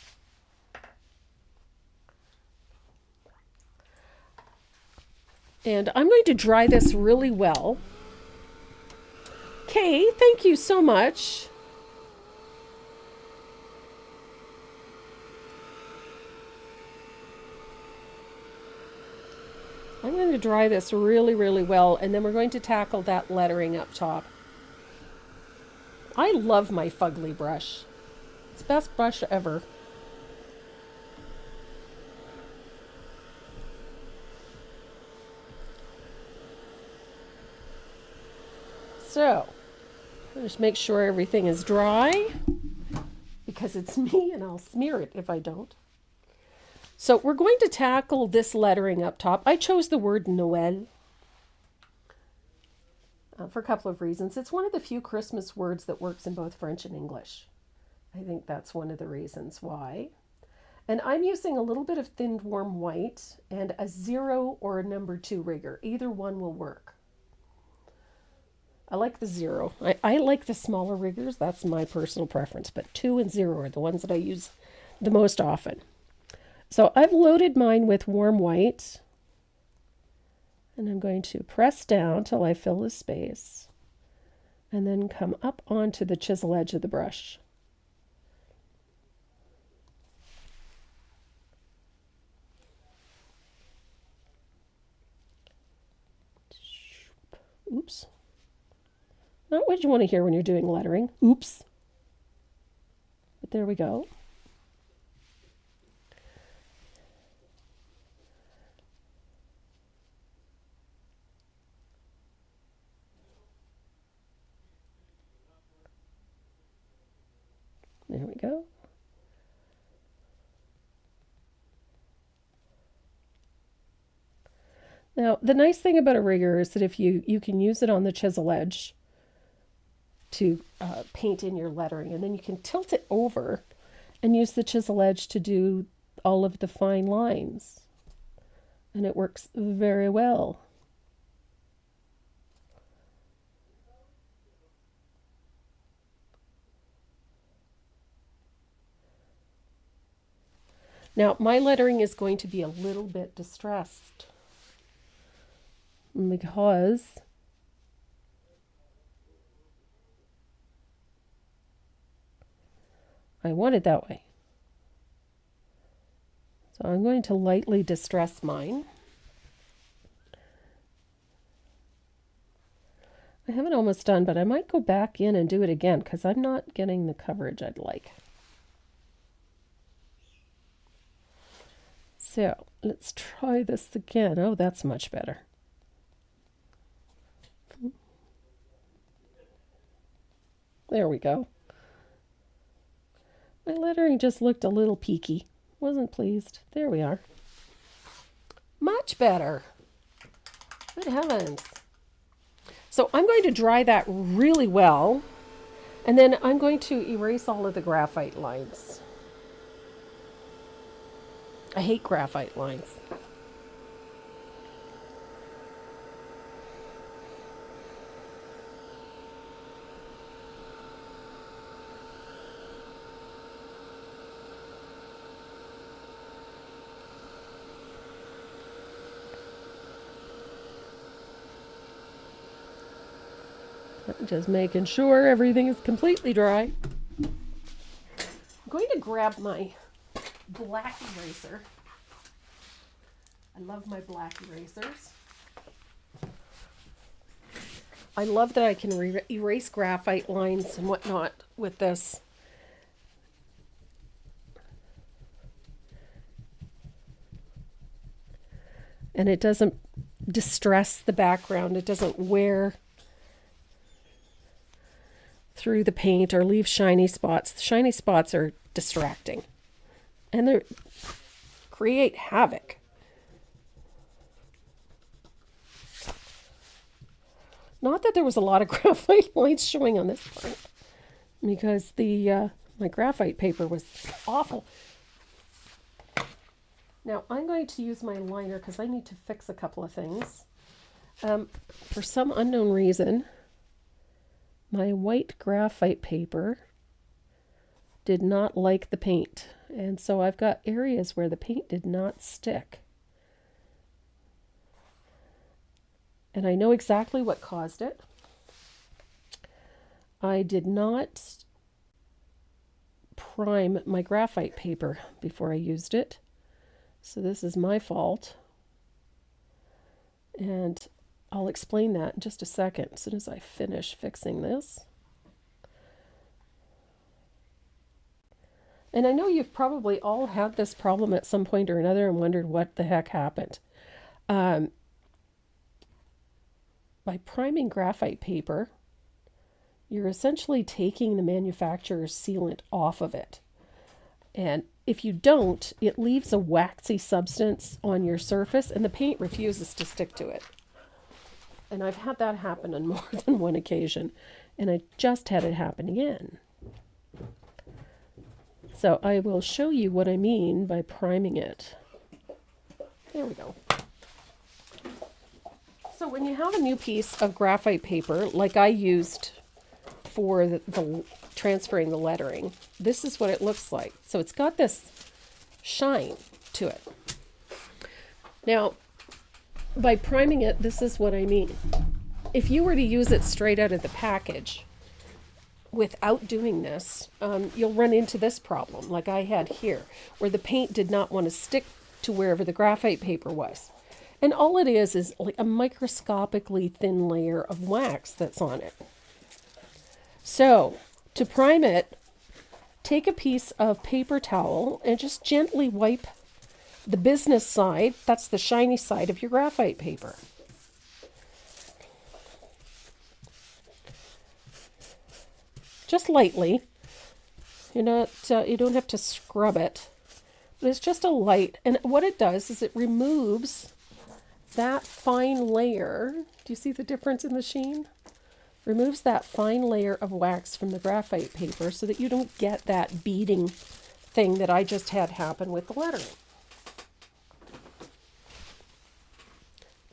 And I'm going to dry this really well. Okay, thank you so much. I'm going to dry this really, really well, and then we're going to tackle that lettering up top. I love my fugly brush. It's the best brush ever. So, just make sure everything is dry, because it's me and I'll smear it if I don't. So we're going to tackle this lettering up top. I chose the word Noël for a couple of reasons. It's one of the few Christmas words that works in both French and English. I think that's one of the reasons why. And I'm using a little bit of thinned warm white and a 0 or a number 2 rigger. Either one will work. I like the 0. I like the smaller riggers. That's my personal preference. But 2 and 0 are the ones that I use the most often. So I've loaded mine with warm white. And I'm going to press down till I fill the space. And then come up onto the chisel edge of the brush. Oops. Not what you want to hear when you're doing lettering. Oops. But there we go. There we go. Now, the nice thing about a rigger is that if you can use it on the chisel edge to paint in your lettering, and then you can tilt it over and use the chisel edge to do all of the fine lines. And it works very well. Now, my lettering is going to be a little bit distressed because I want it that way. So I'm going to lightly distress mine. I have it almost done, but I might go back in and do it again because I'm not getting the coverage I'd like. So let's try this again. Oh, that's much better. There we go. My lettering just looked a little peaky. Wasn't pleased. There we are. Much better. Good heavens. So I'm going to dry that really well, and then I'm going to erase all of the graphite lines. I hate graphite lines. Just making sure everything is completely dry. I'm going to grab my black eraser. I love my black erasers. I love that I can erase graphite lines and whatnot with this. And it doesn't distress the background. It doesn't wear through the paint or leave shiny spots. The shiny spots are distracting and they create havoc. Not that there was a lot of graphite lines showing on this part, because the my graphite paper was awful. Now I'm going to use my liner because I need to fix a couple of things. For some unknown reason, my white graphite paper did not like the paint, and so I've got areas where the paint did not stick. And I know exactly what caused it. I did not prime my graphite paper before I used it, so this is my fault. And I'll explain that in just a second, as soon as I finish fixing this. And I know you've probably all had this problem at some point or another and wondered what the heck happened. By priming graphite paper, you're essentially taking the manufacturer's sealant off of it. And if you don't, it leaves a waxy substance on your surface and the paint refuses to stick to it. And I've had that happen on more than one occasion, and I just had it happen again. So I will show you what I mean by priming it. There we go. So when you have a new piece of graphite paper, like I used for the transferring the lettering, this is what it looks like. So it's got this shine to it. Now, by priming it, this is what I mean. If you were to use it straight out of the package without doing this, you'll run into this problem like I had here, where the paint did not want to stick to wherever the graphite paper was. And all it is like a microscopically thin layer of wax that's on it. So to prime it, take a piece of paper towel and just gently wipe the business side, that's the shiny side of your graphite paper. Just lightly. You don't have to scrub it, but it's just a light. And what it does is it removes that fine layer. Do you see the difference in the sheen? Removes that fine layer of wax from the graphite paper so that you don't get that beading thing that I just had happen with the lettering.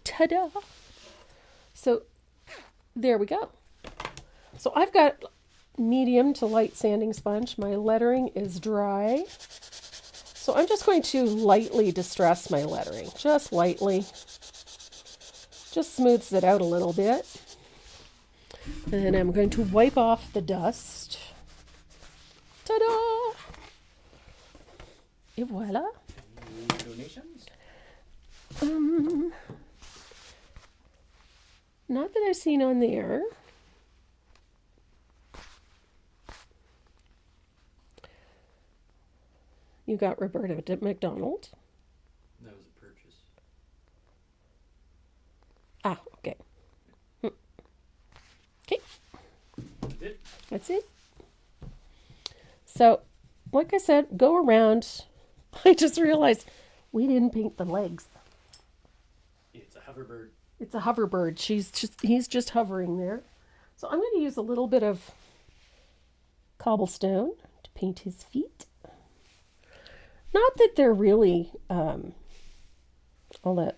Ta-da! So there we go. So I've got medium to light sanding sponge. My lettering is dry. So I'm just going to lightly distress my lettering, just lightly. Just smooths it out a little bit. And then I'm going to wipe off the dust. Ta-da! Et voila. Donations? Not that I've seen on there. You got Roberta McDonald. That was a purchase. Ah, okay. Okay. That's it? That's it. So, like I said, go around. I just realized we didn't paint the legs. It's a hoverbird. It's a hoverbird. He's just hovering there. So I'm going to use a little bit of cobblestone to paint his feet. Not that they're really all that,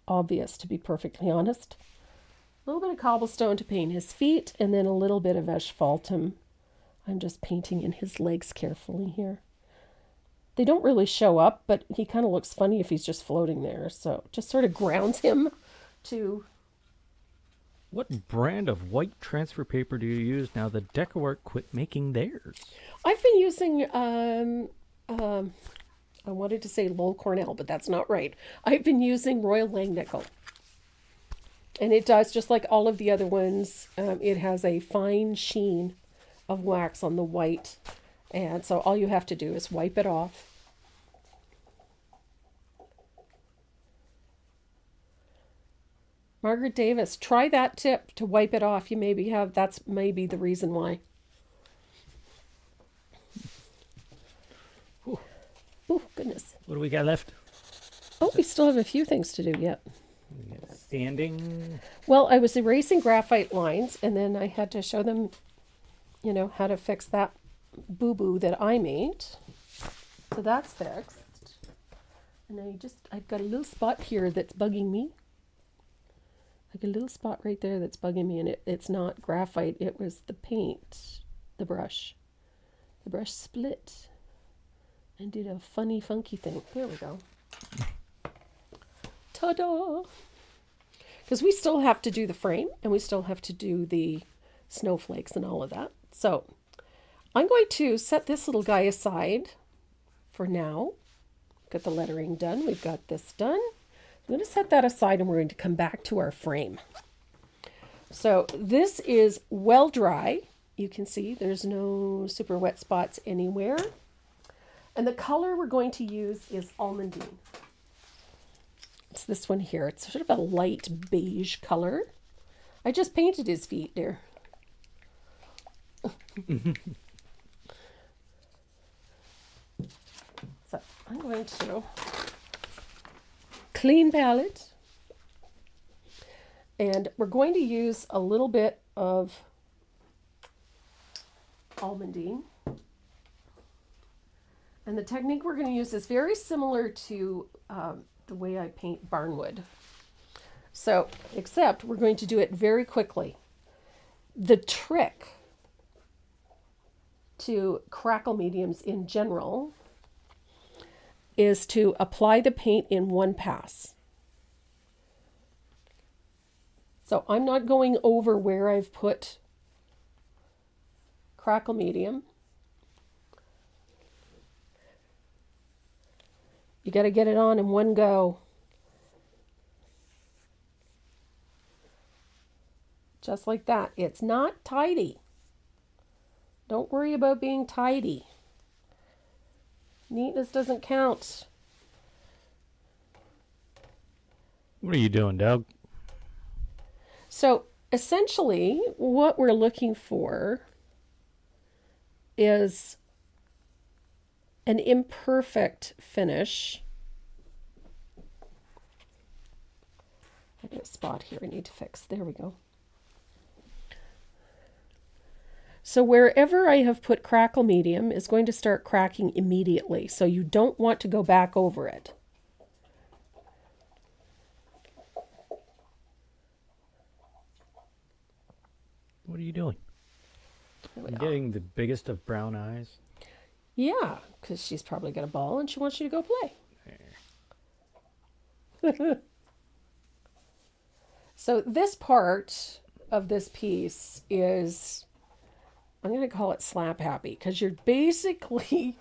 obvious, to be perfectly honest. A little bit of cobblestone to paint his feet, and then a little bit of asphaltum. I'm just painting in his legs carefully here. They don't really show up, but he kind of looks funny if he's just floating there. So just sort of grounds him to... What brand of white transfer paper do you use now that DecoArt quit making theirs? I've been using, I wanted to say Lowell Cornell, but that's not right. I've been using Royal Langnickel. And it does, just like all of the other ones, it has a fine sheen of wax on the white. And so all you have to do is wipe it off. Margaret Davis, try that tip to wipe it off. That's maybe the reason why. Ooh. Oh, goodness. What do we got left? Oh, we still have a few things to do yet. Sanding. Well, I was erasing graphite lines, and then I had to show them, how to fix that boo-boo that I made. So that's fixed. And I've got a little spot here that's bugging me. Like a little spot right there that's bugging me, and it's not graphite, it was the paint, the brush. The brush split and did a funny, funky thing. There we go. Ta-da! Because we still have to do the frame, and we still have to do the snowflakes and all of that. So I'm going to set this little guy aside for now. Got the lettering done. We've got this done. I'm going to set that aside, and we're going to come back to our frame. So this is well dry. You can see there's no super wet spots anywhere. And the color we're going to use is almondine. It's this one here. It's sort of a light beige color. I just painted his feet there. So I'm going to clean palette, and we're going to use a little bit of almondine, and the technique we're going to use is very similar to the way I paint barnwood, so except we're going to do it very quickly. The trick to crackle mediums in general is to apply the paint in one pass. So I'm not going over where I've put crackle medium. You got to get it on in one go. Just like that. It's not tidy. Don't worry about being tidy. Neatness doesn't count. What are you doing, Doug? So essentially, what we're looking for is an imperfect finish. I got a spot here I need to fix. There we go. So wherever I have put crackle medium is going to start cracking immediately. So you don't want to go back over it. What are you doing? I'm getting the biggest of brown eyes. Yeah, because she's probably got a ball and she wants you to go play. So this part of this piece is, I'm going to call it slap happy, because you're basically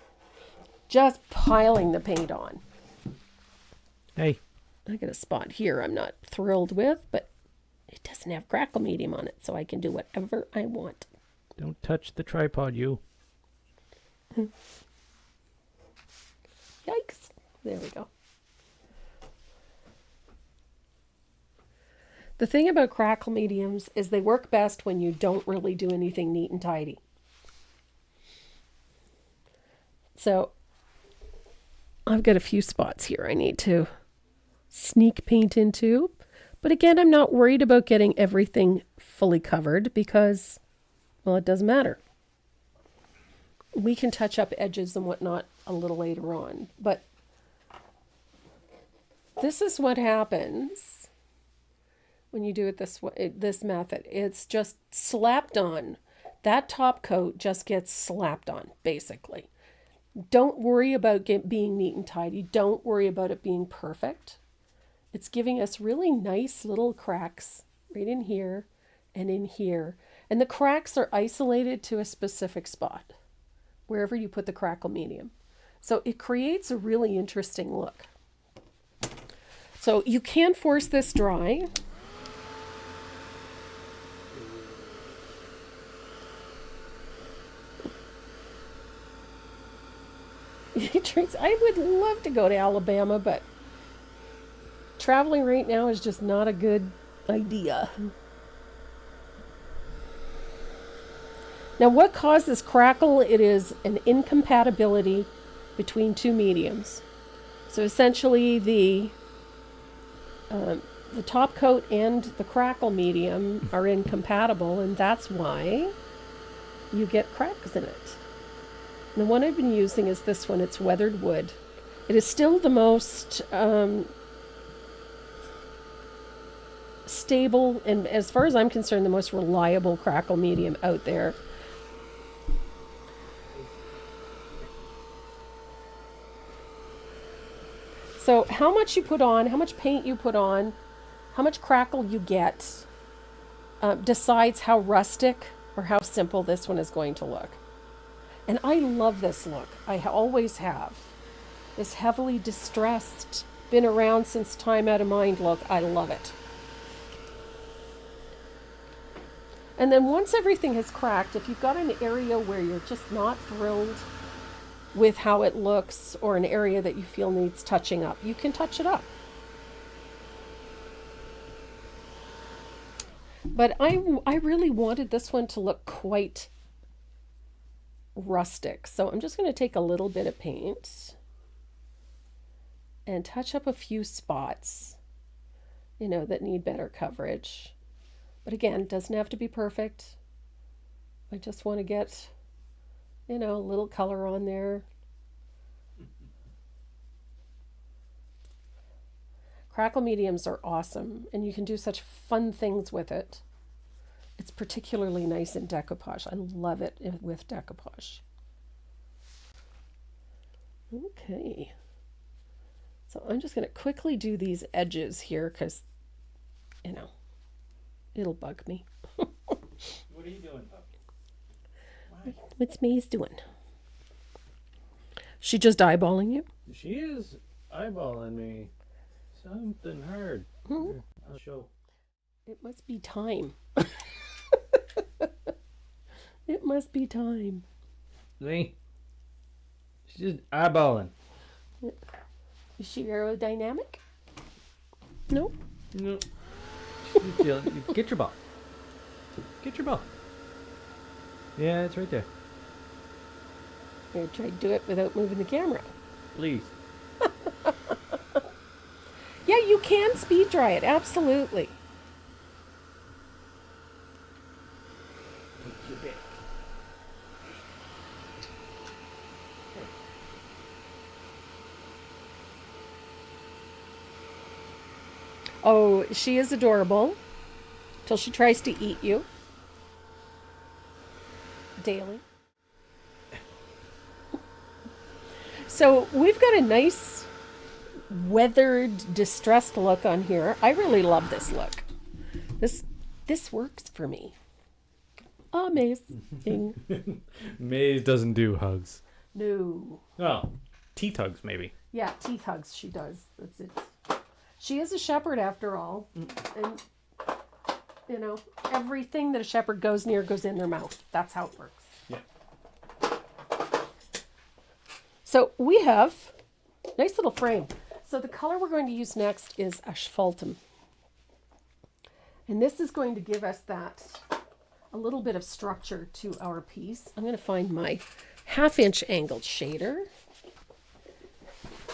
just piling the paint on. Hey. I got a spot here I'm not thrilled with, but it doesn't have crackle medium on it, so I can do whatever I want. Don't touch the tripod, you. Yikes. There we go. The thing about crackle mediums is they work best when you don't really do anything neat and tidy. So I've got a few spots here I need to sneak paint into. But again, I'm not worried about getting everything fully covered because, well, it doesn't matter. We can touch up edges and whatnot a little later on. But this is what happens when you do it this way, this method. It's just slapped on. That top coat just gets slapped on, basically. Don't worry about being neat and tidy. Don't worry about it being perfect. It's giving us really nice little cracks right in here and in here. And the cracks are isolated to a specific spot, wherever you put the crackle medium. So it creates a really interesting look. So you can force this dry. I would love to go to Alabama, but traveling right now is just not a good idea. Now, what causes crackle? It is an incompatibility between two mediums. So essentially, the top coat and the crackle medium are incompatible, and that's why you get cracks in it. The one I've been using is this one. It's weathered wood. It is still the most stable and, as far as I'm concerned, the most reliable crackle medium out there. So how much you put on, how much paint you put on, how much crackle you get decides how rustic or how simple this one is going to look. And I love this look. I always have. This heavily distressed, been around since time out of mind look. I love it. And then once everything has cracked, if you've got an area where you're just not thrilled with how it looks, or an area that you feel needs touching up, you can touch it up. But I really wanted this one to look quite rustic. So I'm just going to take a little bit of paint and touch up a few spots, you know, that need better coverage. But again, it doesn't have to be perfect. I just want to get, you know, a little color on there. Crackle mediums are awesome, and you can do such fun things with it. It's particularly nice in decoupage. I love it with decoupage. Okay. So I'm just going to quickly do these edges here because, you know, it'll bug me. What are you doing, puppy? Why? What's Maze doing? She just eyeballing you? She is eyeballing me. Something hard. Mm-hmm. I'll show. It must be time. It must be time. See? She's just eyeballing. Is she aerodynamic? No. No. Get your ball. Get your ball. Yeah, it's right there. I'm going to try to do it without moving the camera. Please. Yeah, you can speed dry it. Absolutely. Oh, she is adorable till she tries to eat you daily. So we've got a nice weathered, distressed look on here. I really love this look. This works for me. Amazing. Maze doesn't do hugs. No. Oh, teeth hugs maybe. Yeah, teeth hugs she does. That's it. She is a shepherd after all. And, you know, everything that a shepherd goes near goes in their mouth. That's how it works. Yeah. So we have a nice little frame. So the color we're going to use next is asphaltum. And this is going to give us that, a little bit of structure to our piece. I'm going to find my 1/2 inch angled shader.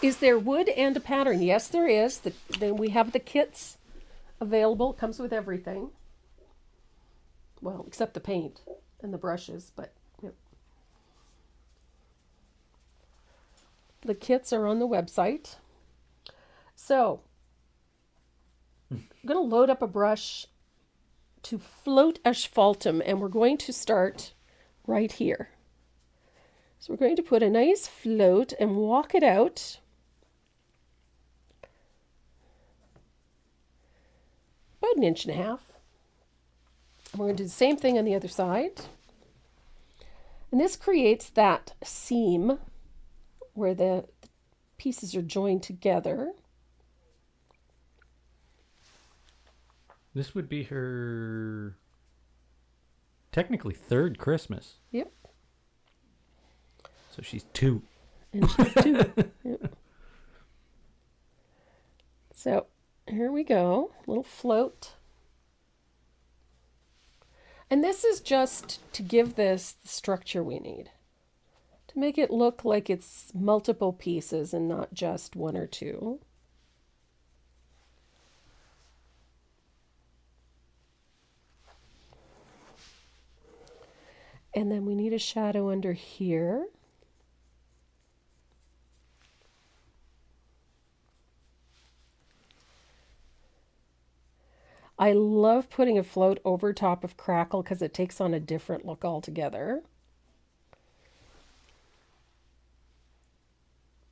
Is there wood and a pattern? Yes, there is. Then we have the kits available. It comes with everything. Well, except the paint and the brushes, but yep. The kits are on the website. So, I'm going to load up a brush to float asphaltum, and we're going to start right here. So we're going to put a nice float and walk it out. About 1.5 inches. And we're going to do the same thing on the other side. And this creates that seam where the pieces are joined together. This would be her technically 3rd Christmas. Yep. So she's 2. And she's 2. Yep. So here we go. Little float. And this is just to give this the structure we need. To make it look like it's multiple pieces and not just 1 or 2. And then we need a shadow under here. I love putting a float over top of crackle because it takes on a different look altogether.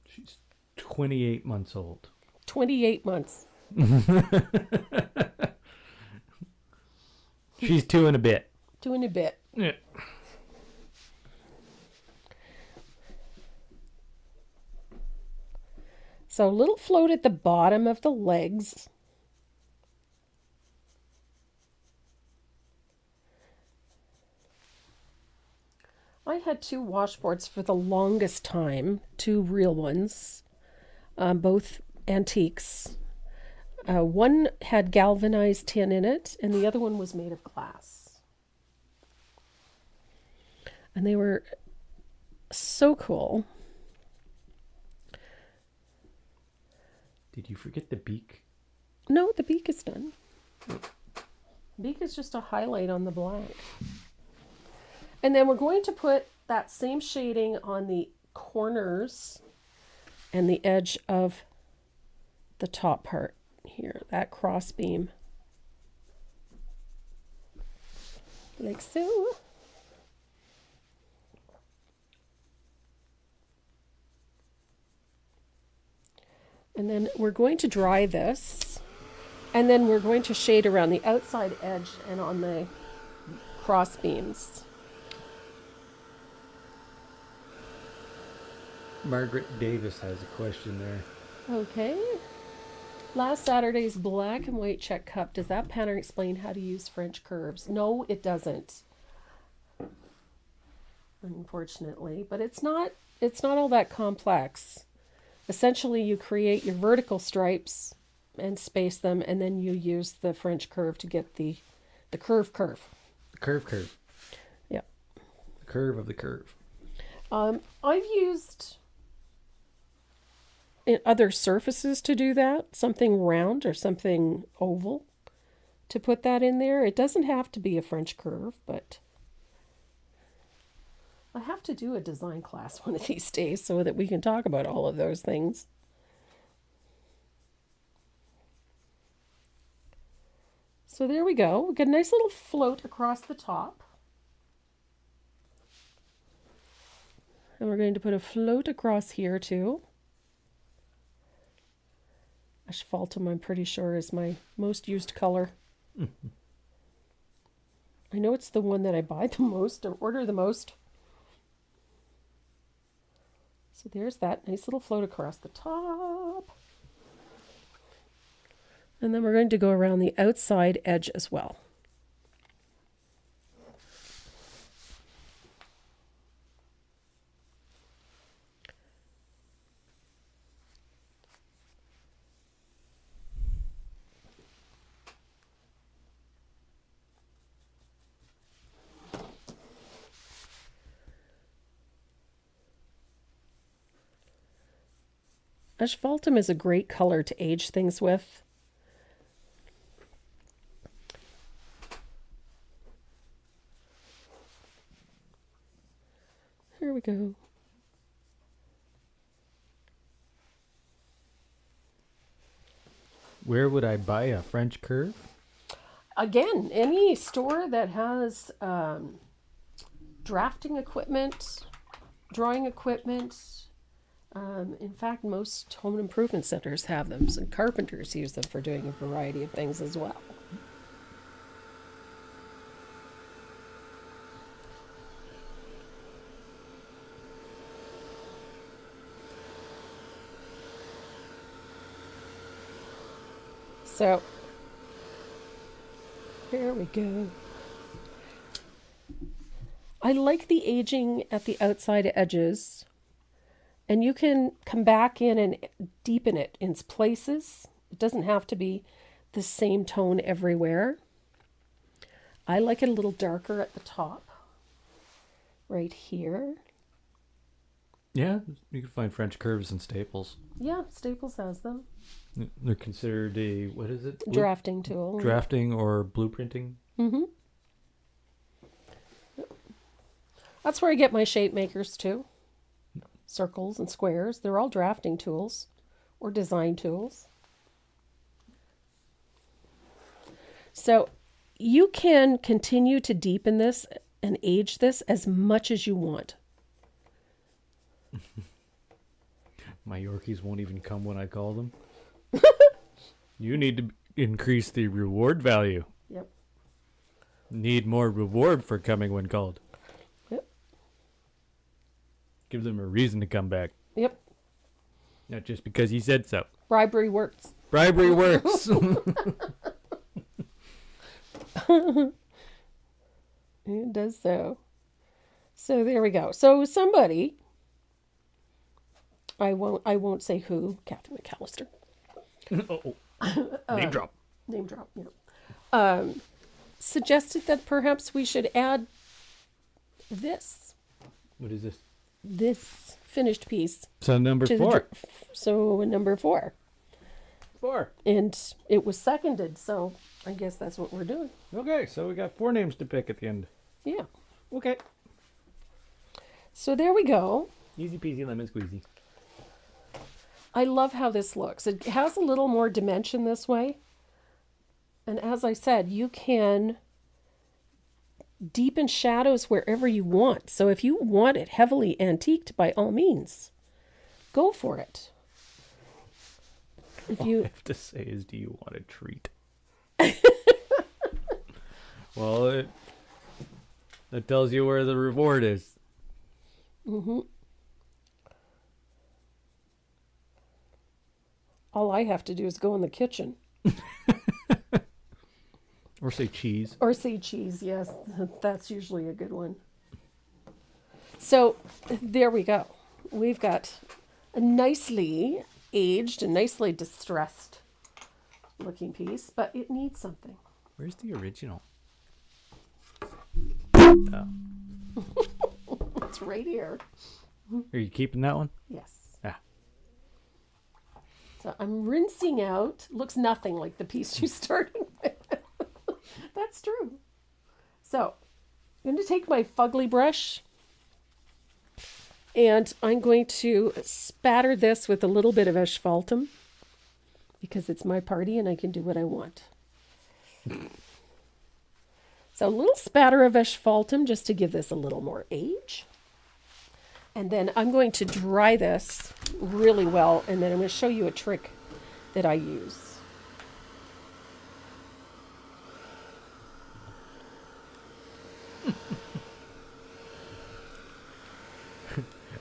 She's 28 months old. 28 months. She's 2 and a bit. 2 and a bit. Yeah. So a little float at the bottom of the legs. I had 2 washboards for the longest time, 2 real ones, both antiques. One had galvanized tin in it, and the other one was made of glass. And they were so cool. Did you forget the beak? No, the beak is done. Beak is just a highlight on the black. And then we're going to put that same shading on the corners and the edge of the top part here, that cross beam. Like so. And then we're going to dry this, and then we're going to shade around the outside edge and on the cross beams. Margaret Davis has a question there. Okay. Last Saturday's black and white check cup. Does that pattern explain how to use French curves? No, it doesn't. Unfortunately, but it's not all that complex. Essentially, you create your vertical stripes and space them, and then you use the French curve to get the curve. The curve. Yeah. The curve of the curve. I've used in other surfaces to do that, something round or something oval to put that in there. It doesn't have to be a French curve, but I have to do a design class one of these days so that we can talk about all of those things. So there we go. We get a nice little float across the top. And we're going to put a float across here too. Asphaltum, I'm pretty sure, is my most used color. Mm-hmm. I know it's the one that I buy the most or order the most. So there's that nice little float across the top. And then we're going to go around the outside edge as well. Asphaltum is a great color to age things with. Here we go. Where would I buy a French curve? Again, any store that has drafting equipment, drawing equipment. In fact, most home improvement centers have them, and carpenters use them for doing a variety of things as well. So, there we go. I like the aging at the outside edges, and you can come back in and deepen it in places. It doesn't have to be the same tone everywhere. I like it a little darker at the top, right here. Yeah, you can find French curves and Staples. Yeah, Staples has them. They're considered a, what is it? Drafting tool. Drafting or blueprinting. Mm-hmm. That's where I get my shape makers too. Circles and squares. They're all drafting tools or design tools. So you can continue to deepen this and age this as much as you want. My Yorkies won't even come when I call them. You need to increase the reward value. Yep. Need more reward for coming when called. Yep. Give them a reason to come back. Yep. Not just because he said so. Bribery works. Bribery works. It does so. So there we go. So somebody, I won't say who, Kathy McAllister. Oh. Name drop. Name drop, yeah. Suggested that perhaps we should add this. What is this? This finished piece. So number to 4. So number 4. 4. And it was seconded, so I guess that's what we're doing. Okay, so we got 4 names to pick at the end. Yeah. Okay. So there we go. Easy peasy lemon squeezy. I love how this looks. It has a little more dimension this way. And as I said, you can deepen shadows wherever you want. So if you want it heavily antiqued, by all means, go for it. If All you I have to say is, do you want a treat? Well, that tells you where the reward is. Mm-hmm. All I have to do is go in the kitchen. Or say cheese. Or say cheese, yes. That's usually a good one. So there we go. We've got a nicely aged and nicely distressed looking piece, but it needs something. Where's the original? Oh. It's right here. Are you keeping that one? Yes. Ah. So I'm rinsing out. Looks nothing like the piece you started with. That's true. So I'm going to take my fugly brush and I'm going to spatter this with a little bit of asphaltum because it's my party and I can do what I want. So a little spatter of asphaltum just to give this a little more age. And then I'm going to dry this really well, and then I'm going to show you a trick that I use.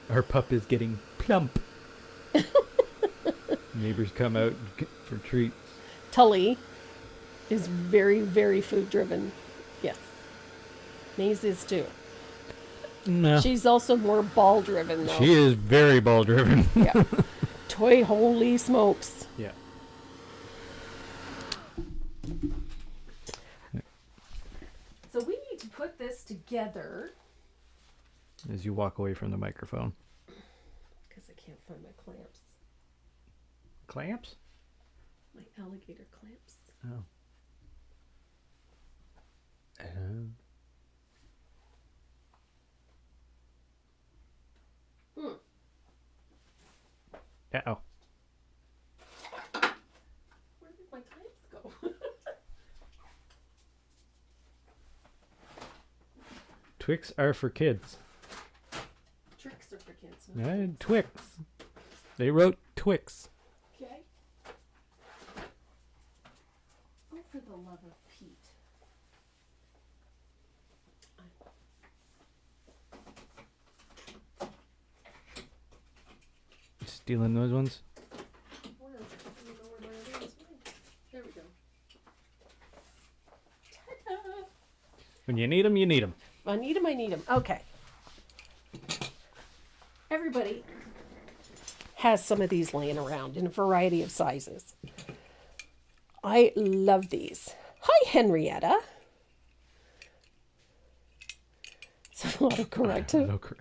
Our pup is getting plump. Neighbors come out for treats. Tully is very, very food driven. Yes. Maze is too. No. She's also more ball driven though. She is very ball driven. Yeah. Toy, holy smokes. Yeah. So we need to put this together. As you walk away from the microphone. Because I can't find my clamps. Clamps? My alligator clamps. Oh. Uh-oh. Where did my clamps go? Twix are for kids. Tricks are for kids. Twix. They wrote Twix. Okay. Oh, for the love of Pete. Stealing those ones? Where is it? I don't know where mine is. There we go. Ta-da! When you need them, you need them. I need them, I need them. Okay. Everybody has some of these laying around in a variety of sizes. I love these. Hi, Henrietta. So autocorrect. Autocorrect.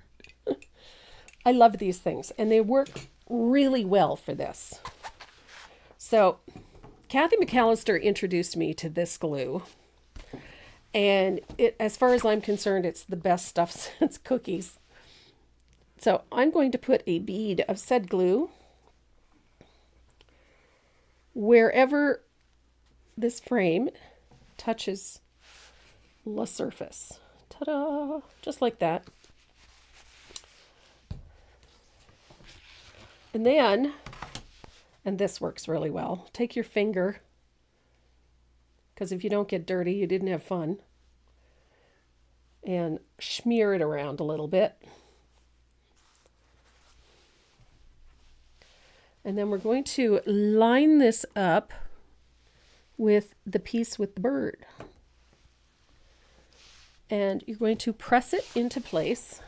I love these things, and they work really well for this. So, Kathy McAllister introduced me to this glue, and it, as far as I'm concerned, it's the best stuff since cookies. So, I'm going to put a bead of said glue wherever this frame touches the surface. Ta-da! Just like that. And then, and this works really well, take your finger, because if you don't get dirty, you didn't have fun, and smear it around a little bit. And then we're going to line this up with the piece with the bird. And you're going to press it into place.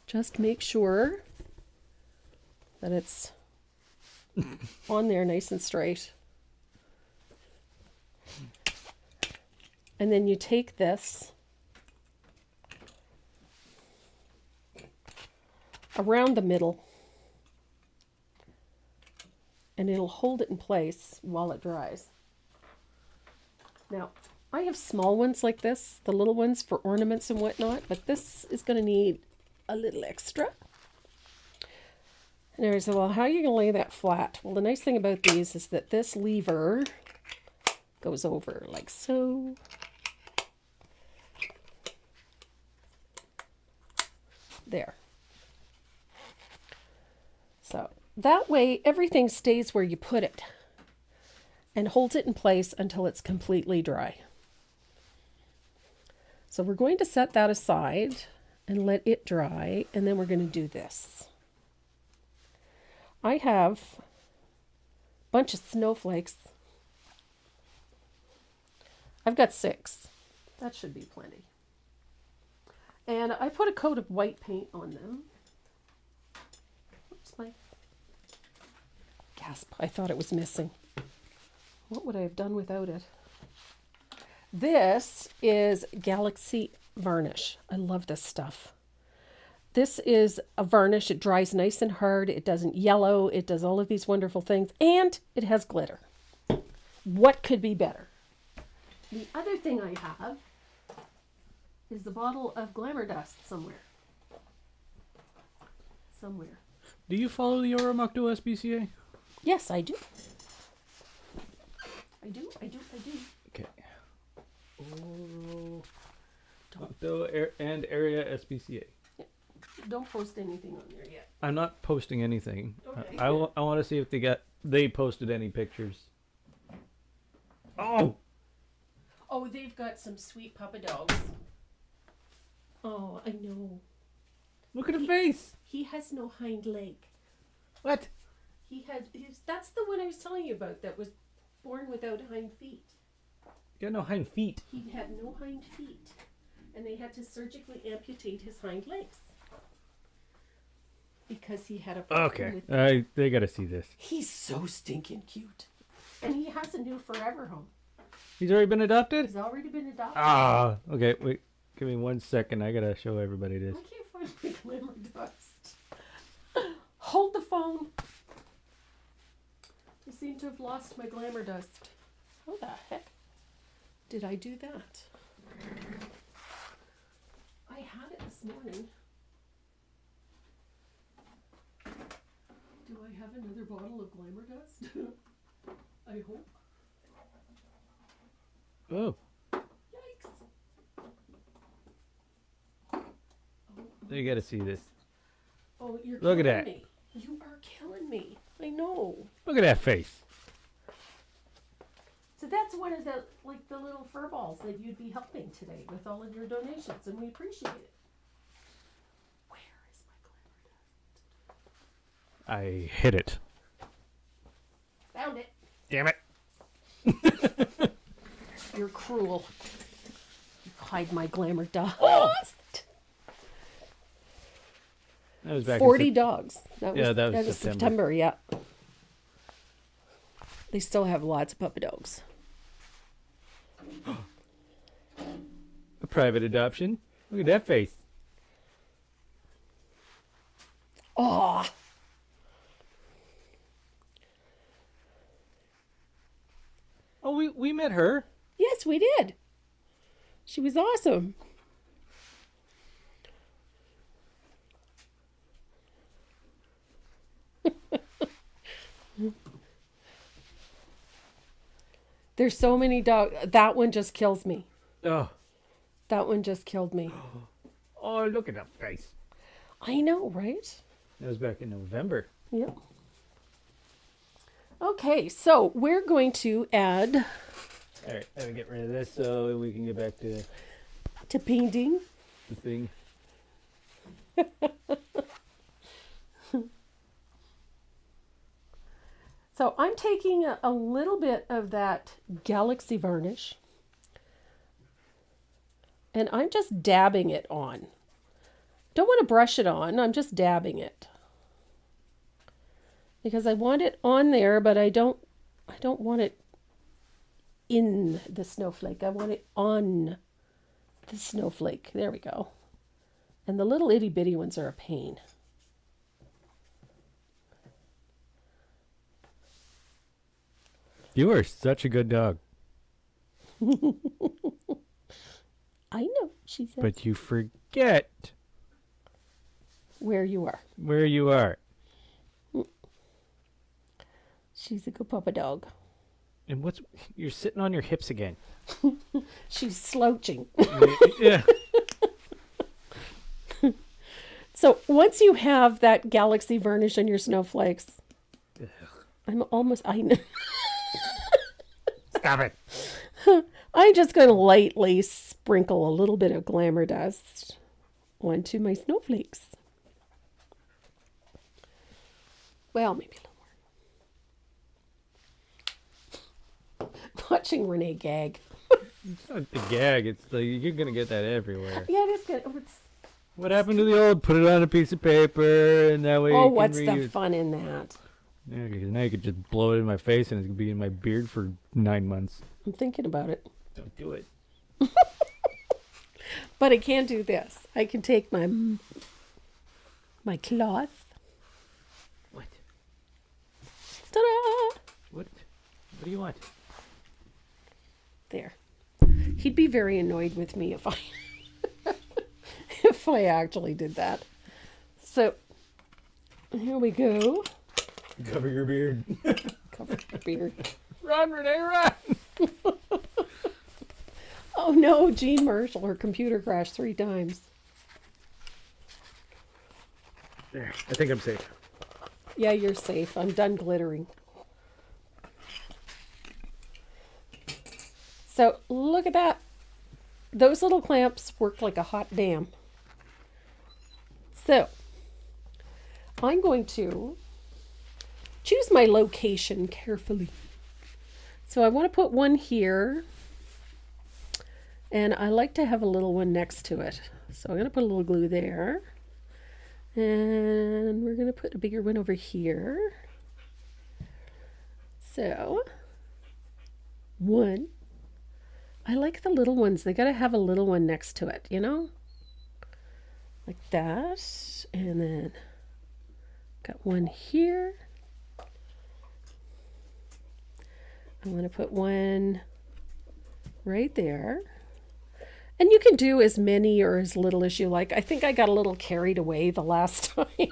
Just make sure that it's on there nice and straight. And then you take this around the middle, and it'll hold it in place while it dries. Now, I have small ones like this, the little ones for ornaments and whatnot, but this is going to need a little extra. And I said, well, how are you going to lay that flat? Well, the nice thing about these is that this lever goes over like so. There. So that way everything stays where you put it and holds it in place until it's completely dry. So we're going to set that aside and let it dry, and then we're going to do this. I have a bunch of snowflakes. I've got 6. That should be plenty. And I put a coat of white paint on them. Oops, my gasp. I thought it was missing. What would I have done without it? This is Galaxy Varnish. I love this stuff. This is a varnish. It dries nice and hard. It doesn't yellow. It does all of these wonderful things. And it has glitter. What could be better? The other thing I have is the bottle of Glamour Dust somewhere. Somewhere. Do you follow the Oromocto SPCA? Yes, I do. I do. Okay. Oromocto and Area SPCA. Don't post anything on there yet. I'm not posting anything. Okay. I want to see if they posted any pictures. Oh! Oh, they've got some sweet puppy dogs. Oh, I know. Look at the face! He has no hind leg. What? That's the one I was telling you about that was born without hind feet. You got no hind feet. He had no hind feet. And they had to surgically amputate his hind legs. Because he had a problem with They gotta see this. He's so stinking cute. And he has a new forever home. He's already been adopted? He's already been adopted. Ah, okay, wait. Give me 1 second. I gotta show everybody this. I can't find my Glamour Dust. Hold the phone. seem to have lost my glamour dust. How the heck did I do that? I had it this morning. Do I have another bottle of glamour dust? I hope. Oh, Yikes. Oh, you got to see this. oh, you're Look at killing that. me. You are killing me. I know. Look at that face. So that's one of the little fur balls that you'd be helping today with all of your donations, and we appreciate it. Where is my glamour dust? I hit it. Found it. Damn it. You're cruel. You hide my glamour dust. That was back 40 in dogs. that was September. September, yeah. They still have lots of puppy dogs. a private adoption. Look at that face. Oh. Oh, we met her. Yes, we did. She was awesome. There's so many dogs. That one just kills me. Oh. That one just killed me. Oh, look at that face. I know, right? That was back in November. Yep. Okay, so we're going to add All right, let me get rid of this so we can get back to painting. the thing. So I'm taking a little bit of that Galaxy varnish and I'm just dabbing it on. Don't want to brush it on, I'm just dabbing it. Because I want it on there, but I don't want it in the snowflake. I want it on the snowflake. There we go. And the little itty bitty ones are a pain. You are such a good dog. I know, she said. But you forget Where you are. where you are. She's a good papa dog. And you're sitting on your hips again. She's slouching. Yeah. So once you have that Galaxy varnish on your snowflakes, I know. Stop it. I'm just going to lightly sprinkle a little bit of glamour dust onto my snowflakes. Well, maybe a little more. Watching Renee gag. It's not the gag. It's like you're going to get that everywhere. Yeah, it is good. Oh, What happened to the old put it on a piece of paper and that way you can what's reuse? the fun in that? Yeah, because now you could just blow it in my face and it's going to be in my beard for 9 months. I'm thinking about it. Don't do it. But I can do this. I can take my cloth. What? Ta-da! What do you want? There. He'd be very annoyed with me if I if I actually did that. So here we go. Cover your beard. Cover your beard. Run, Renee, run! Oh no, Jean Marshall, her computer crashed 3 times. There, I think I'm safe. Yeah, you're safe. I'm done glittering. So look at that. Those little clamps work like a hot damn. So I'm going to choose my location carefully. So I want to put one here. And I like to have a little one next to it. So I'm going to put a little glue there. And we're going to put a bigger one over here. So, one. I like the little ones. They got to have a little one next to it, you know? Like that. And then got one here. I'm going to put one right there. And you can do as many or as little as you like. I think I got a little carried away the last time,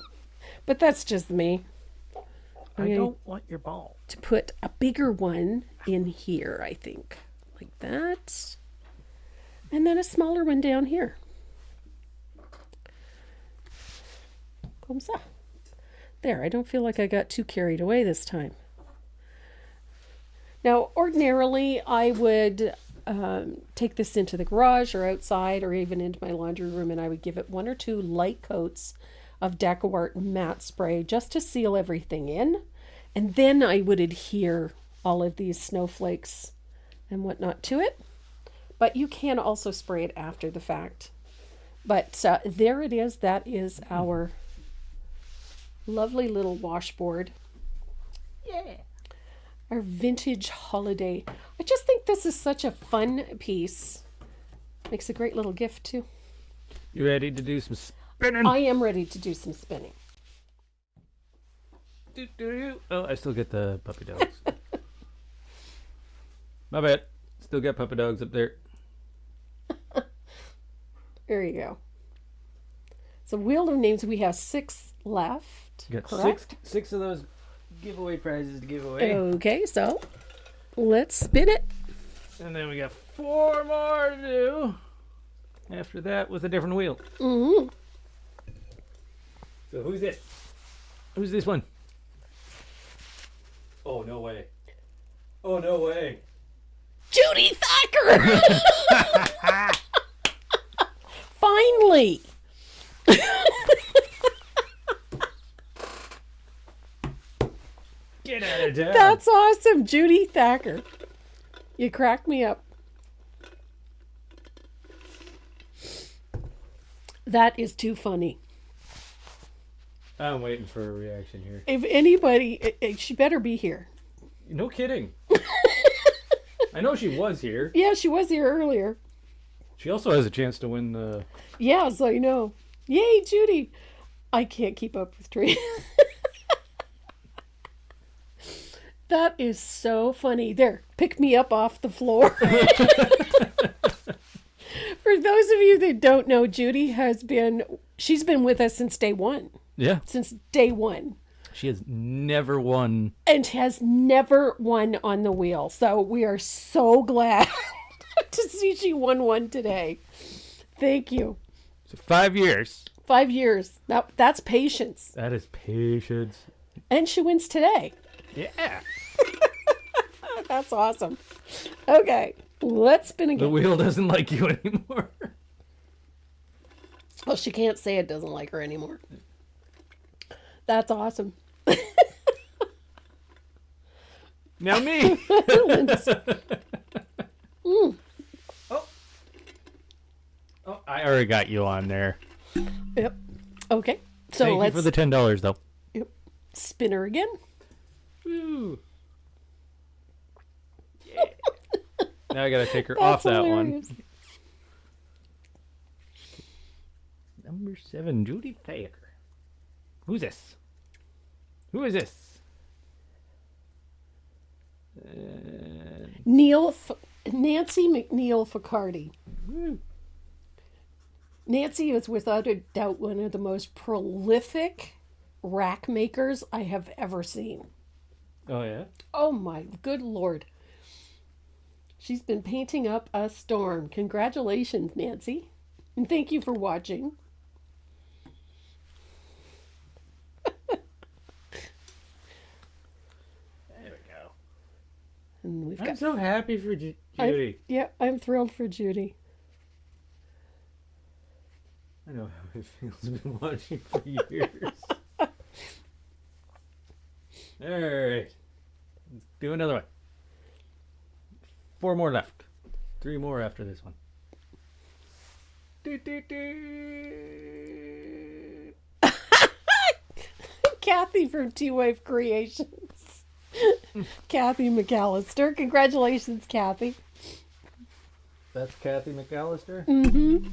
but that's just me. I don't want your ball. To put a bigger one in here, I think. Like that. And then a smaller one down here. Comme ça. There, I don't feel like I got too carried away this time. Now, ordinarily, I would take this into the garage or outside or even into my laundry room, and I would give it 1 or 2 light coats of DecoArt matte spray just to seal everything in. And then I would adhere all of these snowflakes and whatnot to it. But you can also spray it after the fact. But there it is. That is our lovely little washboard. Yeah. Our vintage holiday. I just think this is such a fun piece. Makes a great little gift too. You ready to do some spinning? I am ready to do some spinning. Oh, I still get the puppy dogs. My bad. Still got puppy dogs up there. There you go. So Wheel of Names, we have 6 left. You got correct? six of those giveaway prizes to give away. Okay, so let's spin it. And then we got 4 more to do. After that with a different wheel. Mm-hmm. So who's this? Who's this one? Oh, no way. Oh, no way. Judy Thacker! Finally! Get out of town. That's awesome, Judy Thacker. You cracked me up. That is too funny. I'm waiting for a reaction here. If anybody, she better be here. No kidding. I know she was here. Yeah, she was here earlier. She also has a chance to win the... Yeah, so I know. Yay, Judy. I can't keep up with Tree. That is so funny. There, pick me up off the floor. For those of you that don't know, Judy she's been with us since day one. Yeah. Since day one. She has never won. And has never won on the wheel. So we are so glad to see she won one today. Thank you. So 5 years. 5 years. That's patience. That is patience. And she wins today. Yeah. That's awesome. Okay, let's spin again. The wheel doesn't like you anymore. Well, she can't say it doesn't like her anymore. That's awesome. Now me. Oh, I already got you on there. Yep. Okay. So Thank let's you for the $10 though. Yep. Spin her again. Woo. Yeah. Now I gotta take her off that hilarious. one. Number 7, Judy Thacker. Who's this? Who is this? Nancy McNeil Ficardi. Woo. Nancy is without a doubt one of the most prolific rack makers I have ever seen. Oh yeah? Oh my good Lord. She's been painting up a storm. Congratulations, Nancy. And thank you for watching. There we go. And we've I'm got so happy for Judy. I'm thrilled for Judy. I know how it feels. I've been watching for years. Alright. Let's do another one. 4 more left. 3 more after this one. Kathy from T-Wave Creations. Kathy McAllister. Congratulations, Kathy. That's Kathy McAllister? Mm-hmm.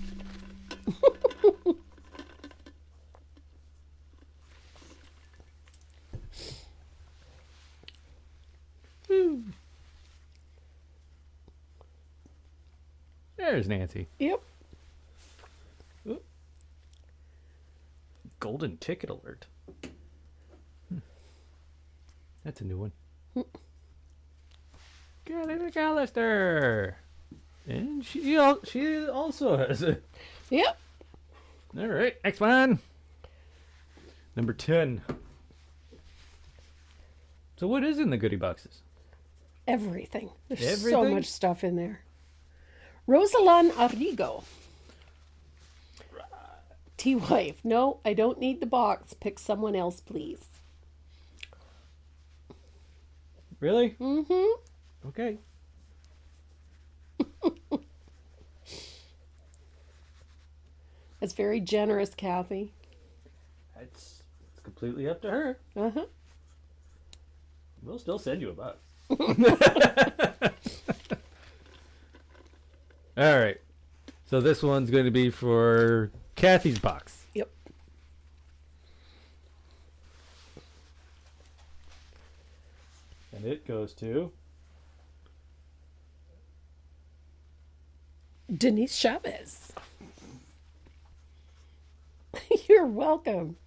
There's Nancy. Yep. Golden ticket alert. That's a new one. Kelly McAllister. And she also has it. Yep. All right, next one. Number 10. So what is in the goodie boxes? Everything. There's so Everything? much stuff in there. Rosalan Arrigo. T-wife. No, I don't need the box. Pick someone else, please. Really? Mm-hmm. Okay. That's very generous, Kathy. It's completely up to her. Uh-huh. We'll still send you a box. All right. So this one's going to be for Kathy's box. Yep. And it goes to Denise Chavez. You're welcome.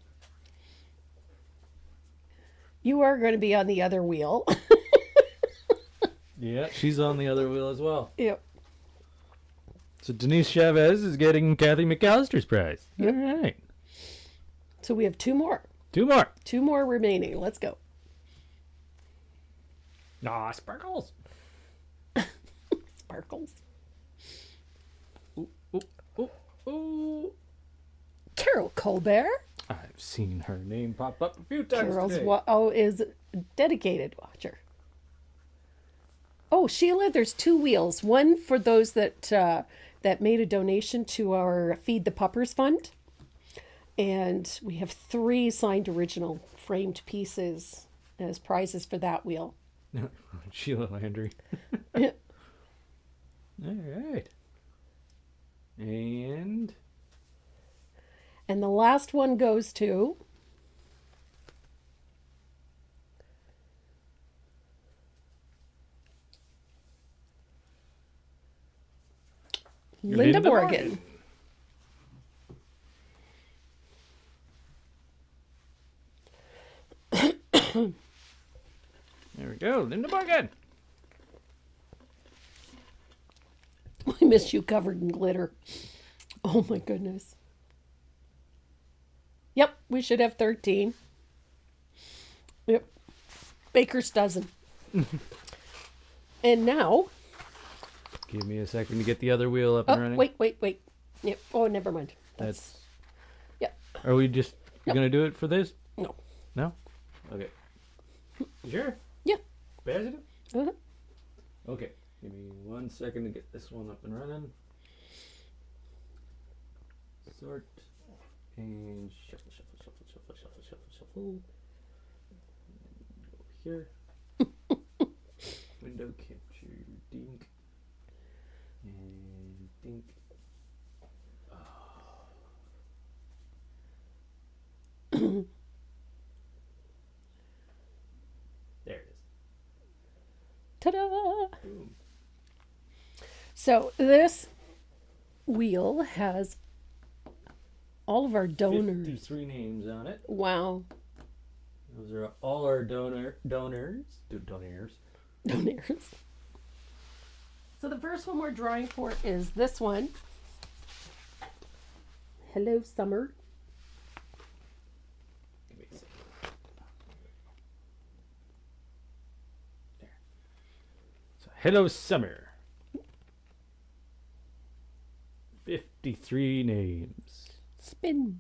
You are going to be on the other wheel. Yeah, she's on the other wheel as well. Yep. So Denise Chavez is getting Kathy McAllister's prize. Yep. All right. So we have two more. Two more. Two more remaining. Let's go. Aw, sparkles. Sparkles. Ooh, ooh, ooh, ooh. Carol Colbert. I've seen her name pop up a few times Carol's today. is a dedicated watcher. Oh, Sheila, there's two wheels. One for those that that made a donation to our Feed the Puppers Fund. And we have 3 signed original framed pieces as prizes for that wheel. Sheila Landry. Yeah. All right. And And the last one goes to Linda Morgan. There we go. Linda Morgan. I miss you covered in glitter. Oh my goodness. Yep, we should have 13. Yep. Baker's dozen. And now, Give me a second to get the other wheel up and running. wait. Yep. Oh, never mind. That's. Yep. Are we just gonna do it for this? No. No. Okay. Sure. Yeah. Positive. Uh-huh. Okay. Give me 1 second to get this one up and running. Sort and shuffle. And go here. Window capture dink. And dink. There it is. Ta-da! Boom. So this wheel has all of our donors. 53 names on it. Wow. Those are all our donors. Donors. Donors. So the first one we're drawing for is this one. Hello, Summer. Give me a second. There. So, hello, Summer. 53 names. Spin.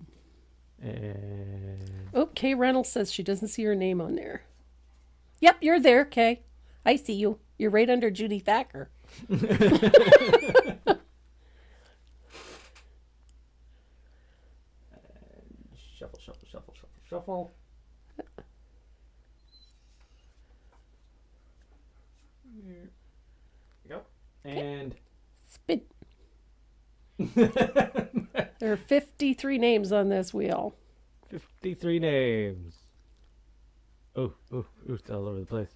And Oh, Kay Reynolds says she doesn't see her name on there. Yep, you're there, Kay. I see you. You're right under Judy Thacker. shuffle. There you go. And Spin. There are 53 names on this wheel. 53 names. Oh, it's all over the place.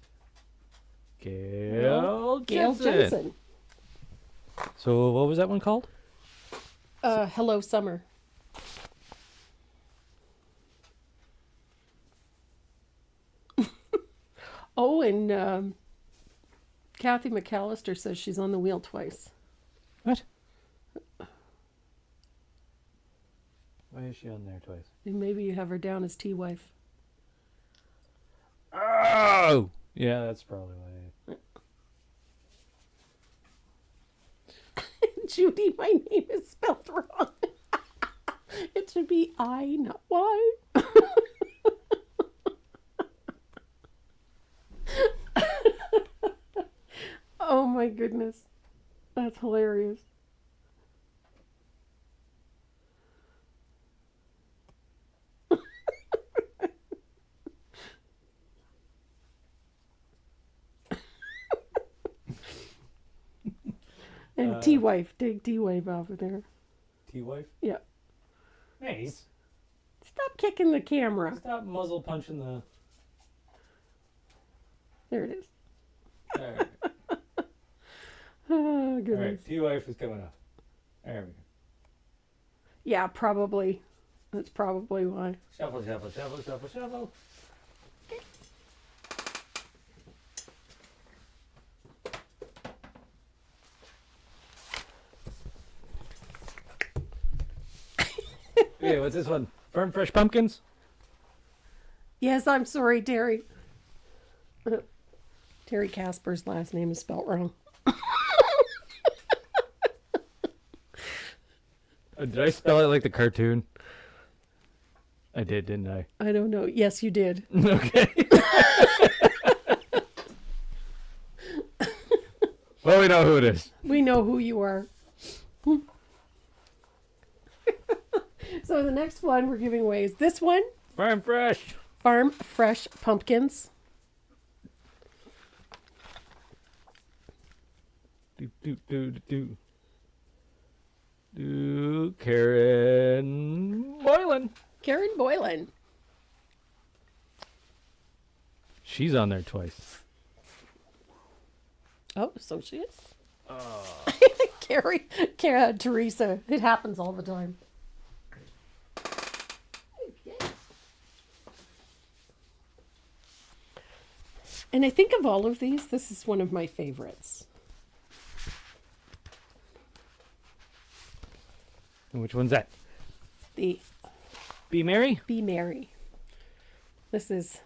Gail Gail Jensen. Jensen. So what was that one called? Hello Summer. Oh, and Kathy McAllister says she's on the wheel twice. What? Why is she on there twice? And maybe you have her down as T-wife. Oh! Yeah, that's probably why. Judy, my name is spelled wrong. It should be I, not Y. Oh my goodness. That's hilarious. And T-wife, take T-wife off of there. T-wife? Yeah. Nice. Stop kicking the camera. Stop muzzle punching the... There it is. Alright. Oh, goodness. Alright, T-wife is coming off. There we go. Yeah, probably. That's probably why. Shuffle, shuffle, shuffle, shuffle, shuffle. Hey, what's this one? Firm Fresh Pumpkins? Yes, I'm sorry, Terry. Terry Casper's last name is spelt wrong. Did I spell it like the cartoon? I did, didn't I? I don't know. Yes, you did. Okay. Well, we know who it is. We know who you are. So the next one we're giving away is this one. Farm Fresh. Farm Fresh Pumpkins. Karen Boylan. Karen Boylan. She's on there twice. Oh, so she is. Teresa. It happens all the time. And I think of all of these, this is one of my favorites. And which one's that? The Be Merry? Be Merry. This is...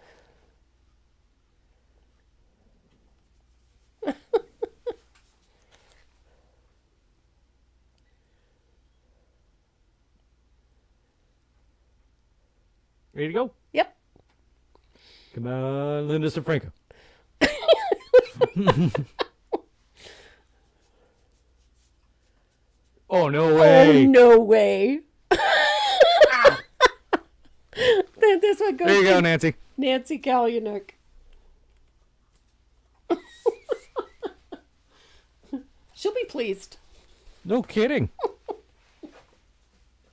Ready to go? Yep. Come on, Linda Safranco. Oh, no way. Oh, no way. This one goes There you to go, Nancy. Nancy Kalyaniuk. She'll be pleased. No kidding.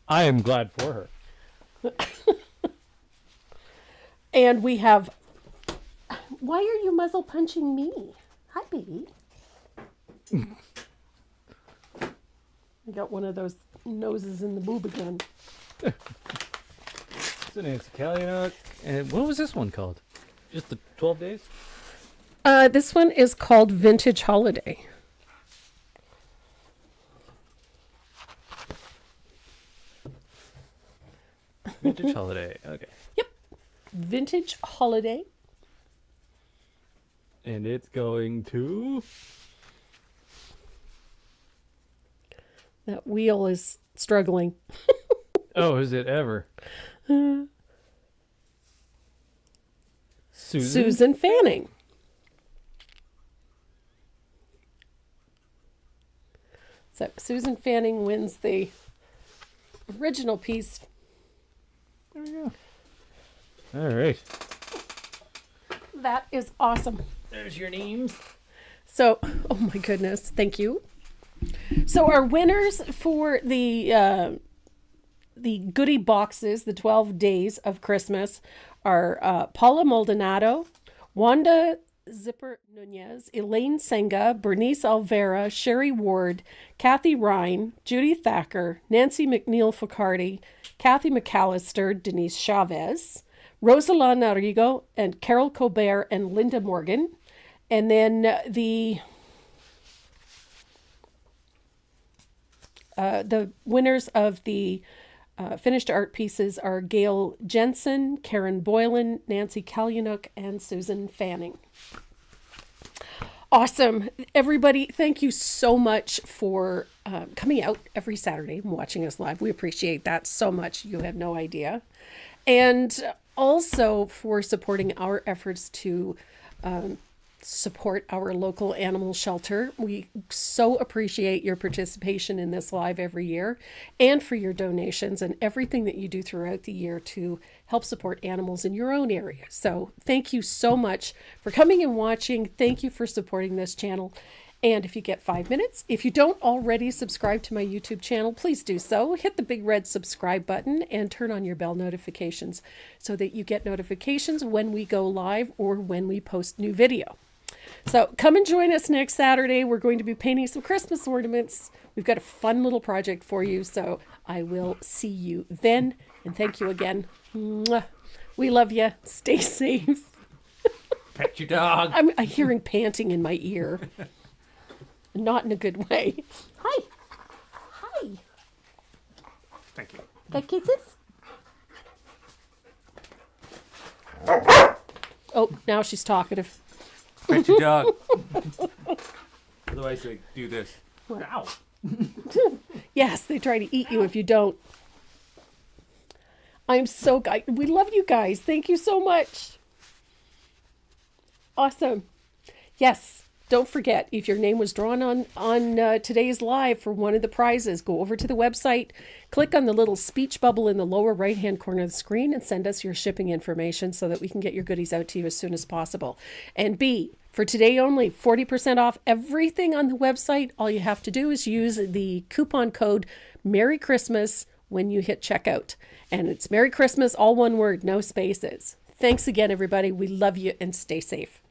I am glad for her. And we have... Why are you muzzle punching me? Hi, baby. I got one of those noses in the boob again. So Nancy Kalyaniuk. And what was this one called? Just the 12 days? This one is called Vintage Holiday. Vintage Holiday. Okay. Yep. Vintage Holiday. And it's going to... That wheel is struggling. Oh, is it ever? Susan Fanning. So Susan Fanning wins the original piece. There we go. All right. That is awesome. There's your names. So, oh my goodness, thank you. So our winners for the goodie boxes, the 12 days of Christmas, are Paula Maldonado, Wanda Zipper Nunez, Elaine Senga, Bernice Alvera, Sherry Ward, Kathy Ryan, Judy Thacker, Nancy McNeil Focardi, Kathy McAllister, Denise Chavez, Rosala Narigo, and Carol Colbert and Linda Morgan. And then the winners of the finished art pieces are Gail Jensen, Karen Boylan, Nancy Kalyanook, and Susan Fanning. Awesome. Everybody, thank you so much for coming out every Saturday and watching us live. We appreciate that so much. You have no idea. And also for supporting our efforts to support our local animal shelter. We so appreciate your participation in this live every year and for your donations and everything that you do throughout the year to help support animals in your own area. So thank you so much for coming and watching. Thank you for supporting this channel. And if you get 5 minutes, if you don't already subscribe to my YouTube channel, please do so. Hit the big red subscribe button and turn on your bell notifications so that you get notifications when we go live or when we post new video. So come and join us next Saturday. We're going to be painting some Christmas ornaments. We've got a fun little project for you. So I will see you then. And thank you again. Mwah. We love you. Stay safe. Pet your dog. I'm hearing panting in my ear. Not in a good way. Hi. Hi. Thank you. Got kisses? Oh, now she's talkative. Pet your dog. Otherwise, they do this. What? Ow. Yes, they try to eat you if you don't. I'm so we love you guys. Thank you so much. Awesome. Yes. Don't forget, if your name was drawn on today's live for one of the prizes, go over to the website, click on the little speech bubble in the lower right-hand corner of the screen, and send us your shipping information so that we can get your goodies out to you as soon as possible. And B, for today only, 40% off everything on the website. All you have to do is use the coupon code Merry Christmas when you hit checkout. And it's Merry Christmas, all one word, no spaces. Thanks again, everybody. We love you and stay safe.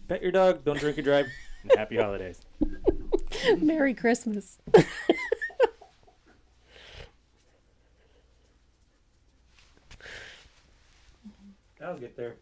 Pet your dog. Don't drink and drive. And happy holidays. Merry Christmas. I'll get there.